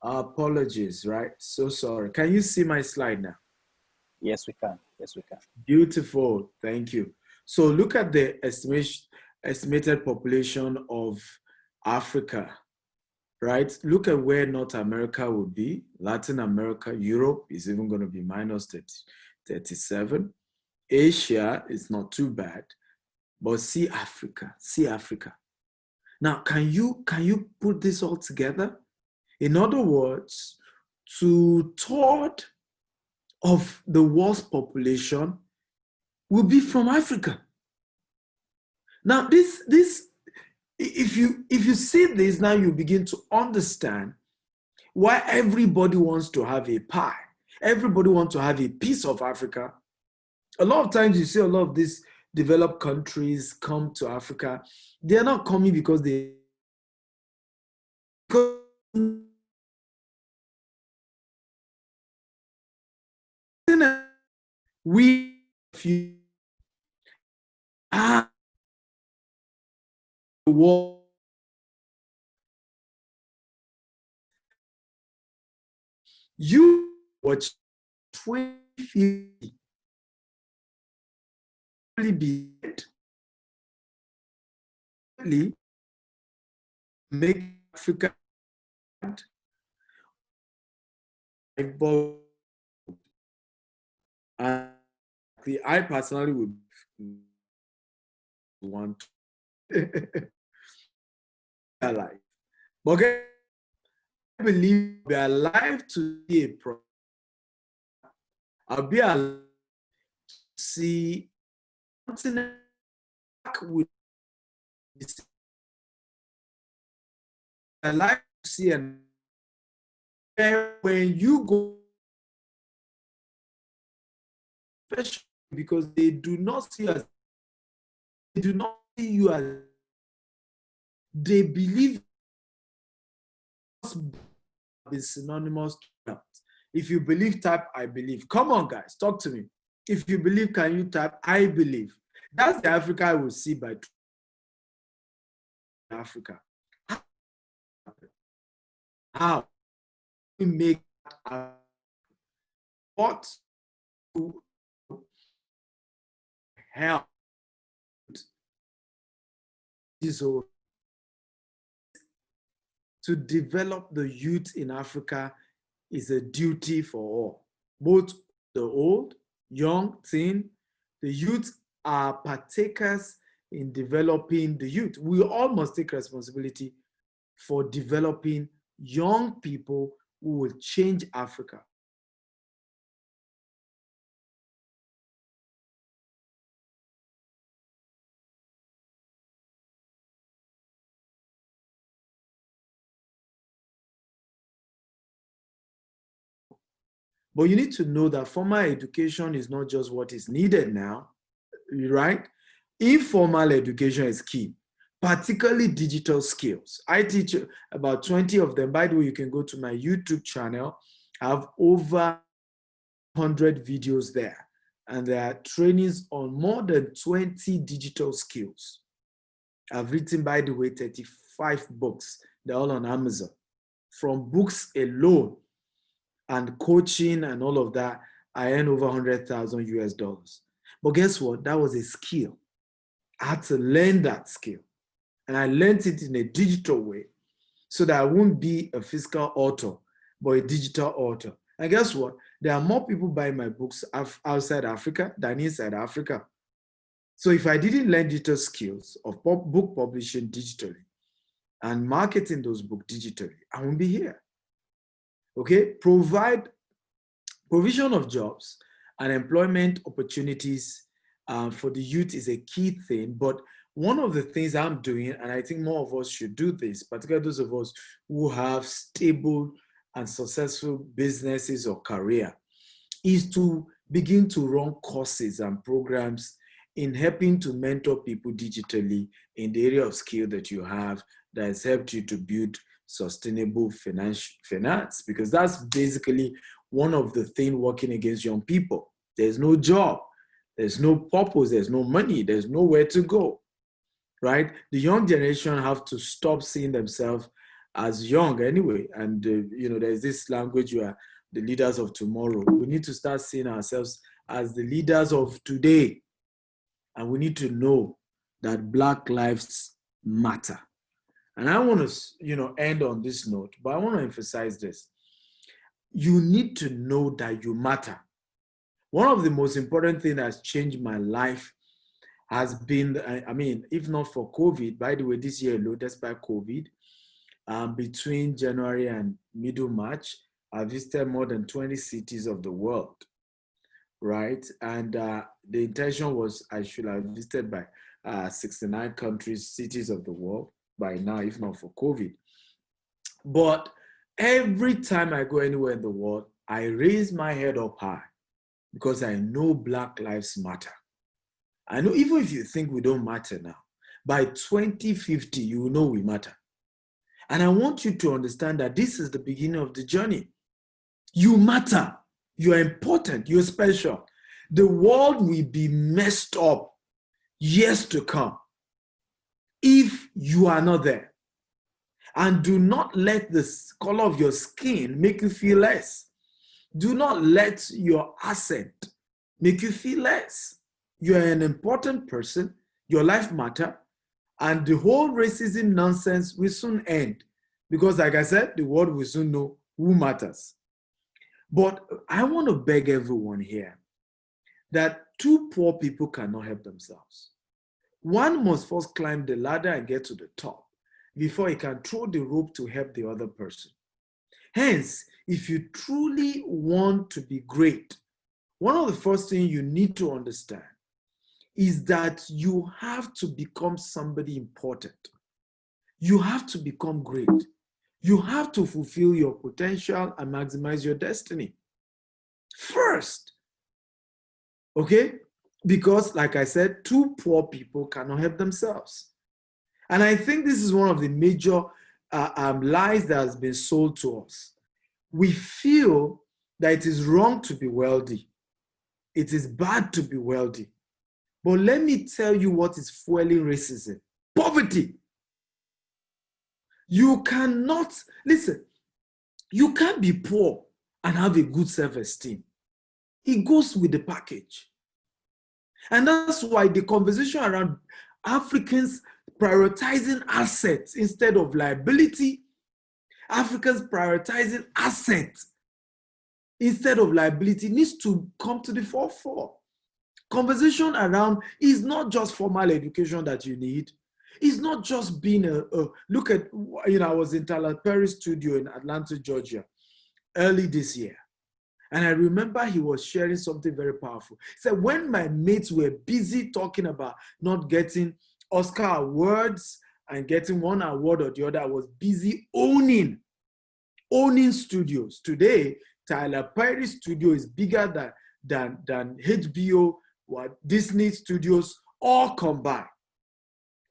Apologies, right? So sorry. Can you see my slide now? Yes, we can. Yes, we can. Beautiful. Thank you. So look at the estimated population of Africa, right? Look at where North America would be. Latin America, Europe is even going to be minus 37. Asia is not too bad, but see Africa, see Africa. Now, can you put this all together? In other words, 2/3 of the world's population will be from Africa. Now, this if you see this, now you begin to understand why everybody wants to have a pie. Everybody wants to have a piece of Africa. A lot of times you see a lot of these developed countries come to Africa. They're not coming because we are the world. You watch 2050 be make Africa and I personally would want to alive. But I believe we are alive to see a problem. I'll be alive to see something with alive to see, and when you go, especially because they do not see you as they believe is synonymous to that. If you believe, type I believe. Come on, guys, talk to me. If you believe, can you type I believe? That's the Africa I will see by Africa. How we make what to help to develop the youth in Africa is a duty for all, both the old, young, teen. The youth are partakers in developing the youth. We all must take responsibility for developing young people who will change Africa. But you need to know that formal education is not just what is needed now, right? Informal education is key, particularly digital skills. I teach about 20 of them. By the way, you can go to my YouTube channel. I have over 100 videos there, and there are trainings on more than 20 digital skills. I've written, by the way, 35 books. They're all on Amazon. From books alone and coaching and all of that, I earn over 100,000 US dollars. But guess what? That was a skill. I had to learn that skill. And I learned it in a digital way so that I won't be a physical author, but a digital author. And guess what? There are more people buying my books outside Africa than inside Africa. So if I didn't learn digital skills of book publishing digitally and marketing those books digitally, I won't be here. Okay? Provision of jobs and employment opportunities for the youth is a key thing. But one of the things I'm doing, and I think more of us should do this, particularly those of us who have stable and successful businesses or career, is to begin to run courses and programs in helping to mentor people digitally in the area of skill that you have that has helped you to build sustainable finance, because that's basically one of the things working against young people. There's no job, there's no purpose, there's no money, there's nowhere to go, right? The young generation have to stop seeing themselves as young anyway. And, there's this language where the leaders of tomorrow. We need to start seeing ourselves as the leaders of today. And we need to know that Black lives matter. And I want to, end on this note, but I want to emphasize this. You need to know that you matter. One of the most important things that has changed my life has been, if not for COVID, by the way, this year alone, despite COVID, between January and middle March, I visited more than 20 cities of the world, right? And the intention was I should have visited by 69 countries, cities of the world by now, if not for COVID. But every time I go anywhere in the world, I raise my head up high because I know Black lives matter. I know even if you think we don't matter now, by 2050, you will know we matter. And I want you to understand that this is the beginning of the journey. You matter. You're important. You're special. The world will be messed up years to come if you are not there. And do not let the color of your skin make you feel less. Do not let your accent make you feel less. You're an important person. Your life matters. And the whole racism nonsense will soon end. Because like I said, the world will soon know who matters. But I want to beg everyone here that two poor people cannot help themselves. One must first climb the ladder and get to the top before he can throw the rope to help the other person. Hence, if you truly want to be great, one of the first things you need to understand is that you have to become somebody important. You have to become great. You have to fulfill your potential and maximize your destiny first. Okay? Because, like I said, two poor people cannot help themselves. And I think this is one of the major lies that has been sold to us. We feel that it is wrong to be wealthy. It is bad to be wealthy. But let me tell you what is fueling racism. Poverty. You cannot, listen, you can't be poor and have a good self-esteem. It goes with the package. And that's why the conversation around Africans prioritizing assets instead of liability, Africans prioritizing assets instead of liability needs to come to the forefront. Conversation around is not just formal education that you need. It's not just being look at, I was in Tyler Perry's studio in Atlanta, Georgia, early this year. And I remember he was sharing something very powerful. He said, when my mates were busy talking about not getting Oscar awards and getting one award or the other, I was busy owning studios. Today, Tyler Perry's studio is bigger than HBO, Disney studios, all combined.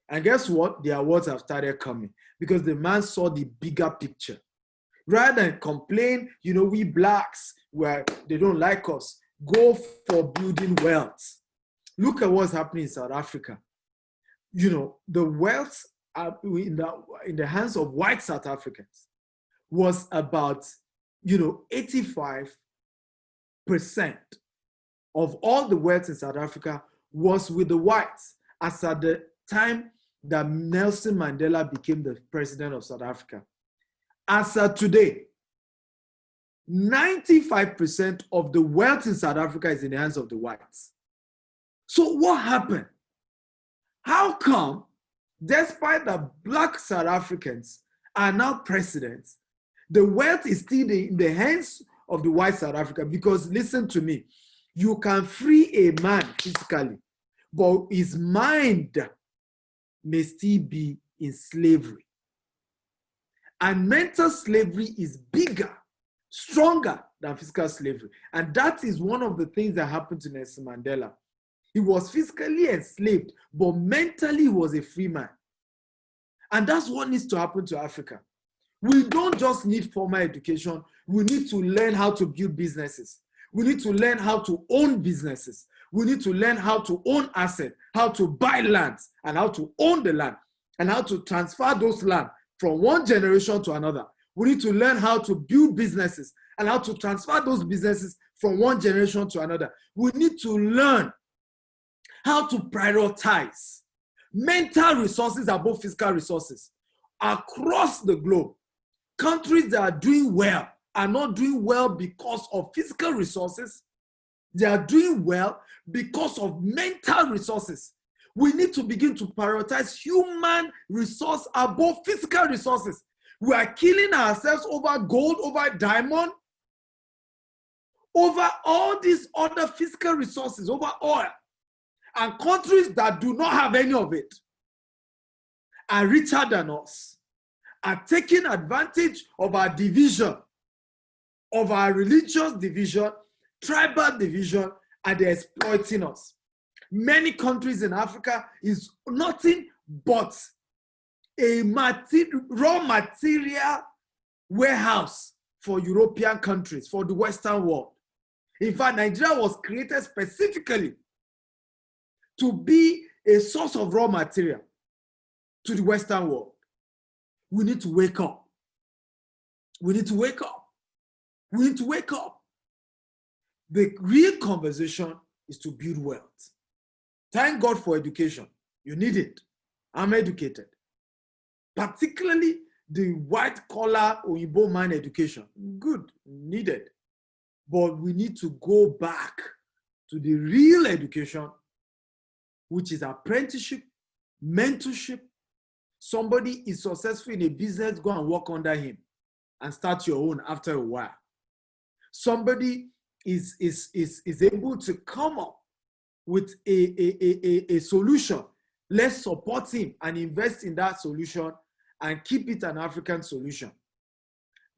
And guess what? The awards have started coming because the man saw the bigger picture. Rather than complain, we blacks, where they don't like us, go for building wealth. Look at what's happening in South Africa. The wealth in the hands of white South Africans was about, 85% of all the wealth in South Africa was with the whites, as at the time that Nelson Mandela became the president of South Africa. As of today, 95% of the wealth in South Africa is in the hands of the whites. So what happened? How come, despite the black South Africans are now presidents, the wealth is still in the hands of the white South Africa? Because listen to me, you can free a man physically, but his mind may still be in slavery. And mental slavery is bigger, stronger than physical slavery. And that is one of the things that happened to Nelson Mandela. He was physically enslaved, but mentally he was a free man. And that's what needs to happen to Africa. We don't just need formal education. We need to learn how to build businesses. We need to learn how to own businesses. We need to learn how to own assets, how to buy lands, and how to own the land, and how to transfer those land from one generation to another. We need to learn how to build businesses and how to transfer those businesses from one generation to another. We need to learn how to prioritize mental resources above physical resources across the globe. Countries that are doing well are not doing well because of physical resources. They are doing well because of mental resources. We need to begin to prioritize human resource above physical resources. We are killing ourselves over gold, over diamond, over all these other physical resources, over oil. And countries that do not have any of it are richer than us, are taking advantage of our division, of our religious division, tribal division, and they're exploiting us. Many countries in Africa is nothing but a raw material warehouse for European countries, for the Western world. In fact, Nigeria was created specifically to be a source of raw material to the Western world. We need to wake up. We need to wake up. We need to wake up. The real conversation is to build wealth. Thank God for education. You need it. I'm educated. Particularly the white-collar Oyibo man education. Good, needed. But we need to go back to the real education, which is apprenticeship, mentorship. Somebody is successful in a business, go and work under him and start your own after a while. Somebody is able to come up with a solution. Let's support him and invest in that solution and keep it an African solution.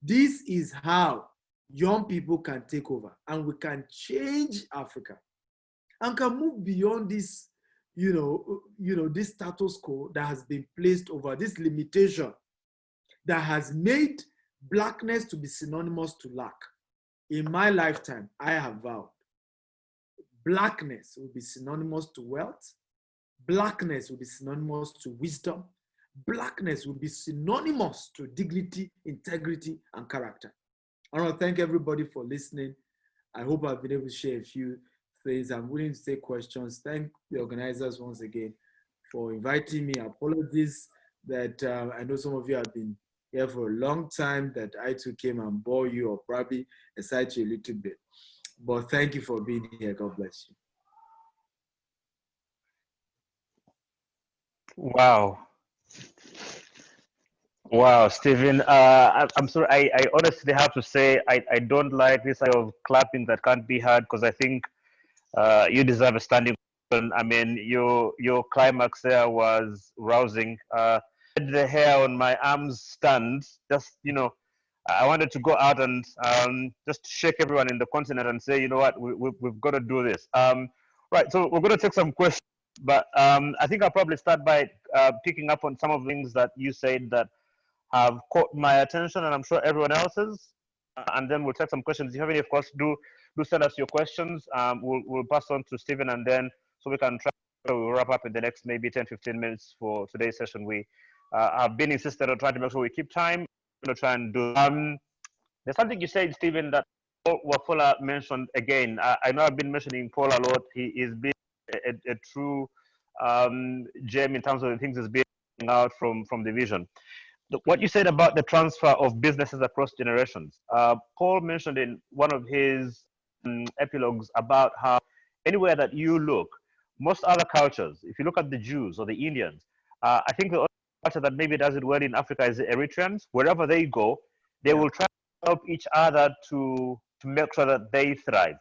This is how young people can take over, and we can change Africa and can move beyond this, this status quo that has been placed over, this limitation that has made blackness to be synonymous to lack. In my lifetime, I have vowed blackness will be synonymous to wealth. Blackness will be synonymous to wisdom. Blackness will be synonymous to dignity, integrity, and character. I want to thank everybody for listening. I hope I've been able to share a few things. I'm willing to take questions. Thank the organizers once again for inviting me. Apologies that I know some of you have been here for a long time, that I too came and bore you or probably excite you a little bit. But thank you for being here. God bless you. Wow. Wow, Stephen, I'm sorry, I honestly have to say I don't like this kind of clapping that can't be heard, because I think you deserve a standing ovation. I mean, your climax there was rousing. The hair on my arms stand, just, I wanted to go out and just shake everyone in the continent and say, you know what, we've got to do this. Right, so we're going to take some questions, but I think I'll probably start by picking up on some of the things that you said that have caught my attention, and I'm sure everyone else's. And then we'll take some questions. If you have any, of course, do send us your questions. We'll pass on to Stephen, and then so we can try to wrap up in the next maybe 10-15 minutes for today's session. We have been insistent on trying to make sure we keep time. We're going to try and do. There's something you said, Stephen, that Wafula mentioned again. I know I've been mentioning Paul a lot. He is being a true gem in terms of the things he's been out from the vision. What you said about the transfer of businesses across generations, Paul mentioned in one of his epilogues about how anywhere that you look, most other cultures, if you look at the Jews or the Indians, I think the only culture that maybe does it well in Africa is the Eritreans. Wherever they go, they will try to help each other to make sure that they thrive.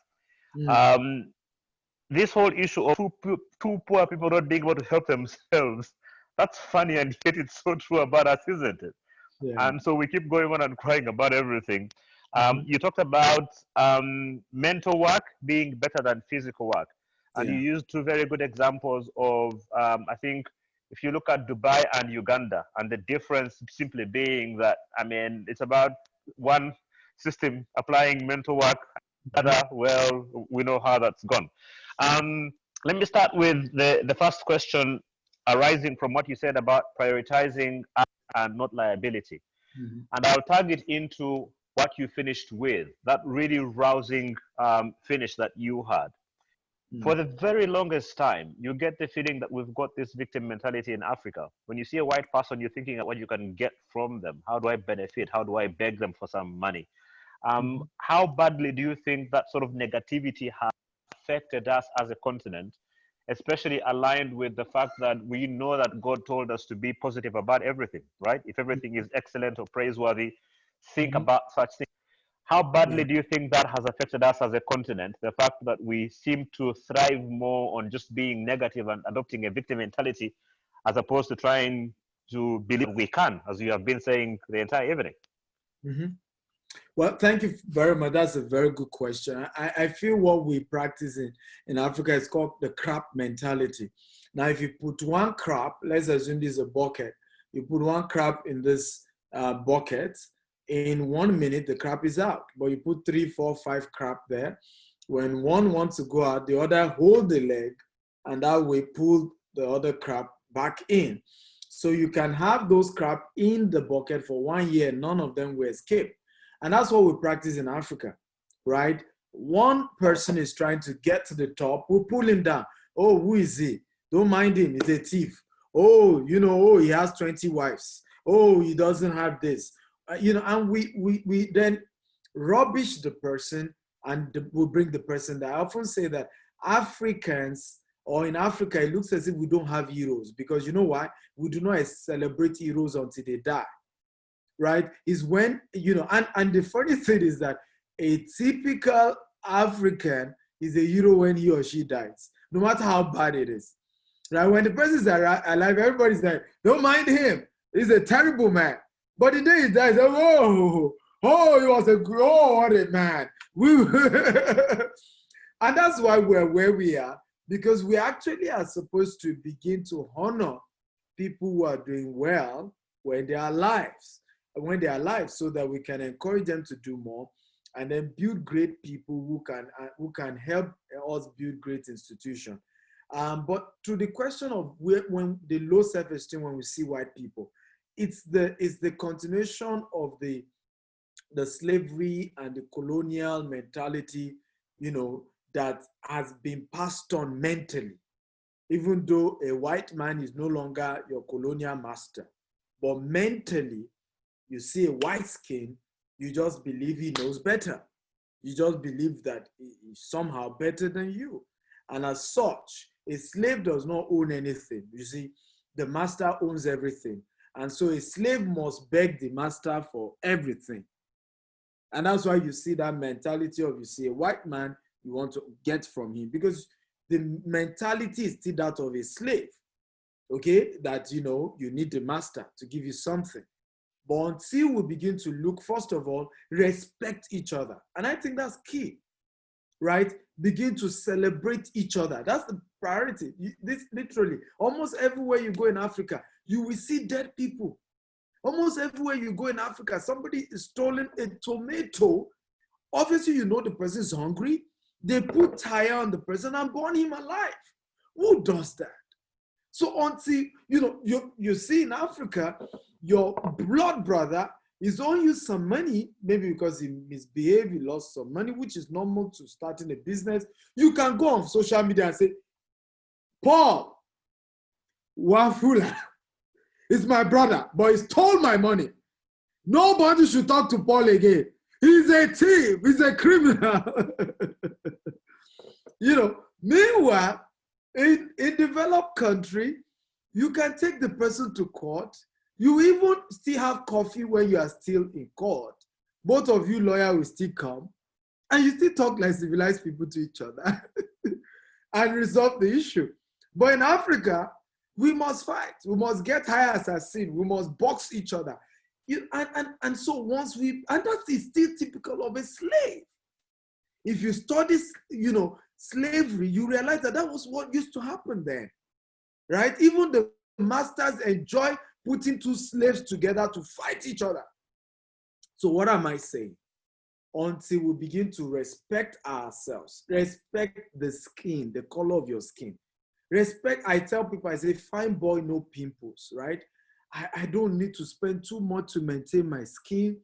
This whole issue of two poor people not being able to help themselves, that's funny, and yet it's so true about us, isn't it? Yeah. And so we keep going on and crying about everything. You talked about mental work being better than physical work. And you used two very good examples of, I think, if you look at Dubai and Uganda, and the difference simply being that, I mean, it's about one system applying mental work, other, well, we know how that's gone. Let me start with the first question arising from what you said about prioritizing and not liability. And I'll tag it into what you finished with, that really rousing finish that you had. For the very longest time, you get the feeling that we've got this victim mentality in Africa. When you see a white person, you're thinking of what you can get from them. How do I benefit? How do I beg them for some money? How badly do you think that sort of negativity has affected us as a continent, especially aligned with the fact that we know that God told us to be positive about everything, right? If everything is excellent or praiseworthy, think about such things. How badly do you think that has affected us as a continent? The fact that we seem to thrive more on just being negative and adopting a victim mentality, as opposed to trying to believe we can, as you have been saying the entire evening. Well, thank you very much. That's a very good question. I feel what we practice in Africa is called the crab mentality. Now, if you put one crab, let's assume this is a bucket, you put one crab in this bucket, in 1 minute, the crab is out. But you put 3, 4, 5 crab there. When one wants to go out, the other hold the leg, and that way pull the other crab back in. So you can have those crab in the bucket for 1 year, none of them will escape. And that's what we practice in Africa, right? One person is trying to get to the top, we pull him down. Oh, who is he? Don't mind him, he's a thief. Oh, you know, oh, he has 20 wives. Oh, he doesn't have this. And we then rubbish the person, and we bring the person down. I often say that Africans, or in Africa, it looks as if we don't have heroes, because you know why? We do not celebrate heroes until they die, right? Is when, and the funny thing is that a typical African is a hero when he or she dies, no matter how bad it is, right? When the person is alive, everybody's like, don't mind him, he's a terrible man. But the day he dies, oh, he was what a man. And that's why we're where we are, because we actually are supposed to begin to honor people who are doing well when they are alive, so that we can encourage them to do more, and then build great people who can help us build great institutions. But to the question of when the low self-esteem when we see white people, it's the continuation of the slavery and the colonial mentality, that has been passed on mentally. Even though a white man is no longer your colonial master, but mentally, you see a white skin, you just believe he knows better. You just believe that he's somehow better than you. And as such, a slave does not own anything. You see, the master owns everything. And so a slave must beg the master for everything. And that's why you see that mentality of, you see a white man, you want to get from him, because the mentality is still that of a slave, okay? That, you need the master to give you something. But until we begin to look, first of all, respect each other. And I think that's key, right? Begin to celebrate each other. That's the priority. This literally, almost everywhere you go in Africa, you will see dead people. Almost everywhere you go in Africa, somebody is stolen a tomato. Obviously, the person is hungry. They put tire on the person and burn him alive. Who does that? So until, you see in Africa, your blood brother is owing you some money, maybe because he misbehaved, he lost some money, which is normal to starting a business. You can go on social media and say, Paul Wafula, It's my brother, but he stole my money. Nobody should talk to Paul again. He's a thief. He's a criminal. Meanwhile, in developed country, you can take the person to court. You even still have coffee when you are still in court. Both of you lawyers will still come, and you still talk like civilized people to each other and resolve the issue. But in Africa, we must fight. We must get higher assassin. We must box each other. And so once and that is still typical of a slave. If you study, slavery, you realize that was what used to happen then, right? Even the masters enjoy putting two slaves together to fight each other. So what am I saying? Until we begin to respect ourselves, respect the skin, the color of your skin. Respect, I tell people, I say, fine boy, no pimples, right? I don't need to spend too much to maintain my skin.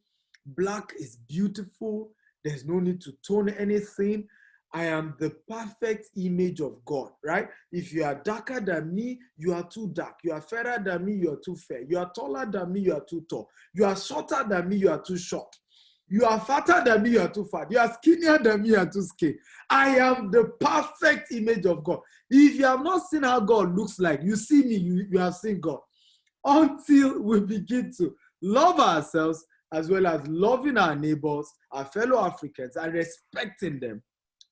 Black is beautiful. There's no need to tone anything. I am the perfect image of God, right? If you are darker than me, you are too dark. You are fairer than me, you are too fair. You are taller than me, you are too tall. You are shorter than me, you are too short. You are fatter than me, you are too fat. You are skinnier than me, you are too skinny. I am the perfect image of God. If you have not seen how God looks like, you see me, you have seen God. Until we begin to love ourselves as well as loving our neighbors, our fellow Africans, and respecting them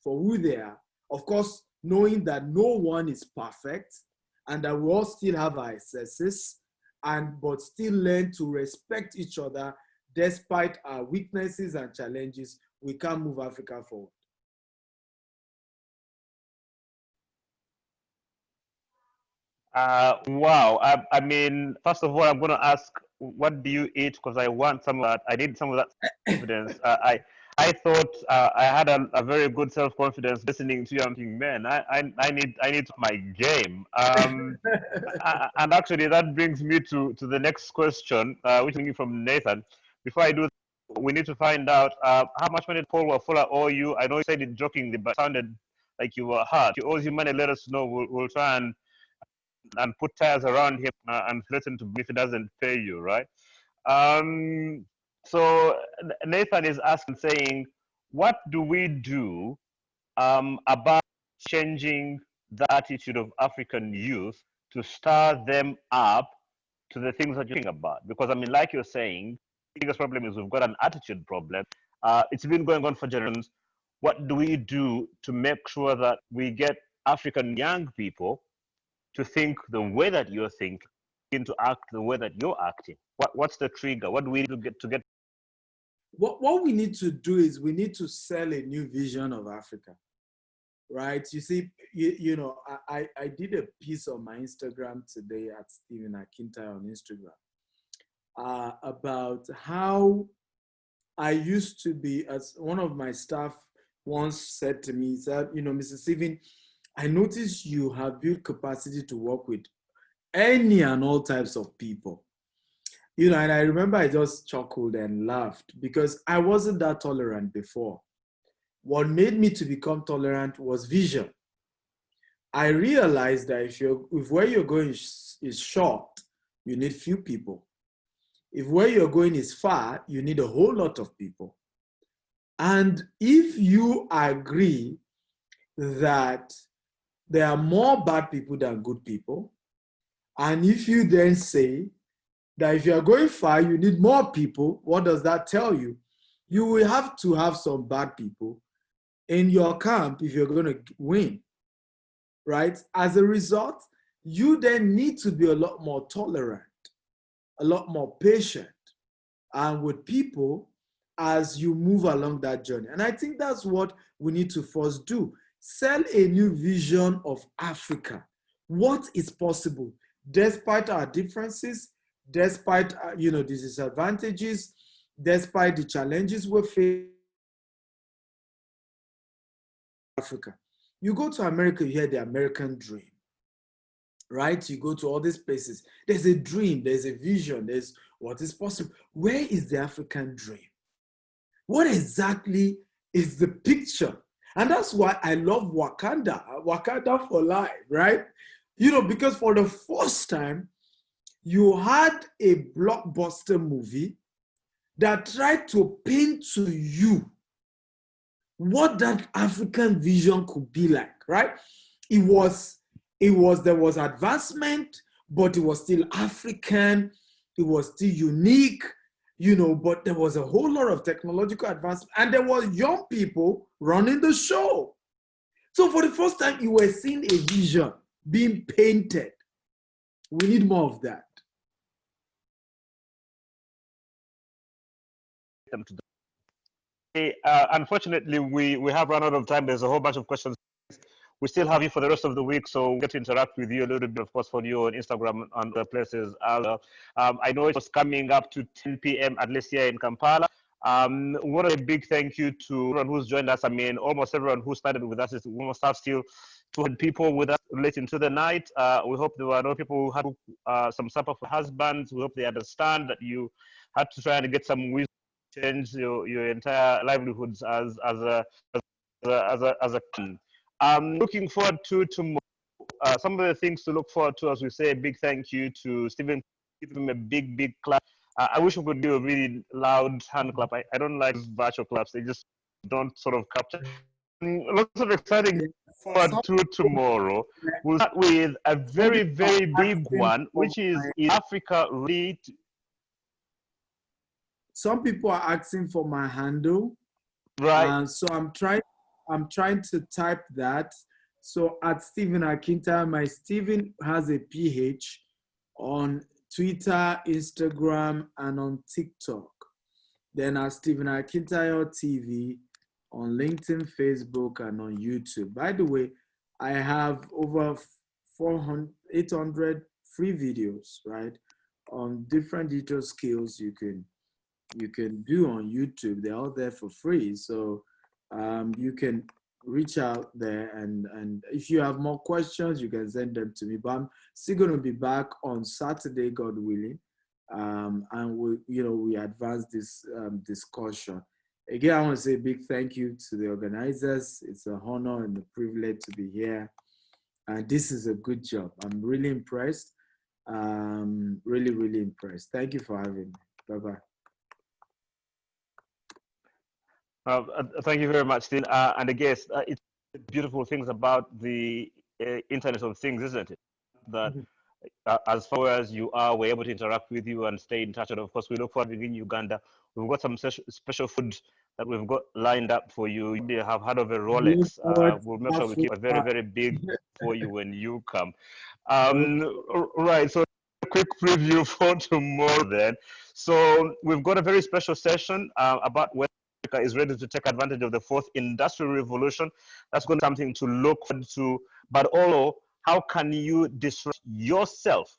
for who they are. Of course, knowing that no one is perfect and that we all still have our excesses, but still learn to respect each other despite our weaknesses and challenges. We can move Africa forward. Wow. I mean, first of all, I'm going to ask, what do you eat? Because I want some of that. I need some of that confidence. I thought I had a very good self-confidence listening to you. I'm thinking, man, I need my game. And actually, that brings me to the next question, which is from Nathan. Before I do, we need to find out how much money Paul Wafula owe you. I know you said it jokingly, but it sounded like you were hurt. If he owes you money, let us know. We'll try and put tires around him and threaten to if he doesn't pay you, right? So Nathan is asking, saying, what do we do about changing the attitude of African youth to stir them up to the things that you're thinking about? Because, I mean, like you're saying, the biggest problem is we've got an attitude problem. It's been going on for generations. What do we do to make sure that we get African young people to think the way that you're thinking, to act the way that you're acting? What's the trigger? What do we do to get? What we need to do is we need to sell a new vision of Africa, right? You see, I did a piece on my Instagram today at Stephen Akintayo on Instagram about how I used to be, as one of my staff once said to me, he said, Mr. Stephen, I noticed you have built capacity to work with any and all types of people. And I remember I just chuckled and laughed because I wasn't that tolerant before. What made me to become tolerant was vision. I realized that if where you're going is short, you need few people. If where you're going is far, you need a whole lot of people. And if you agree that there are more bad people than good people, and if you then say that if you are going far, you need more people, what does that tell you? You will have to have some bad people in your camp if you're going to win, right? As a result, you then need to be a lot more tolerant, a lot more patient, and with people as you move along that journey. And I think that's what we need to first do. Sell a new vision of Africa. What is possible, despite our differences, despite the disadvantages, despite the challenges we face. Africa. You go to America, you hear the American dream, right? You go to all these places. There's a dream, there's a vision, there's what is possible. Where is the African dream? What exactly is the picture? And that's why I love Wakanda for life, right? Because for the first time, you had a blockbuster movie that tried to paint to you what that African vision could be like, right? There was advancement, but it was still African, it was still unique, but there was a whole lot of technological advancement, and there was young people running the show. So for the first time, you were seeing a vision being painted. We need more of that. Unfortunately, we have run out of time. There's a whole bunch of questions. We still have you for the rest of the week, so we'll get to interact with you a little bit, of course, for you on Instagram and other places. I know it was coming up to 10 p.m. at least here in Kampala. What a big thank you to everyone who's joined us. I mean, almost everyone who started with us. We almost have still 200 people with us relating to the night. We hope there were no people who had some supper for husbands. We hope they understand that you had to try and get some wisdom to change your entire livelihoods as a looking forward to tomorrow. Some of the things to look forward to, as we say, a big thank you to Stephen. Give him a big clap. I wish we could do a really loud hand clap. I don't like virtual claps. They just don't sort of capture. Lots of exciting forward to tomorrow. We'll start with a very big one, which is Africa ready to... Some people are asking for my handle. Right. So I'm trying to type that. So at Stephen Akintayo, my Stephen has a PH on Twitter, Instagram, and on TikTok. Then at Stephen Akintayo TV on LinkedIn, Facebook, and on YouTube. By the way, I have over 800 free videos, right, on different digital skills you can do on YouTube. They're all there for free. So you can reach out there, and if you have more questions, you can send them to me. But I'm still going to be back on Saturday, God willing, and we advance this discussion. Again, I want to say a big thank you to the organizers. It's an honor and a privilege to be here, and this is a good job. I'm really impressed. Really impressed. Thank you for having me. Bye-bye. Thank you very much, Steve. And I guess it's beautiful things about the Internet of Things, isn't it? That as far as you are, we're able to interact with you and stay in touch. And of course, we look forward to being in Uganda. We've got some special food that we've got lined up for you. You have heard of a Rolex. We'll make sure we keep a very big for you when you come. Right. So a quick preview for tomorrow then. So we've got a very special session about West Africa is ready to take advantage of the fourth industrial revolution. That's going to be something to look forward to, but also how can you disrupt yourself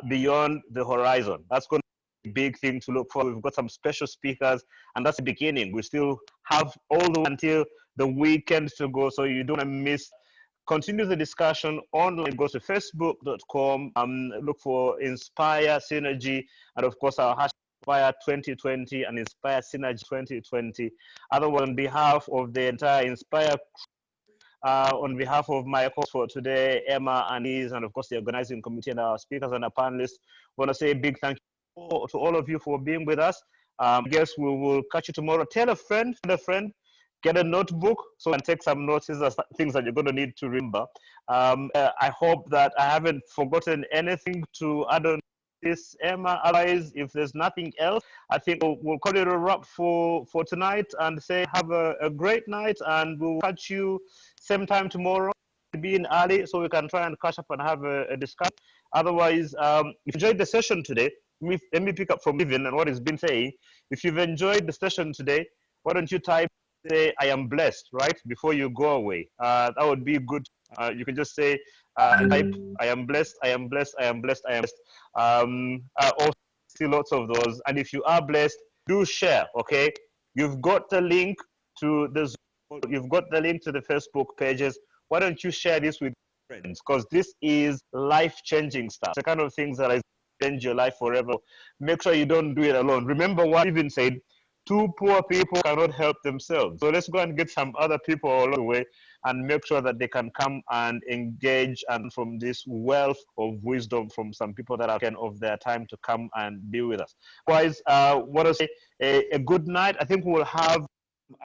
beyond the horizon? That's going to be a big thing to look for. We've got some special speakers, and that's the beginning. We still have all the way until the weekend to go, so you don't want to miss. Continue the discussion online. Go to facebook.com, look for Inspire Synergy, and of course our hashtag Inspire 2020 and Inspire Synergy 2020. Otherwise, on behalf of the entire Inspire, on behalf of my host for today, Emma and Liz, and of course the organizing committee and our speakers and our panelists, I want to say a big thank you to all of you for being with us. I guess we will catch you tomorrow. Tell a friend, get a notebook so you can take some notes. These are things that you're going to need to remember. I hope that I haven't forgotten anything to add on this, Emma. Otherwise, if there's nothing else, I think we'll call it a wrap for tonight and say have a great night, and we'll catch you same time tomorrow. Be in early so we can try and catch up and have a discussion. Otherwise, if you enjoyed the session today, let me pick up from Evan and what he's been saying. If you've enjoyed the session today, why don't you type, say, I am blessed, right, before you go away. That would be good. You can just say, type, I am blessed, I am blessed, I am blessed, I am blessed. I also see lots of those. And if you are blessed, do share, okay? You've got the link to the Facebook pages. Why don't you share this with friends? Because this is life-changing stuff. The kind of things that change your life forever. Make sure you don't do it alone. Remember what Stephen said, two poor people cannot help themselves. So let's go and get some other people along the way and make sure that they can come and engage and from this wealth of wisdom from some people that are taken of their time to come and be with us. Otherwise, want to say a good night. I think we'll have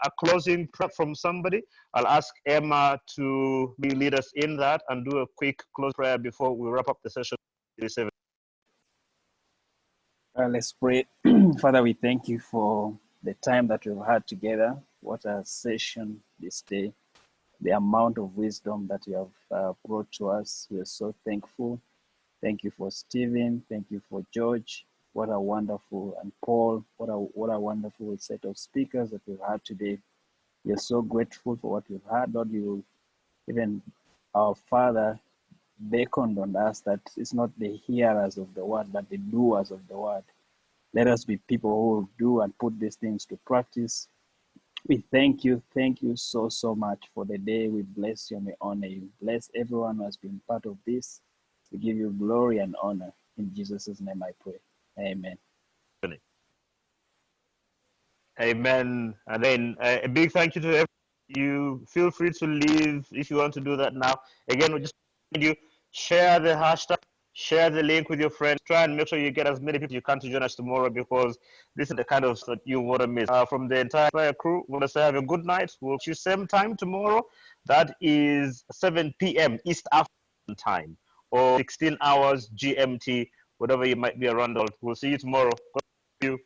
a closing prayer from somebody. I'll ask Emma to lead us in that and do a quick close prayer before we wrap up the session. Let's pray. Father, we thank you for the time that we've had together. What a session this day. The amount of wisdom that you have brought to us. We are so thankful. Thank you for Stephen. Thank you for George. What a wonderful, and Paul, what a wonderful set of speakers that we've had today. We are so grateful for what we've had. Lord, you, even our Father, beckoned on us that it's not the hearers of the word, but the doers of the word. Let us be people who will do and put these things to practice. We thank you so, so much for the day. We bless you and we honor you. Bless everyone who has been part of this. We give you glory and honor. In Jesus' name I pray. Amen. Amen. And then a big thank you to everyone. You feel free to leave if you want to do that now. Again, we just need you share the hashtag, share the link with your friends. Try and make sure you get as many people you can to join us tomorrow because this is the kind of stuff you want to miss. From the entire crew, we want to say have a good night. We'll see you same time tomorrow. That is 7 p.m. East African time or 16 hours GMT, whatever you might be around. We'll see you tomorrow. God bless you.